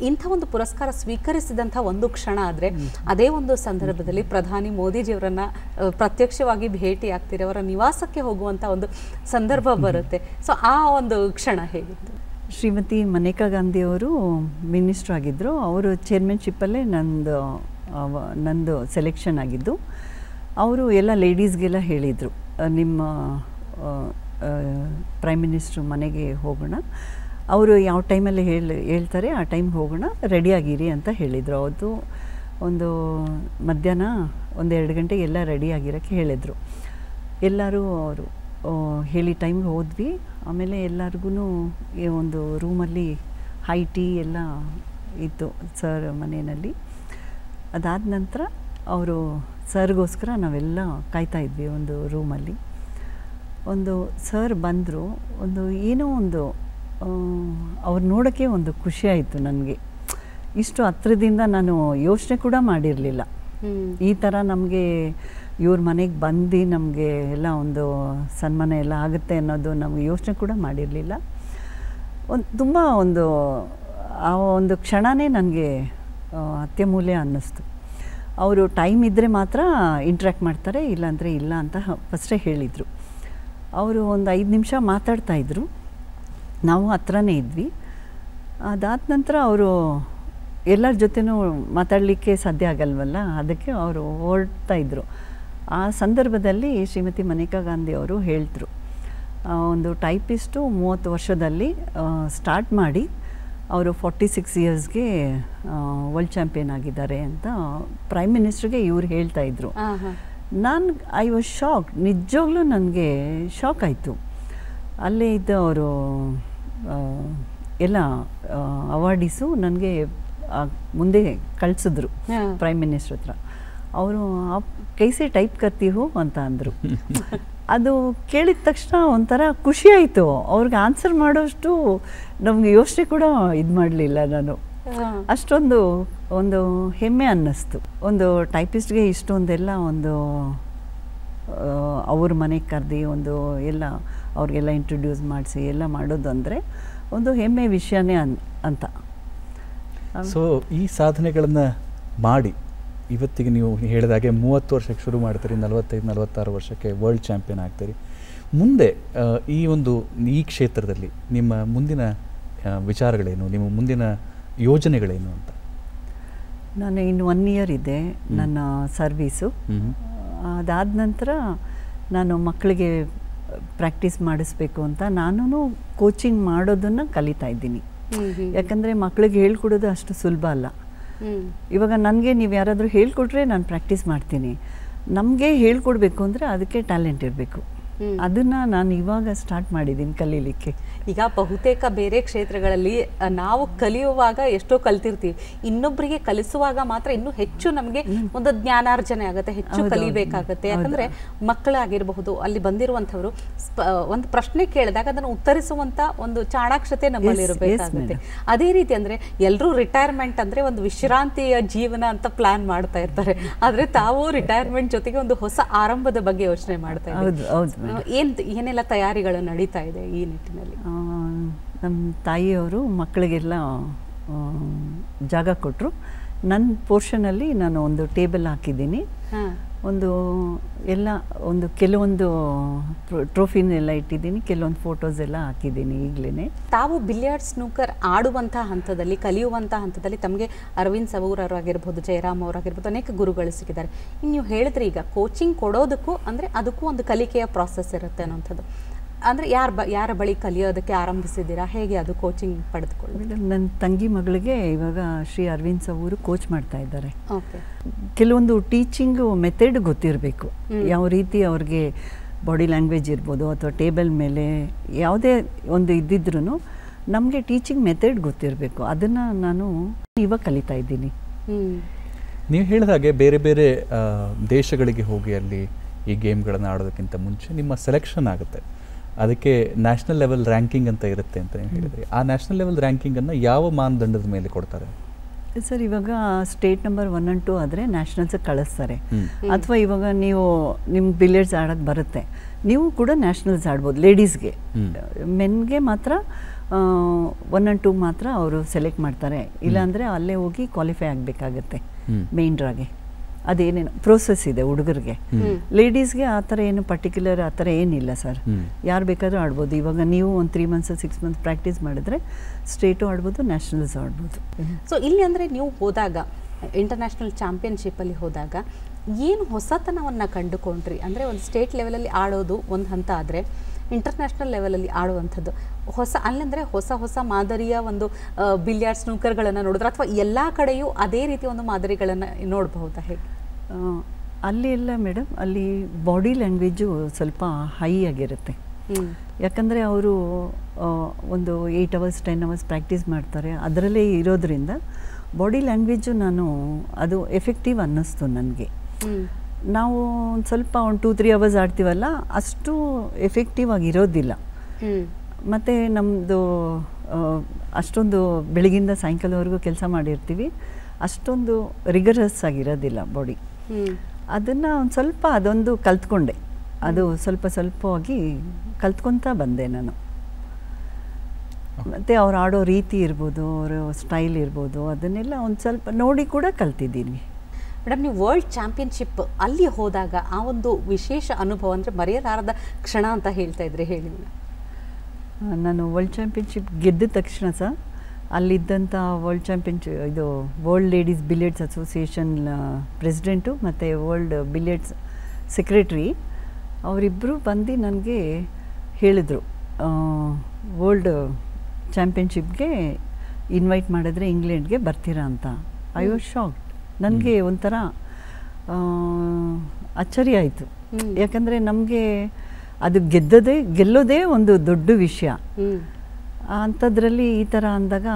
ಇಂಥ ಒಂದು ಪುರಸ್ಕಾರ ಸ್ವೀಕರಿಸಿದಂಥ ಒಂದು ಕ್ಷಣ ಆದರೆ ಅದೇ ಒಂದು ಸಂದರ್ಭದಲ್ಲಿ ಪ್ರಧಾನಿ ಮೋದಿಜಿಯವರನ್ನು ಪ್ರತ್ಯಕ್ಷವಾಗಿ ಭೇಟಿ ಆಗ್ತೀರಿ, ಅವರ ನಿವಾಸಕ್ಕೆ ಹೋಗುವಂಥ ಒಂದು ಸಂದರ್ಭ ಬರುತ್ತೆ. ಸೊ ಆ ಒಂದು ಕ್ಷಣ ಹೇಗಿತ್ತು? ಶ್ರೀಮತಿ ಮನೇಕಾ ಗಾಂಧಿಯವರು ಮಿನಿಸ್ಟ್ರ್ ಆಗಿದ್ದರು. ಅವರು ಚೇರ್ಮನ್ಶಿಪ್ಪಲ್ಲೇ ನಂದು ಸೆಲೆಕ್ಷನ್ ಆಗಿದ್ದು. ಅವರು ಎಲ್ಲ ಲೇಡೀಸ್ಗೆಲ್ಲ ಹೇಳಿದರು, ನಿಮ್ಮ ಪ್ರೈಮ್ ಮಿನಿಸ್ಟ್ರು ಮನೆಗೆ ಹೋಗೋಣ, ಅವರು ಯಾವ ಟೈಮಲ್ಲಿ ಹೇಳ್ತಾರೆ ಆ ಟೈಮ್ಗೆ ಹೋಗೋಣ, ರೆಡಿಯಾಗಿರಿ ಅಂತ ಹೇಳಿದರು. ಅವತ್ತು ಒಂದು ಮಧ್ಯಾಹ್ನ 1-2 ಗಂಟೆಗೆ ಎಲ್ಲ ರೆಡಿಯಾಗಿರೋಕ್ಕೆ ಹೇಳಿದರು. ಎಲ್ಲರೂ ಅವರು ಹೇಳಿ ಟೈಮ್ಗೆ ಹೋದ್ವಿ. ಆಮೇಲೆ ಎಲ್ಲರಿಗೂ ಒಂದು ರೂಮಲ್ಲಿ ಹೈ ಟೀ ಎಲ್ಲ ಇತ್ತು ಸರ್ ಮನೆಯಲ್ಲಿ. ಅದಾದ ನಂತರ ಅವರು ಸರ್ಗೋಸ್ಕರ ನಾವೆಲ್ಲ ಕಾಯ್ತಾ ಇದ್ವಿ ಒಂದು ರೂಮಲ್ಲಿ. ಒಂದು ಸರ್ ಬಂದರು. ಏನೋ ಒಂದು ಅವ್ರು ನೋಡೋಕ್ಕೆ ಒಂದು ಖುಷಿ ಆಯಿತು ನನಗೆ. ಇಷ್ಟು ಹತ್ರದಿಂದ ನಾನು ಯೋಚನೆ ಕೂಡ ಮಾಡಿರಲಿಲ್ಲ ಈ ಥರ ನಮಗೆ ಇವ್ರ ಮನೆಗೆ ಬಂದು ನಮಗೆ ಎಲ್ಲ ಒಂದು ಸನ್ಮಾನ ಎಲ್ಲ ಆಗುತ್ತೆ ಅನ್ನೋದು ನಮಗೆ ಯೋಚನೆ ಕೂಡ ಮಾಡಿರಲಿಲ್ಲ. ತುಂಬ ಆ ಒಂದು ಕ್ಷಣವೇ ನನಗೆ ಅತ್ಯಮೂಲ್ಯ ಅನ್ನಿಸ್ತು. ಅವರು ಟೈಮ್ ಇದ್ದರೆ ಮಾತ್ರ ಇಂಟ್ರ್ಯಾಕ್ಟ್ ಮಾಡ್ತಾರೆ, ಇಲ್ಲಾಂದರೆ ಇಲ್ಲ ಅಂತ ಫಸ್ಟೇ ಹೇಳಿದರು. ಅವರು ಒಂದು 5 ನಿಮಿಷ ಮಾತಾಡ್ತಾಯಿದ್ರು, ನಾವು ಹತ್ರನೇ ಇದ್ವಿ. ಅದಾದ ನಂತರ ಅವರು ಎಲ್ಲರ ಜೊತೆನೂ ಮಾತಾಡಲಿಕ್ಕೆ ಸಾಧ್ಯ ಆಗಲ್ವಲ್ಲ, ಅದಕ್ಕೆ ಅವರು ಹೊರಡ್ತಾಯಿದ್ರು. ಆ ಸಂದರ್ಭದಲ್ಲಿ ಶ್ರೀಮತಿ ಮನೇಕಾ ಗಾಂಧಿ ಅವರು ಹೇಳಿದ್ರು, ಒಂದು ಟೈಪಿಸ್ಟು 30 ವರ್ಷದಲ್ಲಿ ಸ್ಟಾರ್ಟ್ ಮಾಡಿ ಅವರು 46 ಇಯರ್ಸ್ಗೆ ವರ್ಲ್ಡ್ ಚಾಂಪಿಯನ್ ಆಗಿದ್ದಾರೆ ಅಂತ ಪ್ರೈಮ್ ಮಿನಿಸ್ಟ್ರಿಗೆ ಇವ್ರು ಹೇಳ್ತಾಯಿದ್ರು. I was shock. ನಿಜವಾಗ್ಲೂ ನನಗೆ ಶಾಕ್ ಆಯಿತು. ಅಲ್ಲೇ ಇದ್ದ ಅವರು ಎಲ್ಲ ಅವಾರ್ಡೀಸು ನನಗೆ ಮುಂದೆ ಕಳಿಸಿದ್ರು ಪ್ರೈಮ್ ಮಿನಿಸ್ಟ್ರ್ ಹತ್ರ. ಅವರು ಕೈಸೆ ಟೈಪ್ ಕರ್ತಿ ಹೋ ಅಂತ ಅಂದರು. ಅದು ಕೇಳಿದ ತಕ್ಷಣ ಒಂಥರ ಖುಷಿ ಆಯಿತು. ಅವ್ರಿಗೆ ಆನ್ಸರ್ ಮಾಡೋಷ್ಟು ನಮಗೆ ಯೋಚನೆ ಕೂಡ ಇದು ಮಾಡಲಿಲ್ಲ ನಾನು. ಒಂದು ಹೆಮ್ಮೆ ಅನ್ನಿಸ್ತು. ಒಂದು ಟೈಪಿಸ್ಟ್ಗೆ ಇಷ್ಟೊಂದೆಲ್ಲ ಅವ್ರ ಮನೆಗೆ ಕರೆದು ಎಲ್ಲ ಅವ್ರಿಗೆಲ್ಲ ಇಂಟ್ರೊಡ್ಯೂಸ್ ಮಾಡಿಸಿ ಎಲ್ಲ ಮಾಡೋದು ಅಂದರೆ ಒಂದು ಹೆಮ್ಮೆ ವಿಷಯನೇ ಅಂತ. ಸೊ ಈ ಸಾಧನೆಗಳನ್ನು ಮಾಡಿ ಇವತ್ತಿಗೆ ನೀವು ಹೇಳಿದಾಗೆ 30 ವರ್ಷಕ್ಕೆ ಶುರು ಮಾಡ್ತೀರಿ, 45-46 ವರ್ಷಕ್ಕೆ ವರ್ಲ್ಡ್ ಚಾಂಪಿಯನ್ ಆಗ್ತೀರಿ. ಮುಂದೆ ಈ ಕ್ಷೇತ್ರದಲ್ಲಿ ನಿಮ್ಮ ಮುಂದಿನ ವಿಚಾರಗಳೇನು, ನಿಮ್ಮ ಮುಂದಿನ ಯೋಜನೆಗಳೇನು ಅಂತ? ನಾನು ಇನ್ನು 1 ಇಯರ್ ಇದೆ ನನ್ನ ಸರ್ವೀಸು. ಅದಾದ ನಂತರ ನಾನು ಮಕ್ಕಳಿಗೆ ಪ್ರಾಕ್ಟೀಸ್ ಮಾಡಿಸ್ಬೇಕು ಅಂತ ನಾನು ಕೋಚಿಂಗ್ ಮಾಡೋದನ್ನು ಕಲಿತಾ ಇದ್ದೀನಿ. ಯಾಕಂದರೆ ಮಕ್ಕಳಿಗೆ ಹೇಳ್ಕೊಡೋದು ಅಷ್ಟು ಸುಲಭ ಅಲ್ಲ. ಇವಾಗ ನನಗೆ ನೀವು ಯಾರಾದರೂ ಹೇಳ್ಕೊಟ್ರೆ ನಾನು ಪ್ರಾಕ್ಟೀಸ್ ಮಾಡ್ತೀನಿ. ನಮಗೆ ಹೇಳ್ಕೊಡ್ಬೇಕು ಅಂದರೆ ಅದಕ್ಕೆ ಟ್ಯಾಲೆಂಟ್ ಇರಬೇಕು. ಅದನ್ನು ನಾನು ಇವಾಗ ಸ್ಟಾರ್ಟ್ ಮಾಡಿದ್ದೀನಿ ಕಲೀಲಿಕ್ಕೆ. ಈಗ ಬಹುತೇಕ ಬೇರೆ ಕ್ಷೇತ್ರಗಳಲ್ಲಿ ನಾವು ಕಲಿಯುವಾಗ ಎಷ್ಟೋ ಕಲ್ತಿರ್ತೀವಿ, ಇನ್ನೊಬ್ಬರಿಗೆ ಕಲಿಸುವಾಗ ಮಾತ್ರ ಇನ್ನೂ ಹೆಚ್ಚು ನಮಗೆ ಒಂದು ಜ್ಞಾನಾರ್ಜನೆ ಆಗುತ್ತೆ, ಹೆಚ್ಚು ಕಲಿಬೇಕಾಗತ್ತೆ. ಯಾಕಂದರೆ ಮಕ್ಕಳಾಗಿರಬಹುದು, ಅಲ್ಲಿ ಬಂದಿರುವಂಥವರು ಒಂದು ಪ್ರಶ್ನೆ ಕೇಳಿದಾಗ ಅದನ್ನು ಉತ್ತರಿಸುವಂಥ ಒಂದು ಚಾಣಾಕ್ಷತೆ ನಮ್ಮಲ್ಲಿ ಇರಬೇಕಾಗುತ್ತೆ. ಅದೇ ರೀತಿ ಅಂದರೆ ಎಲ್ಲರೂ ರಿಟೈರ್ಮೆಂಟ್ ಅಂದರೆ ಒಂದು ವಿಶ್ರಾಂತಿಯ ಜೀವನ ಅಂತ ಪ್ಲಾನ್ ಮಾಡ್ತಾ ಇರ್ತಾರೆ, ಆದರೆ ತಾವು ರಿಟೈರ್ಮೆಂಟ್ ಜೊತೆಗೆ ಒಂದು ಹೊಸ ಆರಂಭದ ಬಗ್ಗೆ ಯೋಚನೆ ಮಾಡ್ತಾ ಇದ್ದಾರೆ. ಏನೆಲ್ಲ ತಯಾರಿಗಳು ನಡೀತಾ ಇದೆ ಈ ನಿಟ್ಟಿನಲ್ಲಿ? ನಮ್ಮ ತಾಯಿಯವರು ಮಕ್ಕಳಿಗೆಲ್ಲ ಜಾಗ ಕೊಟ್ಟರು. ನನ್ನ ಪೋರ್ಷನಲ್ಲಿ ನಾನು ಒಂದು ಟೇಬಲ್ ಹಾಕಿದ್ದೀನಿ, ಒಂದು ಎಲ್ಲ ಒಂದು ಕೆಲವೊಂದು ಟ್ರೋಫಿನೆಲ್ಲ ಇಟ್ಟಿದ್ದೀನಿ, ಕೆಲವೊಂದು ಫೋಟೋಸ್ ಎಲ್ಲ ಹಾಕಿದ್ದೀನಿ ಈಗಲೇ. ತಾವು ಬಿಲಿಯರ್ಡ್ಸ್ ಸ್ನೂಕರ್ ಆಡುವಂಥ ಹಂತದಲ್ಲಿ, ಕಲಿಯುವಂಥ ಹಂತದಲ್ಲಿ ತಮಗೆ ಅರವಿಂದ್ ಸವೂರ್ ಅವರಾಗಿರ್ಬೋದು, ಜಯರಾಮ್ ಅವರಾಗಿರ್ಬೋದು, ಅನೇಕ ಗುರುಗಳು ಸಿಕ್ಕಿದ್ದಾರೆ. ಇನ್ನು ನೀವು ಹೇಳಿದ್ರೆ ಈಗ ಕೋಚಿಂಗ್ ಕೊಡೋದಕ್ಕೂ ಅಂದರೆ ಅದಕ್ಕೂ ಒಂದು ಕಲಿಕೆಯ ಪ್ರಾಸೆಸ್ ಇರುತ್ತೆ ಅನ್ನೋಂಥದ್ದು. ಅಂದರೆ ಯಾರ ಬಳಿ ಕಲಿಯೋದಕ್ಕೆ ಆರಂಭಿಸಿದ್ದೀರಾ, ಹೇಗೆ ಅದು ಕೋಚಿಂಗ್ ಪಡೆದುಕೊಳ್ಳಿ? ನನ್ನ ತಂಗಿ ಮಗಳಿಗೆ ಇವಾಗ ಶ್ರೀ ಅರವಿಂದ್ ಸವೂರು ಕೋಚ್ ಮಾಡ್ತಾ ಇದ್ದಾರೆ. ಓಕೆ. ಕೆಲವೊಂದು ಟೀಚಿಂಗು ಮೆಥಡ್ ಗೊತ್ತಿರಬೇಕು, ಯಾವ ರೀತಿ ಅವ್ರಿಗೆ ಬಾಡಿ ಲ್ಯಾಂಗ್ವೇಜ್ ಇರ್ಬೋದು ಅಥವಾ ಟೇಬಲ್ ಮೇಲೆ ಯಾವುದೇ ಒಂದು ಇದ್ದಿದ್ರೂ ನಮಗೆ ಟೀಚಿಂಗ್ ಮೆಥಡ್ ಗೊತ್ತಿರಬೇಕು. ಅದನ್ನು ನಾನು ಇವಾಗ ಕಲಿತಾ ಇದ್ದೀನಿ. ನೀವು ಹೇಳಿದ ಹಾಗೆ ಬೇರೆ ಬೇರೆ ದೇಶಗಳಿಗೆ ಹೋಗಿ ಅಲ್ಲಿ ಈ ಗೇಮ್ಗಳನ್ನು ಆಡೋದಕ್ಕಿಂತ ಮುಂಚೆ ನಿಮ್ಮ ಸೆಲೆಕ್ಷನ್ ಆಗುತ್ತೆ, ಅದಕ್ಕೆ ನ್ಯಾಷನಲ್ ಲೆವೆಲ್ ರ್ಯಾಂಕಿಂಗ್ ಅಂತ ಇರುತ್ತೆ ಅಂತ ನೀವು ಹೇಳಿದ್ರಿ. ಆ ನ್ಯಾಷನಲ್ ಲೆವೆಲ್ ರ್ಯಾಂಕಿಂಗನ್ನು ಯಾವ ಮಾನದಂಡದ ಮೇಲೆ ಕೊಡ್ತಾರೆ ಸರ್? ಇವಾಗ ಸ್ಟೇಟ್ ನಂಬರ್ 1 and 2 ಆದರೆ ನ್ಯಾಷನಲ್ಸಿಗೆ ಕಳಿಸ್ತಾರೆ. ಅಥವಾ ಇವಾಗ ನೀವು ನಿಮ್ಗೆ ಬಿಲಿಯರ್ಡ್ಸ್ ಆಡೋಕ್ಕೆ ಬರುತ್ತೆ, ನೀವು ಕೂಡ ನ್ಯಾಷನಲ್ಸ್ ಆಡ್ಬೋದು. ಲೇಡೀಸ್ಗೆ, ಮೆನ್ಗೆ ಮಾತ್ರ 1 and 2 ಮಾತ್ರ ಅವರು ಸೆಲೆಕ್ಟ್ ಮಾಡ್ತಾರೆ. ಇಲ್ಲಾಂದರೆ ಅಲ್ಲೇ ಹೋಗಿ ಕ್ವಾಲಿಫೈ ಆಗಬೇಕಾಗತ್ತೆ ಮೇನ್ ಡ್ರಾಗೆ. ಅದೇನೇನು ಪ್ರೋಸೆಸ್ ಇದೆ ಹುಡುಗರಿಗೆ. ಲೇಡೀಸ್ಗೆ ಆ ಥರ ಏನು ಪರ್ಟಿಕ್ಯುಲರ್ ಆ ಥರ ಏನಿಲ್ಲ ಸರ್, ಯಾರು ಬೇಕಾದರೂ ಆಡ್ಬೋದು. ಇವಾಗ ನೀವು ಒಂದು 3 months 6 months ಪ್ರಾಕ್ಟೀಸ್ ಮಾಡಿದ್ರೆ ಸ್ಟೇಟು ಆಡ್ಬೋದು, ನ್ಯಾಷನಲ್ಸ್ ಆಡ್ಬೋದು. ಸೊ ಇಲ್ಲಿ ಅಂದರೆ ನೀವು ಹೋದಾಗ ಇಂಟರ್ನ್ಯಾಷನಲ್ ಚಾಂಪಿಯನ್ಶಿಪ್ಪಲ್ಲಿ ಹೋದಾಗ ಏನು ಹೊಸತನವನ್ನು ಕಂಡುಕೊಂಡ್ರಿ? ಅಂದರೆ ಒಂದು ಸ್ಟೇಟ್ ಲೆವೆಲಲ್ಲಿ ಆಡೋದು ಒಂದು ಹಂತ ಆದರೆ ಇಂಟರ್ನ್ಯಾಷನಲ್ ಲೆವೆಲಲ್ಲಿ ಆಡುವಂಥದ್ದು ಅಲ್ಲಂದರೆ ಹೊಸ ಮಾದರಿಯ ಒಂದು ಬಿಲಿಯರ್ಡ್ ಸ್ನೂಕರ್ಗಳನ್ನು ನೋಡಿದ್ರೆ, ಅಥವಾ ಎಲ್ಲ ಕಡೆಯೂ ಅದೇ ರೀತಿ ಒಂದು ಮಾದರಿಗಳನ್ನು ನೋಡಬಹುದಾ, ಹೇಗೆ? ಅಲ್ಲಿ ಎಲ್ಲ ಮೇಡಮ್, ಅಲ್ಲಿ ಬಾಡಿ ಲ್ಯಾಂಗ್ವೇಜು ಸ್ವಲ್ಪ ಹೈ ಆಗಿರುತ್ತೆ. ಯಾಕಂದರೆ ಅವರು ಒಂದು 8 hours 10 hours ಪ್ರಾಕ್ಟೀಸ್ ಮಾಡ್ತಾರೆ, ಅದರಲ್ಲೇ ಇರೋದ್ರಿಂದ ಬಾಡಿ ಲ್ಯಾಂಗ್ವೇಜು ಅದು ಎಫೆಕ್ಟಿವ್ ಅನ್ನಿಸ್ತು ನನಗೆ. ನಾವು ಒಂದು ಸ್ವಲ್ಪ 2-3 hours ಆಡ್ತೀವಲ್ಲ, ಅಷ್ಟು ಎಫೆಕ್ಟಿವ್ ಆಗಿರೋದಿಲ್ಲ. ಮತ್ತು ನಮ್ಮದು ಅಷ್ಟೊಂದು ಬೆಳಗಿಂದ ಸಾಯಂಕಾಲವರೆಗೂ ಕೆಲಸ ಮಾಡಿರ್ತೀವಿ, ಅಷ್ಟೊಂದು ರಿಗರಸ್ ಆಗಿರೋದಿಲ್ಲ ಬಾಡಿ. ಅದನ್ನು ಒಂದು ಸ್ವಲ್ಪ ಅದೊಂದು ಕಲ್ತ್ಕೊಂಡೆ, ಅದು ಸ್ವಲ್ಪವಾಗಿ ಕಲ್ತ್ಕೊತಾ ಬಂದೆ ನಾನು. ಮತ್ತು ಅವ್ರು ಆಡೋ ರೀತಿ ಇರ್ಬೋದು, ಅವರ ಸ್ಟೈಲ್ ಇರ್ಬೋದು, ಅದನ್ನೆಲ್ಲ ಒಂದು ಸ್ವಲ್ಪ ನೋಡಿ ಕೂಡ ಕಲ್ತಿದ್ದೀನಿ. ಮೇಡಮ್, ನೀವು ವರ್ಲ್ಡ್ ಚಾಂಪಿಯನ್ಶಿಪ್ ಅಲ್ಲಿ ಹೋದಾಗ ಆ ಒಂದು ವಿಶೇಷ ಅನುಭವ ಅಂದರೆ ಮರೆಯಲಾರದ ಕ್ಷಣ ಅಂತ ಹೇಳ್ತಾ ಇದ್ರೆ, ಹೇಳಿ. ನಾನು ವರ್ಲ್ಡ್ ಚಾಂಪಿಯನ್ಶಿಪ್ ಗೆದ್ದ ತಕ್ಷಣ ಸಹ ಅಲ್ಲಿದ್ದಂಥ ಇದು world ladies billiards association president ಮತ್ತು ವರ್ಲ್ಡ್ ಬಿಲಿಯರ್ಡ್ಸ್ ಸೆಕ್ರೆಟ್ರಿ ಅವರಿಬ್ಬರು ಬಂದು ನನಗೆ ಹೇಳಿದರು, ವರ್ಲ್ಡ್ ಚಾಂಪಿಯನ್ಶಿಪ್ಗೆ ಇನ್ವೈಟ್ ಮಾಡಿದ್ರೆ ಇಂಗ್ಲೆಂಡ್ಗೆ ಬರ್ತೀರಾ ಅಂತ. I was shocked. ನನಗೆ ಒಂಥರ ಅಚ್ಚರಿ ಆಯಿತು. ಯಾಕಂದರೆ ನಮಗೆ ಅದು ಗೆಲ್ಲೋದೇ ಒಂದು ದೊಡ್ಡ ವಿಷಯ. ಅಂಥದ್ರಲ್ಲಿ ಈ ಥರ ಅಂದಾಗ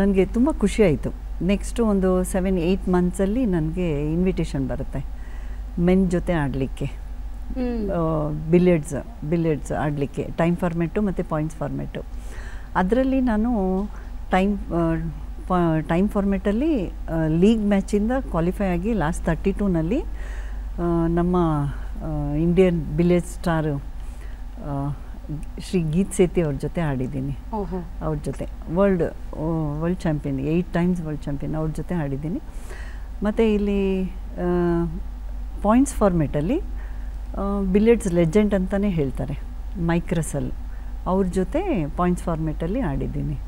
ನನಗೆ ತುಂಬ ಖುಷಿ ಆಯಿತು. ನೆಕ್ಸ್ಟು ಒಂದು 7-8 monthsಲ್ಲಿ ನನಗೆ ಇನ್ವಿಟೇಷನ್ ಬರುತ್ತೆ ಮೆನ್ ಜೊತೆ ಆಡಲಿಕ್ಕೆ, ಬಿಲಿಯರ್ಡ್ಸ್ ಆಡಲಿಕ್ಕೆ, ಟೈಮ್ ಫಾರ್ಮೆಟು ಮತ್ತು ಪಾಯಿಂಟ್ಸ್ ಫಾರ್ಮೆಟು. ಅದರಲ್ಲಿ ನಾನು ಟೈಮ್ ಫಾರ್ಮೆಟಲ್ಲಿ ಲೀಗ್ ಮ್ಯಾಚಿಂದ ಕ್ವಾಲಿಫೈ ಆಗಿ ಲಾಸ್ಟ್ 32ನಲ್ಲಿ ನಮ್ಮ ಇಂಡಿಯನ್ ಬಿಲಿಯರ್ಡ್ ಸ್ಟಾರು ಶ್ರೀ ಗೀತ್ ಸೇತಿ ಅವ್ರ ಜೊತೆ ಆಡಿದ್ದೀನಿ. ಅವ್ರ ಜೊತೆ world champion, 8 times world champion, ಅವ್ರ ಜೊತೆ ಆಡಿದ್ದೀನಿ. ಮತ್ತು ಇಲ್ಲಿ ಪಾಯಿಂಟ್ಸ್ ಫಾರ್ಮೆಟಲ್ಲಿ ಬಿಲಿಯರ್ಡ್ಸ್ ಲೆಜೆಂಡ್ ಅಂತಲೇ ಹೇಳ್ತಾರೆ, ಮೈಕ್ ರಸಲ್, ಅವ್ರ ಜೊತೆ ಪಾಯಿಂಟ್ಸ್ ಫಾರ್ಮೆಟಲ್ಲಿ ಆಡಿದ್ದೀನಿ.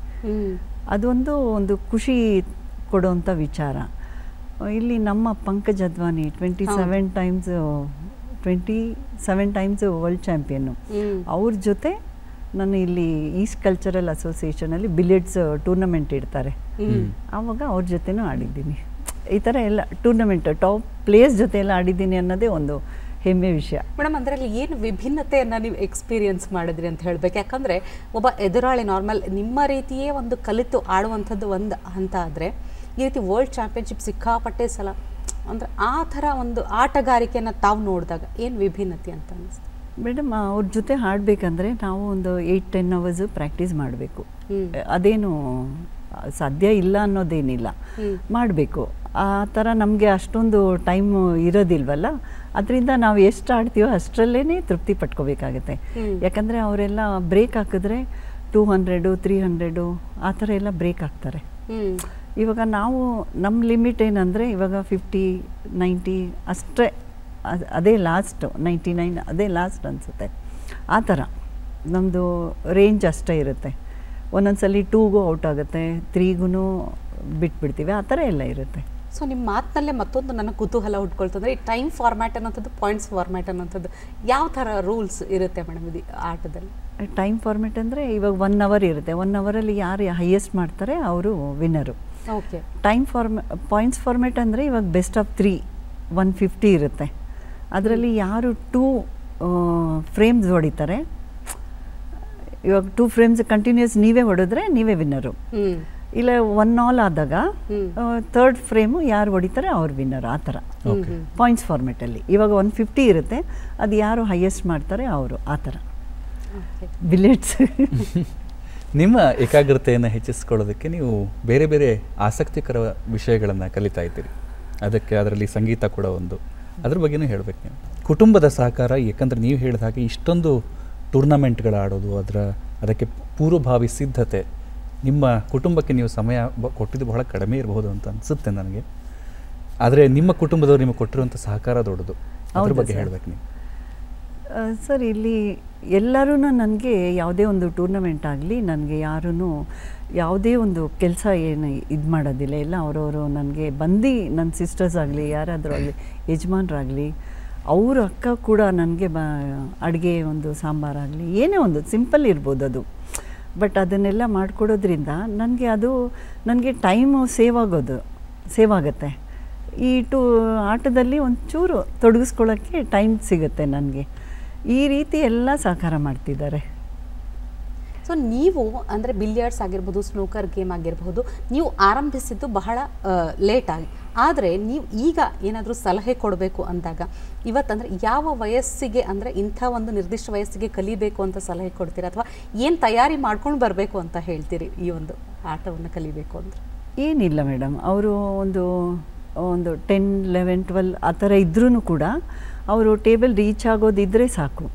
ಅದೊಂದು ಖುಷಿ ಕೊಡುವಂಥ ವಿಚಾರ. ಇಲ್ಲಿ ನಮ್ಮ ಪಂಕಜ್ ಅದ್ವಾನಿ 27 times ವರ್ಲ್ಡ್ ಚಾಂಪಿಯನ್ನು, ಅವ್ರ ಜೊತೆ ನಾನು ಇಲ್ಲಿ ಈಸ್ಟ್ ಕಲ್ಚರಲ್ ಅಸೋಸಿಯೇಷನಲ್ಲಿ ಬಿಲಿಯರ್ಡ್ಸ್ ಟೂರ್ನಮೆಂಟ್ ಇಡ್ತಾರೆ, ಆವಾಗ ಅವ್ರ ಜೊತೆನೂ ಆಡಿದ್ದೀನಿ. ಈ ಥರ ಎಲ್ಲ ಟೂರ್ನಮೆಂಟ್ ಟಾಪ್ ಪ್ಲೇಯರ್ಸ್ ಜೊತೆ ಎಲ್ಲ ಆಡಿದ್ದೀನಿ ಅನ್ನೋದೇ ಒಂದು ಹೆಮ್ಮೆ ವಿಷಯ. ಮೇಡಮ್, ಅದರಲ್ಲಿ ಏನು ವಿಭಿನ್ನತೆಯನ್ನು ನೀವು ಎಕ್ಸ್ಪೀರಿಯನ್ಸ್ ಮಾಡಿದ್ರಿ ಅಂತ ಹೇಳಬೇಕು. ಯಾಕಂದರೆ ಒಬ್ಬ ಎದುರಾಳಿ ನಾರ್ಮಲ್ ನಿಮ್ಮ ರೀತಿಯೇ ಒಂದು ಕಲಿತು ಆಡುವಂಥದ್ದು ಒಂದು ಹಂತ ಆದರೆ, ಈ ರೀತಿ ವರ್ಲ್ಡ್ ಚಾಂಪಿಯನ್ಶಿಪ್ ಸಿಕ್ಕಾಪಟ್ಟೆ ಸಲ ಅಂದರೆ ಆ ಥರ ಒಂದು ಆಟಗಾರಿಕೆಯನ್ನು ತಾವು ನೋಡಿದಾಗ ಏನು ವಿಭಿನ್ನತೆ ಅಂತ ಅನ್ನಿಸ್ತು? ಮೇಡಮ್, ಅವ್ರ ಜೊತೆ ಆಡಬೇಕಂದ್ರೆ ನಾವು ಒಂದು 8-10 hours ಪ್ರಾಕ್ಟೀಸ್ ಮಾಡಬೇಕು. ಅದೇನು ಸಾಧ್ಯ ಇಲ್ಲ ಅನ್ನೋದೇನಿಲ್ಲ, ಮಾಡಬೇಕು. ಆ ಥರ ನಮಗೆ ಅಷ್ಟೊಂದು ಟೈಮು ಇರೋದಿಲ್ವಲ್ಲ, ಅದರಿಂದ ನಾವು ಎಷ್ಟು ಆಡ್ತೀವೋ ಅಷ್ಟರಲ್ಲೇ ತೃಪ್ತಿ ಪಟ್ಕೋಬೇಕಾಗತ್ತೆ. ಯಾಕಂದರೆ ಅವರೆಲ್ಲ ಬ್ರೇಕ್ ಹಾಕಿದ್ರೆ 200 300 ಆ ಥರ ಎಲ್ಲ ಬ್ರೇಕ್ ಆಗ್ತಾರೆ. ಇವಾಗ ನಾವು ನಮ್ಮ ಲಿಮಿಟ್ ಏನಂದರೆ ಇವಾಗ 50 90 ಅಷ್ಟೇ, ಅದೇ ಲಾಸ್ಟ್, 99 ಅದೇ ಲಾಸ್ಟ್ ಅನಿಸುತ್ತೆ. ಆ ಥರ ನಮ್ಮದು ರೇಂಜ್ ಅಷ್ಟೇ ಇರುತ್ತೆ. ಒಂದೊಂದ್ಸಲಿ 2ಗೂ ಔಟ್ ಆಗುತ್ತೆ, 3ಗೂ ಬಿಟ್ಬಿಡ್ತೀವಿ, ಆ ಥರ ಎಲ್ಲ ಇರುತ್ತೆ. ಸೊ ನಿಮ್ಮ ಮಾತಿನಲ್ಲೇ ಮತ್ತೊಂದು ನನ್ನ ಕುತೂಹಲ ಹುಟ್ಕೊಳ್ತಂದ್ರೆ ಈ ಟೈಮ್ ಫಾರ್ಮ್ಯಾಟ್ ಅನ್ನೋಂಥದ್ದು, ಪಾಯಿಂಟ್ಸ್ ಫಾರ್ಮ್ಯಾಟ್ ಅನ್ನೋಂಥದ್ದು ಯಾವ ಥರ ರೂಲ್ಸ್ ಇರುತ್ತೆ ಮೇಡಮ್ ಇದು ಆಟದಲ್ಲಿ? ಟೈಮ್ ಫಾರ್ಮ್ಯಾಟ್ ಅಂದರೆ ಇವಾಗ 1 ಅವರ್ ಇರುತ್ತೆ. 1 ಅವರಲ್ಲಿ ಯಾರು ಹೈಯೆಸ್ಟ್ ಮಾಡ್ತಾರೆ ಅವರು winner. Okay. Time points format ಅಂದರೆ ಇವಾಗ ಬೆಸ್ಟ್ ಆಫ್ 3 150 ಇರುತ್ತೆ. ಅದರಲ್ಲಿ ಯಾರು 2 ಫ್ರೇಮ್ಸ್ ಹೊಡಿತಾರೆ, ಇವಾಗ 2 ಫ್ರೇಮ್ಸ್ ಕಂಟಿನ್ಯೂಸ್ ನೀವೇ ಹೊಡೆದ್ರೆ ನೀವೇ ವಿನ್ನರು. ಇಲ್ಲ 1-all ಆದಾಗ 3rd ಫ್ರೇಮು ಯಾರು ಹೊಡಿತಾರೆ ಅವ್ರು ವಿನ್ನರ್. ಆ ಥರ ಪಾಯಿಂಟ್ಸ್ ಫಾರ್ಮೆಟಲ್ಲಿ ಇವಾಗ 150 ಇರುತ್ತೆ, ಅದು ಯಾರು ಹೈಯೆಸ್ಟ್ ಮಾಡ್ತಾರೆ ಅವರು. ಆ ಥರ ಬಿಲಿಯರ್ಡ್ಸ್. ನಿಮ್ಮ ಏಕಾಗ್ರತೆಯನ್ನು ಹೆಚ್ಚಿಸ್ಕೊಳ್ಳೋದಕ್ಕೆ ನೀವು ಬೇರೆ ಬೇರೆ ಆಸಕ್ತಿಕರ ವಿಷಯಗಳನ್ನು ಕಲಿತಾ ಇದ್ದೀರಿ. ಅದರಲ್ಲಿ ಸಂಗೀತ ಕೂಡ ಒಂದು. ಅದ್ರ ಬಗ್ಗೆನೂ ಹೇಳಬೇಕು ನೀವು. ಕುಟುಂಬದ ಸಹಕಾರ, ಯಾಕಂದರೆ ನೀವು ಹೇಳಿದ ಹಾಗೆ ಇಷ್ಟೊಂದು ಟೂರ್ನಮೆಂಟ್ಗಳು ಆಡೋದು, ಅದಕ್ಕೆ ಪೂರ್ವಭಾವಿ ಸಿದ್ಧತೆ, ನಿಮ್ಮ ಕುಟುಂಬಕ್ಕೆ ನೀವು ಸಮಯ ಕೊಟ್ಟಿದ್ದು ಬಹಳ ಕಡಿಮೆ ಇರಬಹುದು ಅಂತ ಅನಿಸುತ್ತೆ ನನಗೆ. ಆದರೆ ನಿಮ್ಮ ಕುಟುಂಬದವರು ನಿಮಗೆ ಕೊಟ್ಟಿರುವಂಥ ಸಹಕಾರ ದೊಡ್ಡದು. ಅದ್ರ ಬಗ್ಗೆ ಹೇಳಬೇಕು ನೀವು. ಸರ್, ಇಲ್ಲಿ ಎಲ್ಲರೂ ನನಗೆ ಯಾವುದೇ ಒಂದು ಟೂರ್ನಮೆಂಟ್ ಆಗಲಿ ನನಗೆ ಯಾರೂ ಯಾವುದೇ ಒಂದು ಕೆಲಸ ಏನು ಇದು ಮಾಡೋದಿಲ್ಲ. ಎಲ್ಲ ಅವರವರು ನನಗೆ ಬಂದು ನನ್ನ ಸಿಸ್ಟರ್ಸ್ ಆಗಲಿ ಯಾರಾದರೂ ಆಗಲಿ ಯಜಮಾನ್ರಾಗಲಿ ಅವ್ರ ಅಕ್ಕ ಕೂಡ ನನಗೆ ಅಡುಗೆ ಒಂದು ಸಾಂಬಾರಾಗಲಿ ಏನೇ ಒಂದು ಸಿಂಪಲ್ ಇರ್ಬೋದು ಅದು, ಬಟ್ ಅದನ್ನೆಲ್ಲ ಮಾಡಿಕೊಡೋದ್ರಿಂದ ನನಗೆ ಟೈಮು ಸೇವ್ ಆಗುತ್ತೆ. ಈ ಆಟದಲ್ಲಿ ಒಂಚೂರು ತೊಡಗಿಸ್ಕೊಳ್ಳೋಕ್ಕೆ ಟೈಮ್ ಸಿಗುತ್ತೆ ನನಗೆ. ಈ ರೀತಿ ಎಲ್ಲ ಸಹಕಾರ ಮಾಡ್ತಿದ್ದಾರೆ. ಸೊ ನೀವು ಅಂದರೆ ಬಿಲಿಯರ್ಡ್ಸ್ ಆಗಿರ್ಬೋದು, ಸ್ನೂಕರ್ ಗೇಮ್ ಆಗಿರಬಹುದು, ನೀವು ಆರಂಭಿಸಿದ್ದು ಬಹಳ ಲೇಟಾಗಿ. ಆದರೆ ನೀವು ಈಗ ಏನಾದರೂ ಸಲಹೆ ಕೊಡಬೇಕು ಅಂದಾಗ ಇವತ್ತಂದರೆ ಯಾವ ವಯಸ್ಸಿಗೆ, ಅಂದರೆ ಇಂಥ ಒಂದು ನಿರ್ದಿಷ್ಟ ವಯಸ್ಸಿಗೆ ಕಲಿಬೇಕು ಅಂತ ಸಲಹೆ ಕೊಡ್ತೀರಾ, ಅಥವಾ ಏನು ತಯಾರಿ ಮಾಡ್ಕೊಂಡು ಬರಬೇಕು ಅಂತ ಹೇಳ್ತೀರಿ ಈ ಒಂದು ಆಟವನ್ನು ಕಲಿಬೇಕು ಅಂದರೆ? ಏನಿಲ್ಲ ಮೇಡಮ್, ಅವರು ಒಂದು 10, 11, 12 ಆ ಥರ ಇದ್ರೂ ಕೂಡ ಅವರು ಟೇಬಲ್ ರೀಚ್ ಆಗೋದಿದ್ದರೆ ಸಾಕು.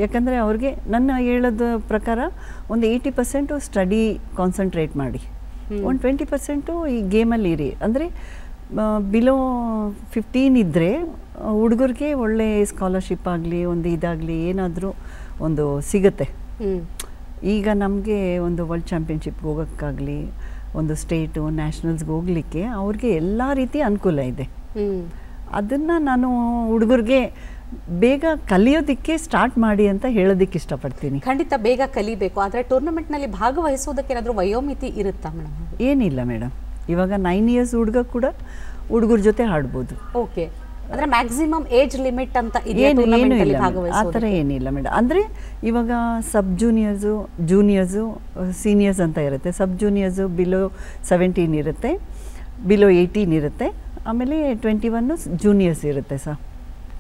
ಯಾಕಂದರೆ ಅವ್ರಿಗೆ ನನ್ನ ಹೇಳೋದ ಪ್ರಕಾರ ಒಂದು 80% ಸ್ಟಡಿ ಕಾನ್ಸಂಟ್ರೇಟ್ ಮಾಡಿ, ಒಂದು 20% ಈ ಗೇಮಲ್ಲಿ ಇರಿ. ಅಂದರೆ ಬಿಲೋ 15 ಇದ್ದರೆ ಹುಡುಗರಿಗೆ ಒಳ್ಳೆ ಸ್ಕಾಲರ್ಶಿಪ್ ಆಗಲಿ ಒಂದು ಇದಾಗಲಿ ಏನಾದರೂ ಒಂದು ಸಿಗುತ್ತೆ. ಈಗ ನಮಗೆ ಒಂದು ವರ್ಲ್ಡ್ ಚಾಂಪಿಯನ್ಶಿಪ್ಗೆ ಹೋಗೋಕ್ಕಾಗಲಿ, ಒಂದು ಸ್ಟೇಟು ನ್ಯಾಷನಲ್ಸ್ಗೆ ಹೋಗಲಿಕ್ಕೆ ಅವ್ರಿಗೆ ಎಲ್ಲ ರೀತಿ ಅನುಕೂಲ ಇದೆ. ಅದನ್ನು ನಾನು ಹುಡುಗರಿಗೆ ಬೇಗ ಕಲಿಯೋದಕ್ಕೆ ಸ್ಟಾರ್ಟ್ ಮಾಡಿ ಅಂತ ಹೇಳೋದಕ್ಕೆ ಇಷ್ಟಪಡ್ತೀನಿ. ಖಂಡಿತ ಬೇಗ ಕಲಿಬೇಕು. ಆದರೆ ಟೂರ್ನಮೆಂಟ್ನಲ್ಲಿ ಭಾಗವಹಿಸೋದಕ್ಕೆ ಏನಾದರೂ ವಯೋಮಿತಿ ಇರುತ್ತಾ ಮೇಡಮ್? ಏನಿಲ್ಲ ಮೇಡಮ್, ಇವಾಗ 9 ಇಯರ್ಸ್ ಹುಡುಗ ಕೂಡ ಹುಡುಗರ ಜೊತೆ ಆಡ್ಬೋದು. ಓಕೆ. ಅಂದರೆ ಮ್ಯಾಕ್ಸಿಮಮ್ ಏಜ್ ಲಿಮಿಟ್ ಅಂತ ಆ ಥರ ಏನಿಲ್ಲ ಮೇಡಮ್. ಅಂದರೆ ಇವಾಗ ಸಬ್ ಜೂನಿಯರ್ಸು ಸೀನಿಯರ್ಸ್ ಅಂತ ಇರುತ್ತೆ. ಸಬ್ ಜೂನಿಯರ್ಸು ಬಿಲೋ 17 ಇರುತ್ತೆ, ಬಿಲೋ 18 ಇರುತ್ತೆ, ಆಮೇಲೆ 21 ಜೂನಿಯರ್ಸ್ ಇರುತ್ತೆ ಸರ್.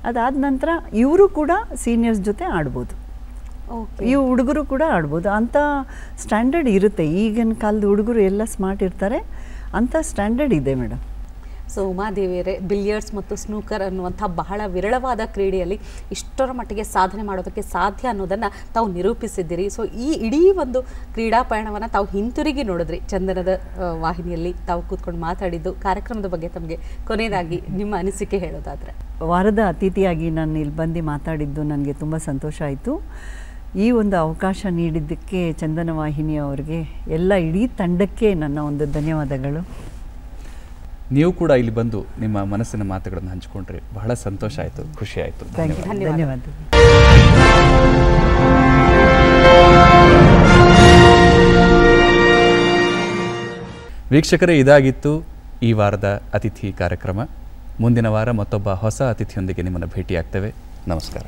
ಅದಾದ ನಂತರ ಇವರು ಕೂಡ ಸೀನಿಯರ್ಸ್ ಜೊತೆ ಆಡ್ಬೋದು, ಈ ಹುಡುಗರು ಕೂಡ ಆಡ್ಬೋದು. ಅಂಥ ಸ್ಟ್ಯಾಂಡರ್ಡ್ ಇರುತ್ತೆ. ಈಗಿನ ಕಾಲದ ಹುಡುಗರು ಎಲ್ಲ ಸ್ಮಾರ್ಟ್ ಇರ್ತಾರೆ, ಅಂಥ ಸ್ಟ್ಯಾಂಡರ್ಡ್ ಇದೆ ಮೇಡಮ್. ಸೊ ಉಮಾದೇವಿಯರೇ, ಬಿಲಿಯರ್ಡ್ಸ್ ಮತ್ತು ಸ್ನೂಕರ್ ಅನ್ನುವಂಥ ಬಹಳ ವಿರಳವಾದ ಕ್ರೀಡೆಯಲ್ಲಿ ಇಷ್ಟರ ಮಟ್ಟಿಗೆ ಸಾಧನೆ ಮಾಡೋದಕ್ಕೆ ಸಾಧ್ಯ ಅನ್ನೋದನ್ನು ತಾವು ನಿರೂಪಿಸಿದ್ದೀರಿ. ಸೊ ಈ ಇಡೀ ಒಂದು ಕ್ರೀಡಾ ಪಯಣವನ್ನು ತಾವು ಹಿಂತಿರುಗಿ ನೋಡಿದ್ರಿ. ಚಂದನದ ವಾಹಿನಿಯಲ್ಲಿ ತಾವು ಕೂತ್ಕೊಂಡು ಮಾತಾಡಿದ್ದು ಕಾರ್ಯಕ್ರಮದ ಬಗ್ಗೆ ತಮಗೆ ಕೊನೆಯದಾಗಿ ನಿಮ್ಮ ಅನಿಸಿಕೆ ಹೇಳೋದಾದರೆ? ವಾರದ ಅತಿಥಿಯಾಗಿ ನಾನು ಇಲ್ಲಿ ಬಂದು ಮಾತಾಡಿದ್ದು ನನಗೆ ತುಂಬ ಸಂತೋಷ ಆಯಿತು. ಈ ಒಂದು ಅವಕಾಶ ನೀಡಿದ್ದಕ್ಕೆ ಚಂದನ ವಾಹಿನಿಯವರಿಗೆ, ಎಲ್ಲ ಇಡೀ ತಂಡಕ್ಕೆ ನನ್ನ ಒಂದು ಧನ್ಯವಾದಗಳು. ನೀವು ಕೂಡ ಇಲ್ಲಿ ಬಂದು ನಿಮ್ಮ ಮನಸ್ಸಿನ ಮಾತುಗಳನ್ನು ಹಂಚಿಕೊಂಡ್ರಿ, ಬಹಳ ಸಂತೋಷ ಆಯಿತು, ಖುಷಿ ಆಯಿತು. ಧನ್ಯವಾದ. ವೀಕ್ಷಕರೇ, ಇದಾಗಿತ್ತು ಈ ವಾರದ ಅತಿಥಿ ಕಾರ್ಯಕ್ರಮ. ಮುಂದಿನ ವಾರ ಮತ್ತೊಬ್ಬ ಹೊಸ ಅತಿಥಿಯೊಂದಿಗೆ ನಿಮ್ಮನ್ನು ಭೇಟಿಯಾಗ್ತೇವೆ. ನಮಸ್ಕಾರ.